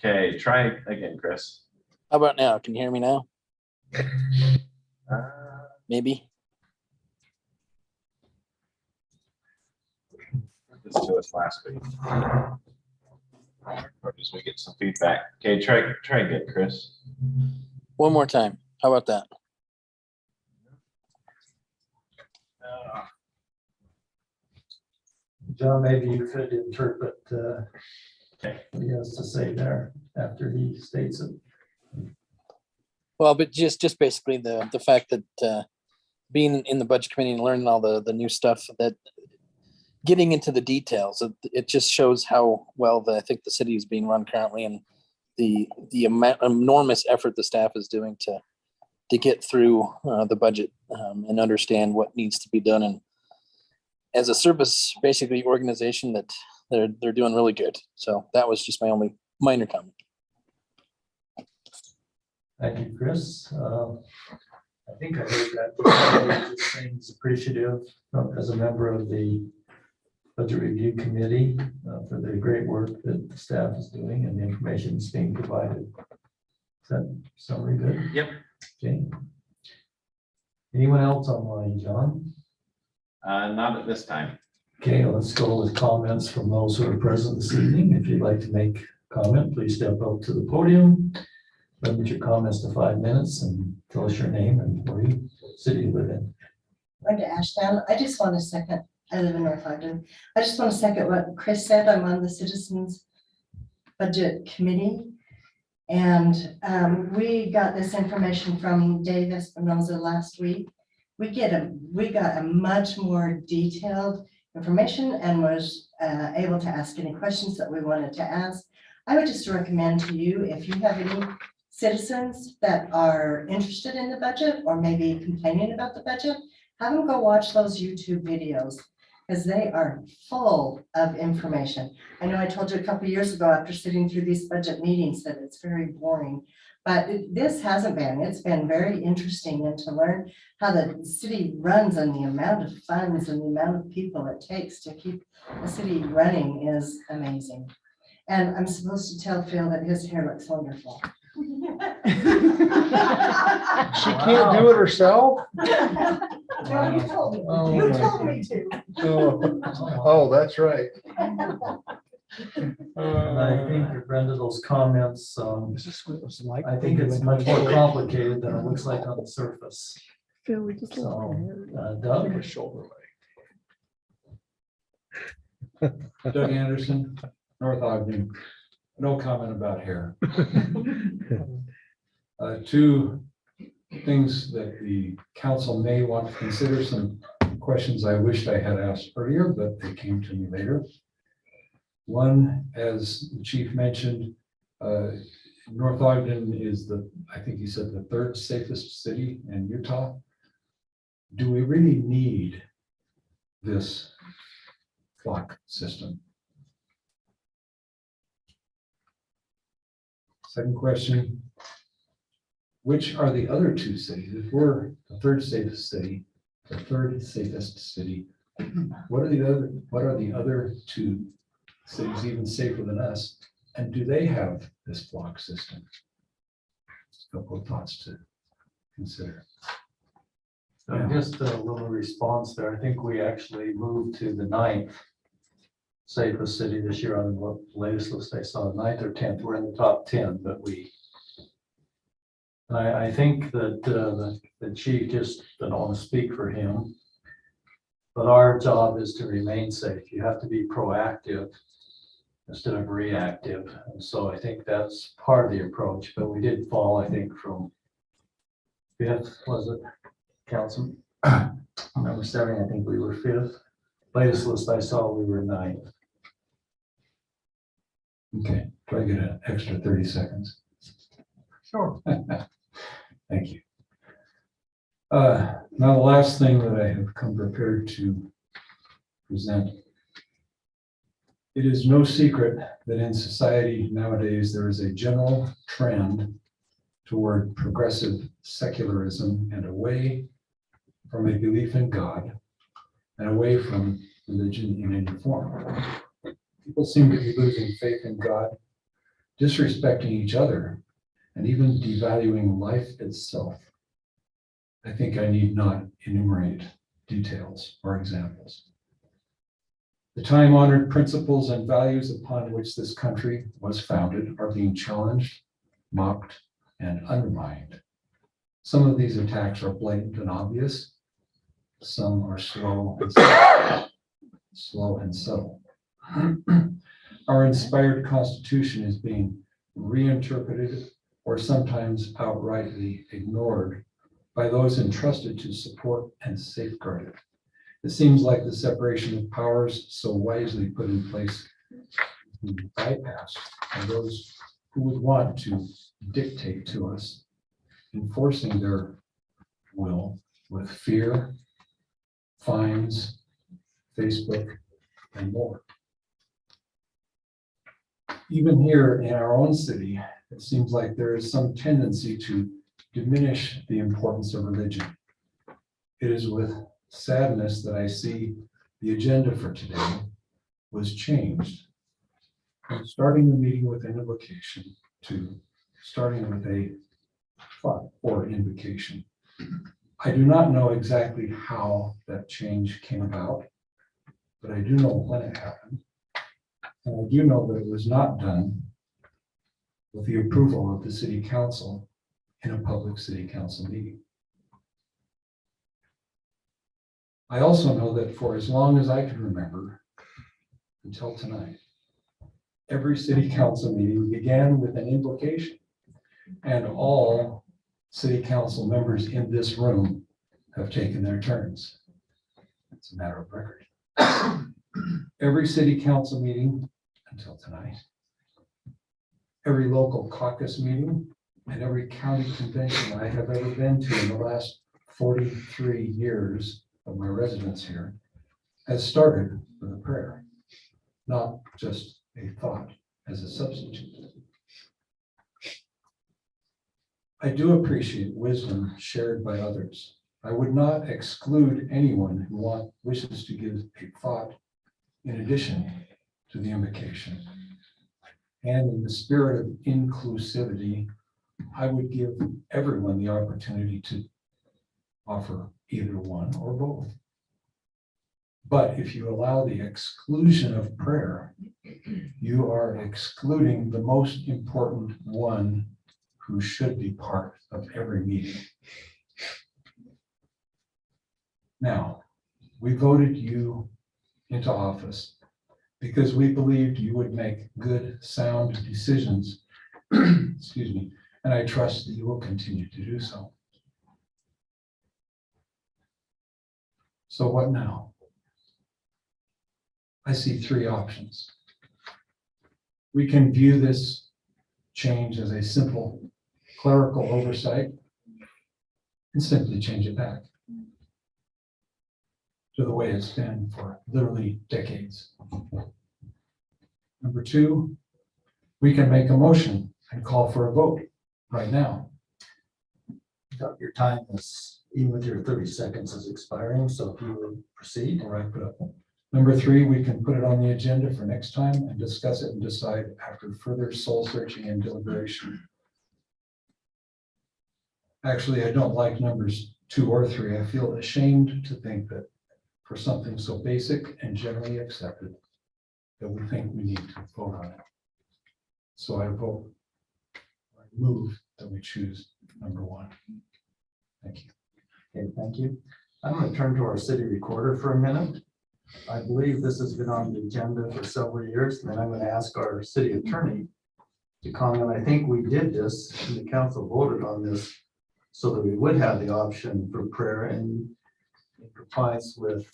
Okay, try again, Chris. How about now? Can you hear me now? Maybe. This to us last week. Or just we get some feedback. Okay, try again, Chris. One more time. How about that? John, maybe you could interpret what he has to say there after he states it. Well, but just basically the fact that being in the budget committee and learning all the new stuff, that getting into the details, it just shows how well I think the city is being run currently, and the enormous effort the staff is doing to get through the budget and understand what needs to be done. And as a service, basically organization, that they're doing really good. So that was just my only minor comment. Thank you, Chris. I think I heard that just saying he's appreciative as a member of the Budget Review Committee for the great work that the staff is doing and the information that's being provided. Is that summary good? Yep. Okay. Anyone else online, John? Not at this time. Okay, let's go with comments from those who are present this evening. If you'd like to make a comment, please step up to the podium. Limit your comments to 5 minutes and tell us your name and what city you live in. Brenda Ashdown. I just want to second, I live in North Ogden. I just want to second what Chris said. I'm on the Citizens Budget Committee. And we got this information from Dave Espinoza last week. We got a much more detailed information and was able to ask any questions that we wanted to ask. I would just recommend to you, if you have any citizens that are interested in the budget or maybe complaining about the budget, have them go watch those YouTube videos because they are full of information. I know I told you a couple of years ago after sitting through these budget meetings that it's very boring, but this hasn't been. It's been very interesting, and to learn how the city runs and the amount of funds and the amount of people it takes to keep the city running is amazing. And I'm supposed to tell Phil that his hair looks wonderful. She can't do it herself? No, you told me. Oh, You my told me to. Oh, that's right. And I think, Brenda, those comments, Is this what it was like? I think it's much more complicated than it looks like on the surface. Phil, we just So, Doug? Shoulder Doug Anderson, North Ogden. No comment about hair. Two things that the council may want to consider, some questions I wished I had asked earlier, but they came to me later. One, as the chief mentioned, North Ogden is I think he said the third safest city in Utah. Do we really need this clock system? Second question, which are the other two cities? If we're the third safest city, what are the other two cities even safer than us? And do they have this block system? A couple of thoughts to consider. So just a little response there. I think we actually moved to the 9th safest city this year on the latest list I saw, 9th or 10th. We're in the top 10, but I think that the chief, just, I don't want to speak for him, But our job is to remain safe. You have to be proactive instead of reactive. And so I think that's part of the approach, but we did fall, I think, from fifth, was it, council? Number 7, I think we were 5th. Latest list I saw, we were 9th. Okay, do I get an extra 30 seconds? Sure. Thank you. Now, the last thing that I have come prepared to present. It is no secret that in society nowadays, there is a general trend toward progressive secularism and away from a belief in God and away from religion in any form. People seem to be losing faith in God, disrespecting each other, and even devaluing life itself. I think I need not enumerate details or examples. The time-honored principles and values upon which this country was founded are being challenged, mocked, and undermined. Some of these attacks are blatant and obvious. Some are slow and subtle. Our inspired Constitution is being reinterpreted or sometimes outrightly ignored by those entrusted to support and safeguard it. It seems like the separation of powers so wisely put in place is bypassed by those who would want to dictate to us, enforcing their will with fear, fines, Facebook, and more. Even here in our own city, it seems like there is some tendency to diminish the importance of religion. It is with sadness that I see the agenda for today was changed from starting the meeting with an invocation to starting with a thought or invocation. I do not know exactly how that change came about, but I do know when it happened. And I do know that it was not done with the approval of the city council in a public city council meeting. I also know that for as long as I can remember, until tonight, every city council meeting began with an invocation, and all city council members in this room have taken their turns. It's a matter of record. Every city council meeting until tonight, every local caucus meeting, and every county convention I have ever been to in the last 43 years of my residence here has started with a prayer, not just a thought as a substitute. I do appreciate wisdom shared by others. I would not exclude anyone who wishes to give a thought in addition to the invocation. And in the spirit of inclusivity, I would give everyone the opportunity to offer either one or both. But if you allow the exclusion of prayer, you are excluding the most important one who should be part of every meeting. Now, we voted you into office because we believed you would make good, sound decisions. Excuse me, and I trust that you will continue to do so. So what now? I see 3 options. We can view this change as a simple clerical oversight and simply change it back to the way it's been for literally decades. Number 2, we can make a motion and call for a vote right now. Your time is, even with your 30 seconds is expiring, so if you would proceed. All right, but number 3, we can put it on the agenda for next time and discuss it and decide after further soul searching and deliberation. Actually, I don't like numbers 2 or 3. I feel ashamed to think that for something so basic and generally accepted, that we think we need to vote on it. So I move that we choose number 1. Thank you. Okay, thank you. I'm going to turn to our city recorder for a minute. I believe this has been on the agenda for several years, and then I'm going to ask our city attorney to comment. I think we did this, and the council voted on this so that we would have the option for prayer and in compliance with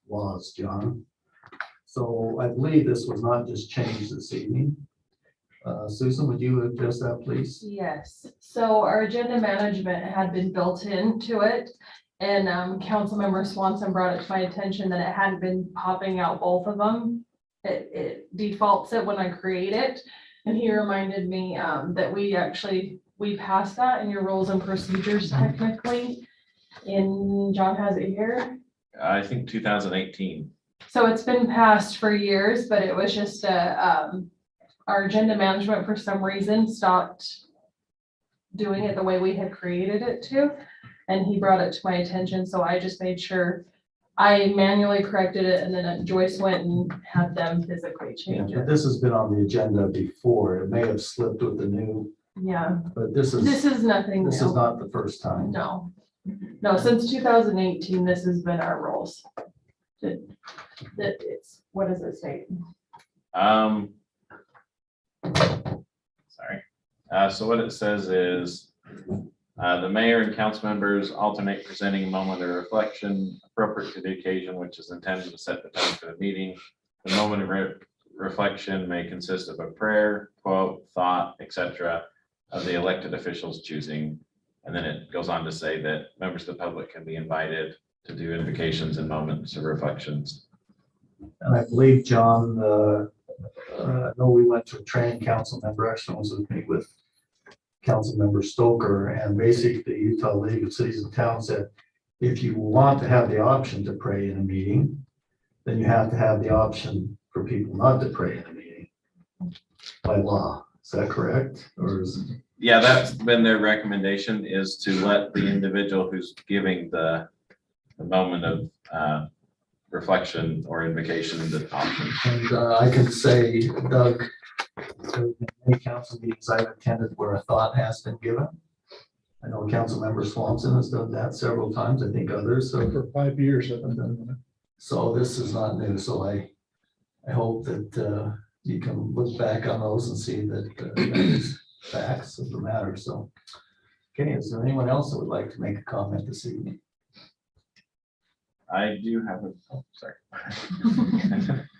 laws, John. So I believe this was not just changed this evening. Susan, would you address that, please? Yes, so our agenda management had been built into it. And Councilmember Swanson brought it to my attention that it hadn't been popping out both of them. It defaults it when I create it. And he reminded me that we passed that in your rules and procedures technically. John has it here. I think 2018. So it's been passed for years, but it was just our agenda management for some reason stopped doing it the way we had created it to. And he brought it to my attention, so I just made sure I manually corrected it, and then Joyce went and had them physically change But it. this has been on the agenda before. It may have slipped with the new, Yeah, but this is nothing this is new. not the first time. No, since 2018, this has been our rules. That it's, what does it state? Sorry. So what it says is, the mayor and council members alternate presenting a moment of reflection appropriate to the occasion, which is intended to set the tone for the meeting. The moment of reflection may consist of a prayer, quote, thought, etc. of the elected officials choosing. And then it goes on to say that members of the public can be invited to do invocations and moments of reflections. And I believe, John, I know we went to a training council member, actually was with me with Councilmember Stoker, and basically the Utah League of Cities and Towns said, if you want to have the option to pray in a meeting, then you have to have the option for people not to pray in a meeting by law. Is that correct? Or is it? Yeah, that's been their recommendation, is to let the individual who's giving the moment of reflection or invocation the option. And I can say, Doug, there have been many council meetings I've attended where a thought has been given. I know Councilmember Swanson has done that several times. I think others have. For 5 years, I've done that. So this is not new. So I hope that you can look back on those and see that that is facts of the matter. So, okay, is there anyone else that would like to make a comment this evening? I do have a, oh, sorry.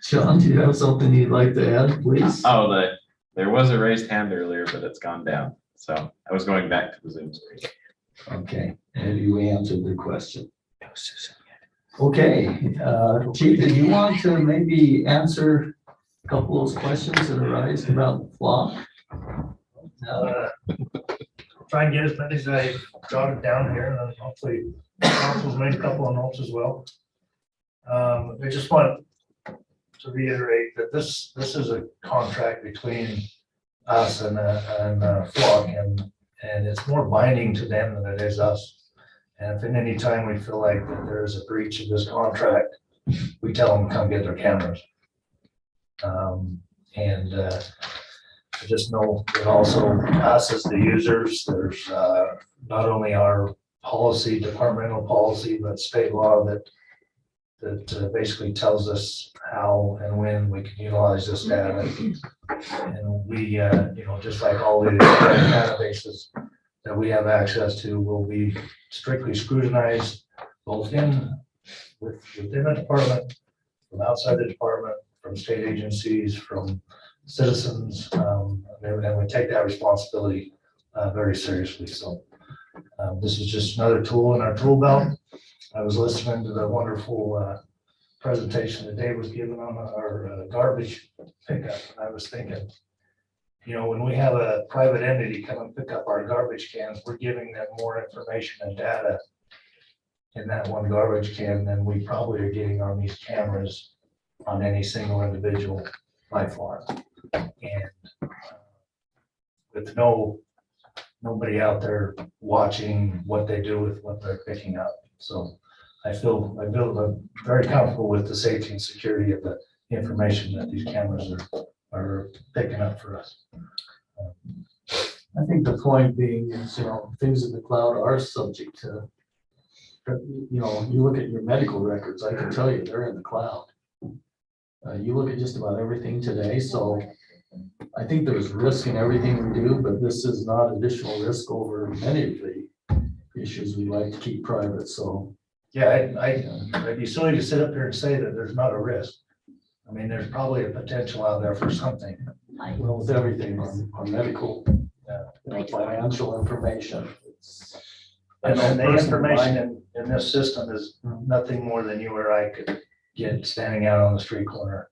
John, do you have something you'd like to add, please? Oh, there was a raised hand earlier, but it's gone down. So I was going back to the Zoom screen. Okay, have you answered the question? Okay, Chief, do you want to maybe answer a couple of those questions that arise about flock? Try and get as many as I jotted down here, and then hopefully council's made a couple of notes as well. I just want to reiterate that this is a contract between us and Flock, and it's more binding to them than it is us. And if at any time we feel like that there is a breach of this contract, we tell them to come get their cameras. I just know that also us as the users, there's not only our policy, departmental policy, but state law that basically tells us how and when we can utilize this data. And we, just like all the databases that we have access to will be strictly scrutinized, both within the department, from outside the department, from state agencies, from citizens, and we take that responsibility very seriously. So this is just another tool in our tool belt. I was listening to the wonderful presentation that Dave was giving on our garbage pickup. And I was thinking, when we have a private entity come and pick up our garbage cans, we're giving them more information and data in that one garbage can than we probably are getting on these cameras on any single individual by far. And with nobody out there watching what they do with what they're picking up. So I feel very comfortable with the safety and security of the information that these cameras are picking up for us. I think the point being is, things in the cloud are subject to You know, you look at your medical records, I can tell you, they're in the cloud. You look at just about everything today, so I think there's risk in everything we do, but this is not additional risk over many of the issues we like to keep private, so. Yeah, I'd be silly to sit up here and say that there's not a risk. I mean, there's probably a potential out there for something. Well, with everything on medical, financial information. And then the information in this system is nothing more than you or I could get standing out on the street corner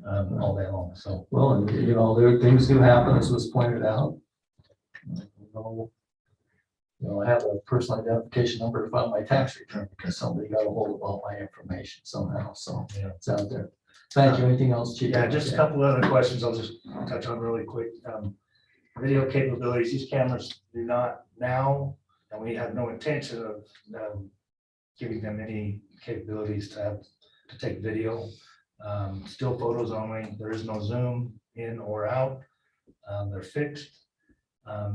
all day long, so. Well, and you know, things do happen, as was pointed out. You know, I have a personal identification number to file my tax return because somebody got a hold of all my information somehow, so it's out there. Thank you. Anything else, Chief? Yeah, just a couple other questions I'll just touch on really quick. Video capabilities, these cameras do not now, and we have no intention of giving them any capabilities to take video. Still photos only. There is no zoom in or out. They're fixed.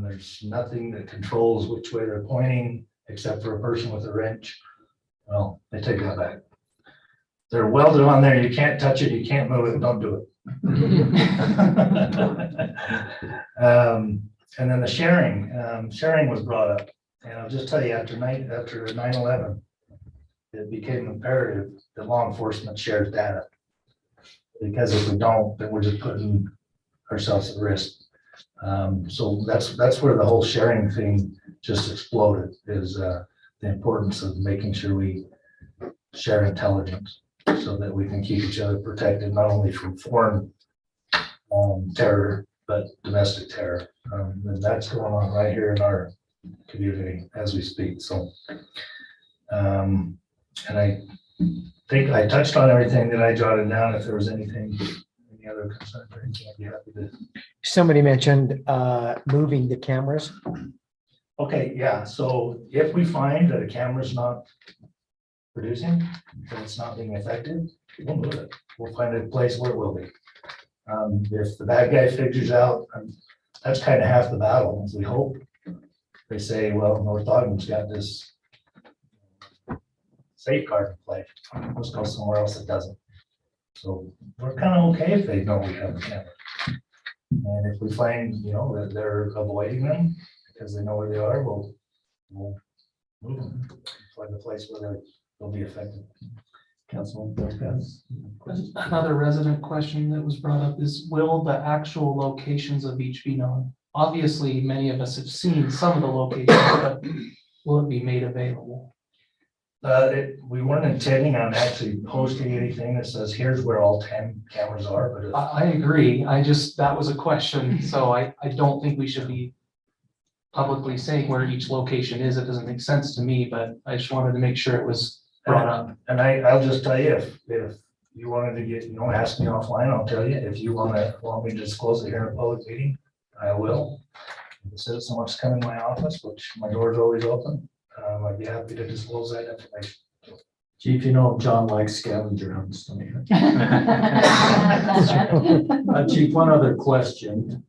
There's nothing that controls which way they're pointing except for a person with a wrench. Well, I take that back. They're welded on there. You can't touch it. You can't move it. Don't do it. And then the sharing was brought up. And I'll just tell you, after 9/11, it became imperative that law enforcement shares data. Because if we don't, then we're just putting ourselves at risk. So that's where the whole sharing thing just exploded, is the importance of making sure we share intelligence so that we can keep each other protected, not only from foreign terror, but domestic terror. And that's going on right here in our community as we speak. So, and I think I touched on everything that I jotted down. If there was anything, any other concerns or anything, I'd be happy to. Somebody mentioned moving the cameras. Okay, yeah, so if we find that a camera's not producing, that it's not being effective, we'll move it. We'll find a place where it will be. If the bad guy figures out, that's kind of half the battle, we hope. They say, well, North Ogden's got this safeguard in place. Let's go somewhere else that doesn't. So we're kind of okay if they know we have a camera. And if we find, you know, that they're avoiding them because they know where they are, we'll move them. Find a place where they'll be effective. Councilman. Another resident question that was brought up is, will the actual locations of each be known? Obviously, many of us have seen some of the locations, but will it be made available? We weren't intending on actually posting anything that says, here's where all 10 cameras are, but if I agree. That was a question. So I don't think we should be publicly saying where each location is. It doesn't make sense to me, but I just wanted to make sure it was brought up. And I'll just tell you, if you wanted to get, ask me offline, I'll tell you. If you want me to disclose it here in a public meeting, I will. If the citizen wants to come in my office, which my door's always open, I'd be happy to disclose that information. Chief, John likes scavenger hunts. Chief, one other question.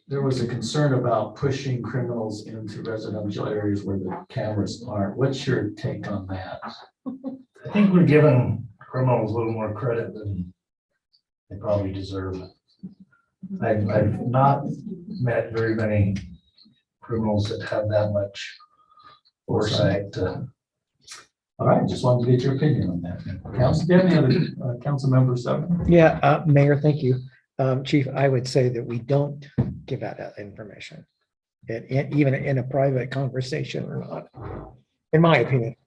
There was a concern about pushing criminals into residential areas where the cameras aren't. What's your take on that? I think we're giving criminals a little more credit than they probably deserve. I've not met very many criminals that have that much foresight. All right, just wanted to get your opinion on that. Council, do you have any other council members? Yeah, Mayor, thank you. Chief, I would say that we don't give out that information, even in a private conversation or not, in my opinion.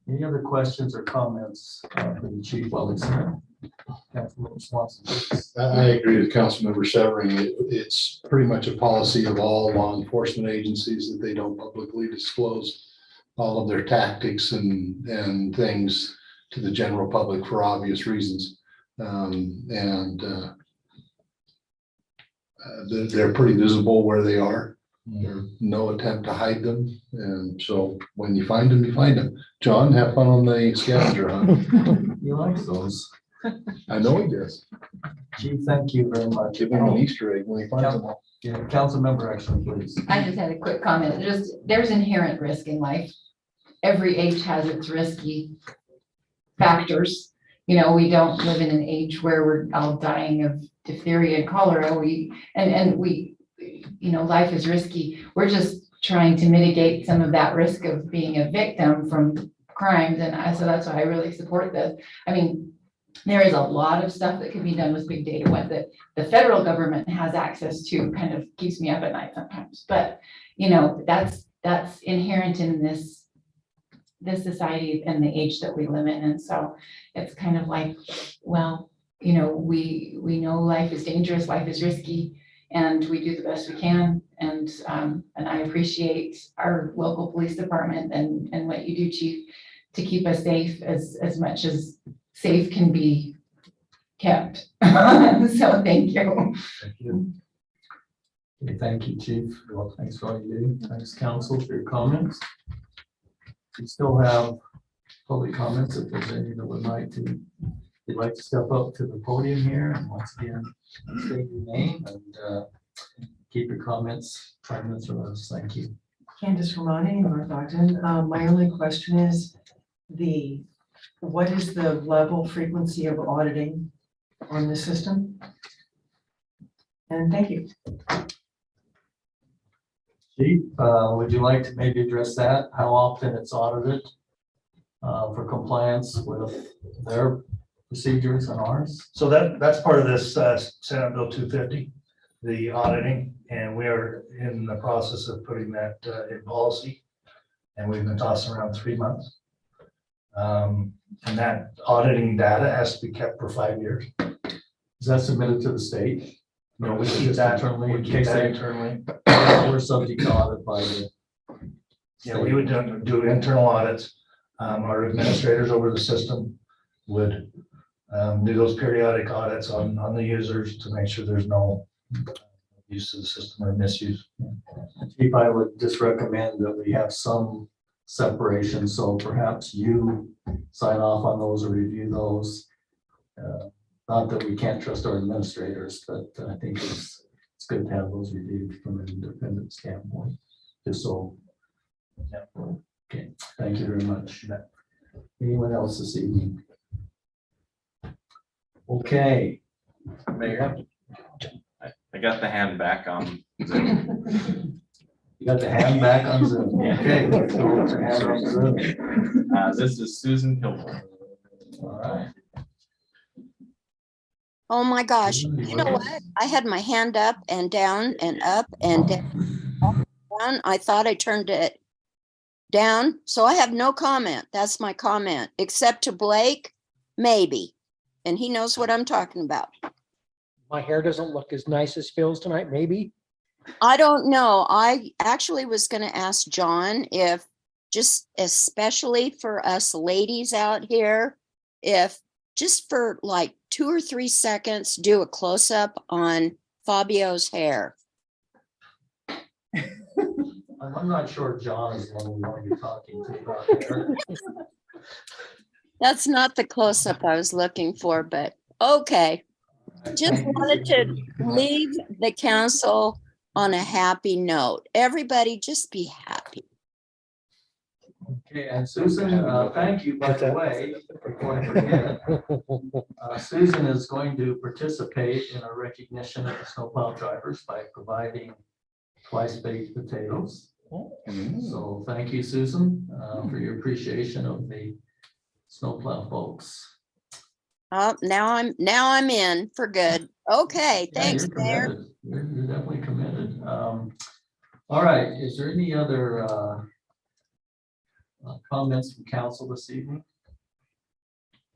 Any other questions or comments for the chief while it's here? Councilmember Swanson. I agree with Councilmember Severing. It's pretty much a policy of all law enforcement agencies that they don't publicly disclose all of their tactics and things to the general public for obvious reasons. They're pretty visible where they are. There's no attempt to hide them. And so when you find them, you find them. John, have fun on the scavenger hunt. He likes those. I know he does. Chief, thank you very much. Give him an Easter egg when he finds them all. Yeah, council member action, please. I just had a quick comment. There's inherent risk in life. Every age has its risky factors. You know, we don't live in an age where we're all dying of diphtheria and cholera. You know, life is risky. We're just trying to mitigate some of that risk of being a victim from crimes. And so that's why I really support this. I mean, there is a lot of stuff that can be done with big data. What the federal government has access to kind of keeps me up at night sometimes. But, you know, that's inherent in this society and the age that we live in. And so it's kind of like, well, you know, we know life is dangerous, life is risky, and we do the best we can. And I appreciate our local police department and what you do, Chief, to keep us safe as much as safe can be kept. So thank you. Thank you. Okay, thank you, Chief. Well, thanks for all you do. Thanks, council, for your comments. We still have public comments if there's any that would like to, you'd like to step up to the podium here. And once again, state your name and keep your comments 5 minutes or less. Thank you. Candace Romani, North Ogden. My only question is what is the level frequency of auditing on the system? And thank you. Chief, would you like to maybe address that? How often it's audited for compliance with their procedures and ours? So that's part of this Senate Bill 250, the auditing, and we are in the process of putting that in policy. And we've been tossing around 3 months. And that auditing data has to be kept for 5 years. Is that submitted to the state? No, we keep that internally. We In keep case that they internally. we're subject to audit by the. Yeah, we would do internal audits. Our administrators over the system would do those periodic audits on the users to make sure there's no use of the system or misuse. Chief, I would just recommend that we have some separation, so perhaps you sign off on those or review those. Not that we can't trust our administrators, but I think it's good to have those reviewed from an independent standpoint, just so. Yeah. Okay, thank you very much. Anyone else this evening? Okay. Mayor, I got the hand back on Zoom. You got the hand back on Zoom. Okay. Let's go with the hand on Zoom. This is Susan Kilborn. All right. Oh my gosh, you know what? I had my hand up and down and up and down. I thought I turned it down, so I have no comment. That's my comment, except to Blake, maybe. And he knows what I'm talking about. My hair doesn't look as nice as Phil's tonight, maybe. I don't know. I actually was going to ask John if, just especially for us ladies out here, if just for like 2 or 3 seconds, do a close up on Fabio's hair. I'm not sure John is the one we want to be talking to about there. That's not the close up I was looking for, but okay. Just wanted to leave the council on a happy note. Everybody just be happy. Okay, and Susan, thank you, by the way, before I forget. Susan is going to participate in a recognition of the snowplow drivers by providing twice baked potatoes. So thank you, Susan, for your appreciation of the snowplow folks. Oh, now I'm in for good. Okay, Yeah, thanks, you're Mayor. committed. You're definitely committed. All right, is there any other comments from council this evening?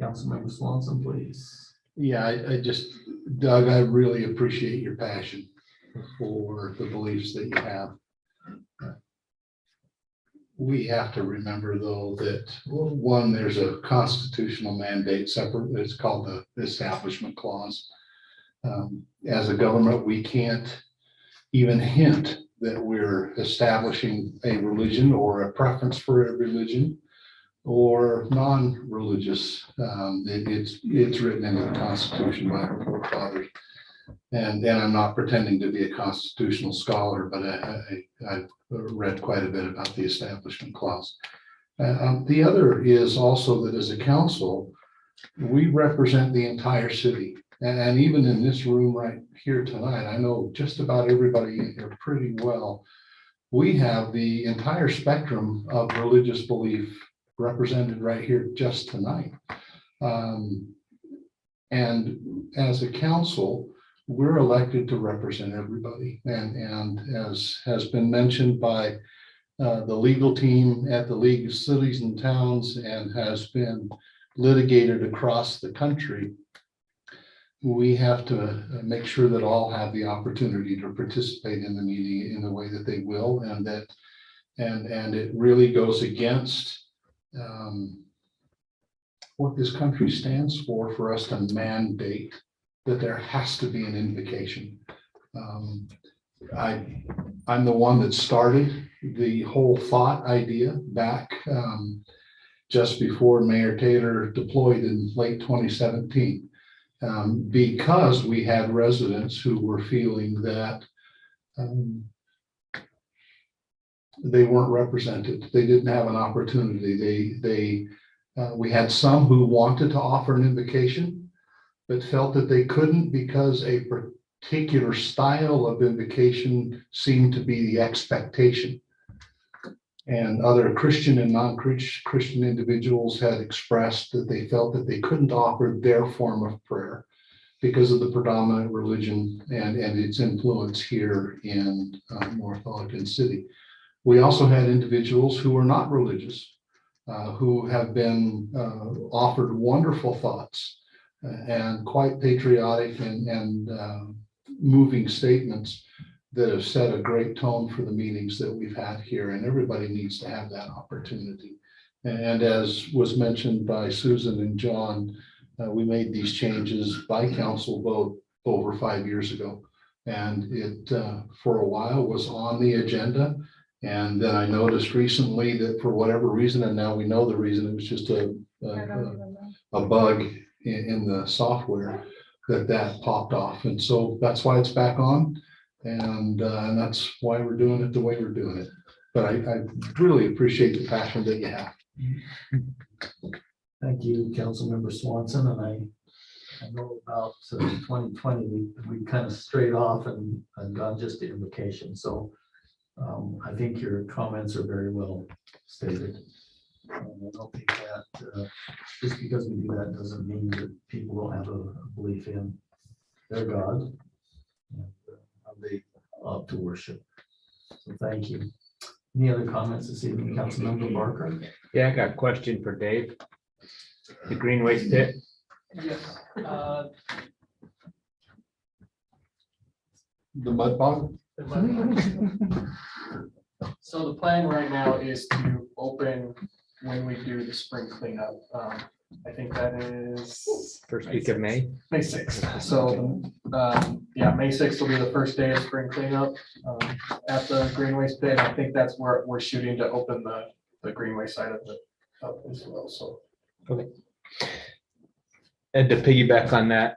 Councilmember Swanson, please. Yeah, I just, Doug, I really appreciate your passion for the beliefs that you have. We have to remember, though, that one, there's a constitutional mandate separate. It's called the Establishment Clause. As a government, we can't even hint that we're establishing a religion or a preference for a religion or non-religious. It's written into the Constitution by our forefathers. And I'm not pretending to be a constitutional scholar, but I've read quite a bit about the Establishment Clause. The other is also that as a council, we represent the entire city. And even in this room right here tonight, I know just about everybody in here pretty well. We have the entire spectrum of religious belief represented right here just tonight. And as a council, we're elected to represent everybody. And as has been mentioned by the legal team at the League of Cities and Towns and has been litigated across the country, we have to make sure that all have the opportunity to participate in the meeting in the way that they will, and that and it really goes against what this country stands for us to mandate that there has to be an invocation. I'm the one that started the whole thought idea back just before Mayor Taylor deployed in late 2017, because we had residents who were feeling that they weren't represented. They didn't have an opportunity. We had some who wanted to offer an invocation, but felt that they couldn't because a particular style of invocation seemed to be the expectation. And other Christian and non-Christian individuals had expressed that they felt that they couldn't offer their form of prayer because of the predominant religion and its influence here in North Ogden City. We also had individuals who were not religious, who have been offered wonderful thoughts and quite patriotic and moving statements that have set a great tone for the meetings that we've had here, and everybody needs to have that opportunity. And as was mentioned by Susan and John, we made these changes by council vote over 5 years ago. And it, for a while, was on the agenda. And then I noticed recently that for whatever reason, and now we know the reason, it was just a bug in the software that popped off. And so that's why it's back on. And that's why we're doing it the way we're doing it. But I really appreciate the passion that you have. Thank you, Councilmember Swanson. And I know about 2020, we kind of strayed off and gone just to invocation. So I think your comments are very well stated. I don't think that just because we do that doesn't mean that people don't have a belief in their God and how they ought to worship. So thank you. Any other comments this evening, Councilmember Barker? Yeah, I got a question for Dave. The green waste pit. Yes. The mud bog? So the plan right now is to open when we do the spring cleanup. I think that is First week of May. May 6th. So yeah, May 6th will be the first day of spring cleanup at the green waste pit. I think that's where we're shooting to open the green waste side of it up as well. So Okay. And to piggyback on that,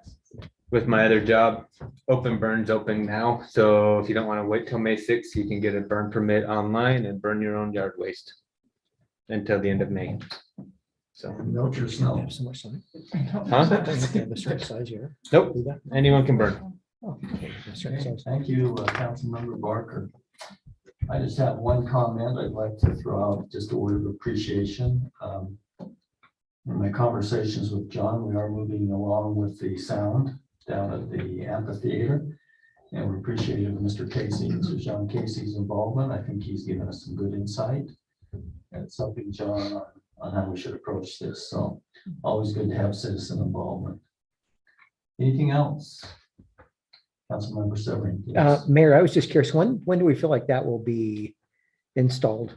with my other job, open burn's open now. So if you don't want to wait till May 6th, you can get a burn permit online and burn your own yard waste until the end of May. So melt your snow. Huh? Nope, anyone can burn. Okay, thank you, Councilmember Barker. I just have one comment I'd like to throw out, just a word of appreciation. In my conversations with John, we are moving along with the sound down at the amphitheater. And we're appreciative of Mr. Casey, Mr. John Casey's involvement. I think he's given us some good insight. And it's something, John, on how we should approach this. So always good to have citizen involvement. Anything else? Councilmember Severin. Mayor, I was just curious, when do we feel like that will be installed?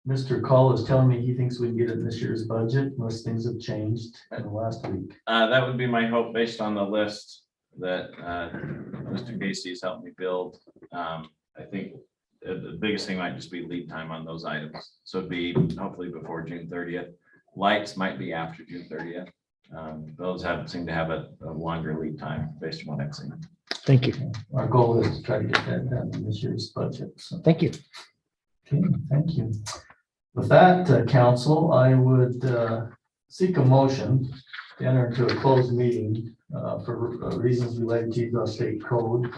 Mr. Call is telling me he thinks we can get it in this year's budget unless things have changed in the last week. That would be my hope based on the list that Mr. Casey's helped me build. I think the biggest thing might just be lead time on those items. So it'd be hopefully before June 30th. Lights might be after June 30th. Those seem to have a longer lead time based on what I've seen. Thank you. Our goal is to try to get that done in this year's budget. So, Thank you. okay, thank you. With that, council, I would seek a motion to enter into a closed meeting for reasons related to the state code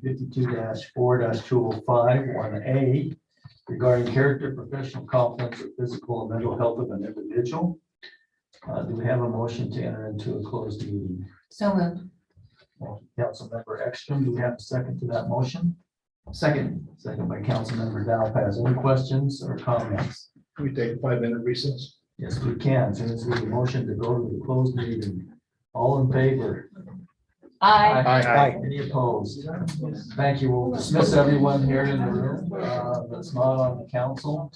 52-4-205-1A regarding character, professional competence, or physical and mental health of an individual. Do we have a motion to enter into a closed meeting? So moved. Councilmember Ekstrom, do we have a second to that motion? Second. Second by Councilmember Dowpaz. Any questions or comments? Can we take a 5-minute recess? Yes, we can. As soon as we have a motion to go to the closed meeting. All in favor? Aye. Aye. Any opposed? Thank you. We'll dismiss everyone here in the room that's not on the council.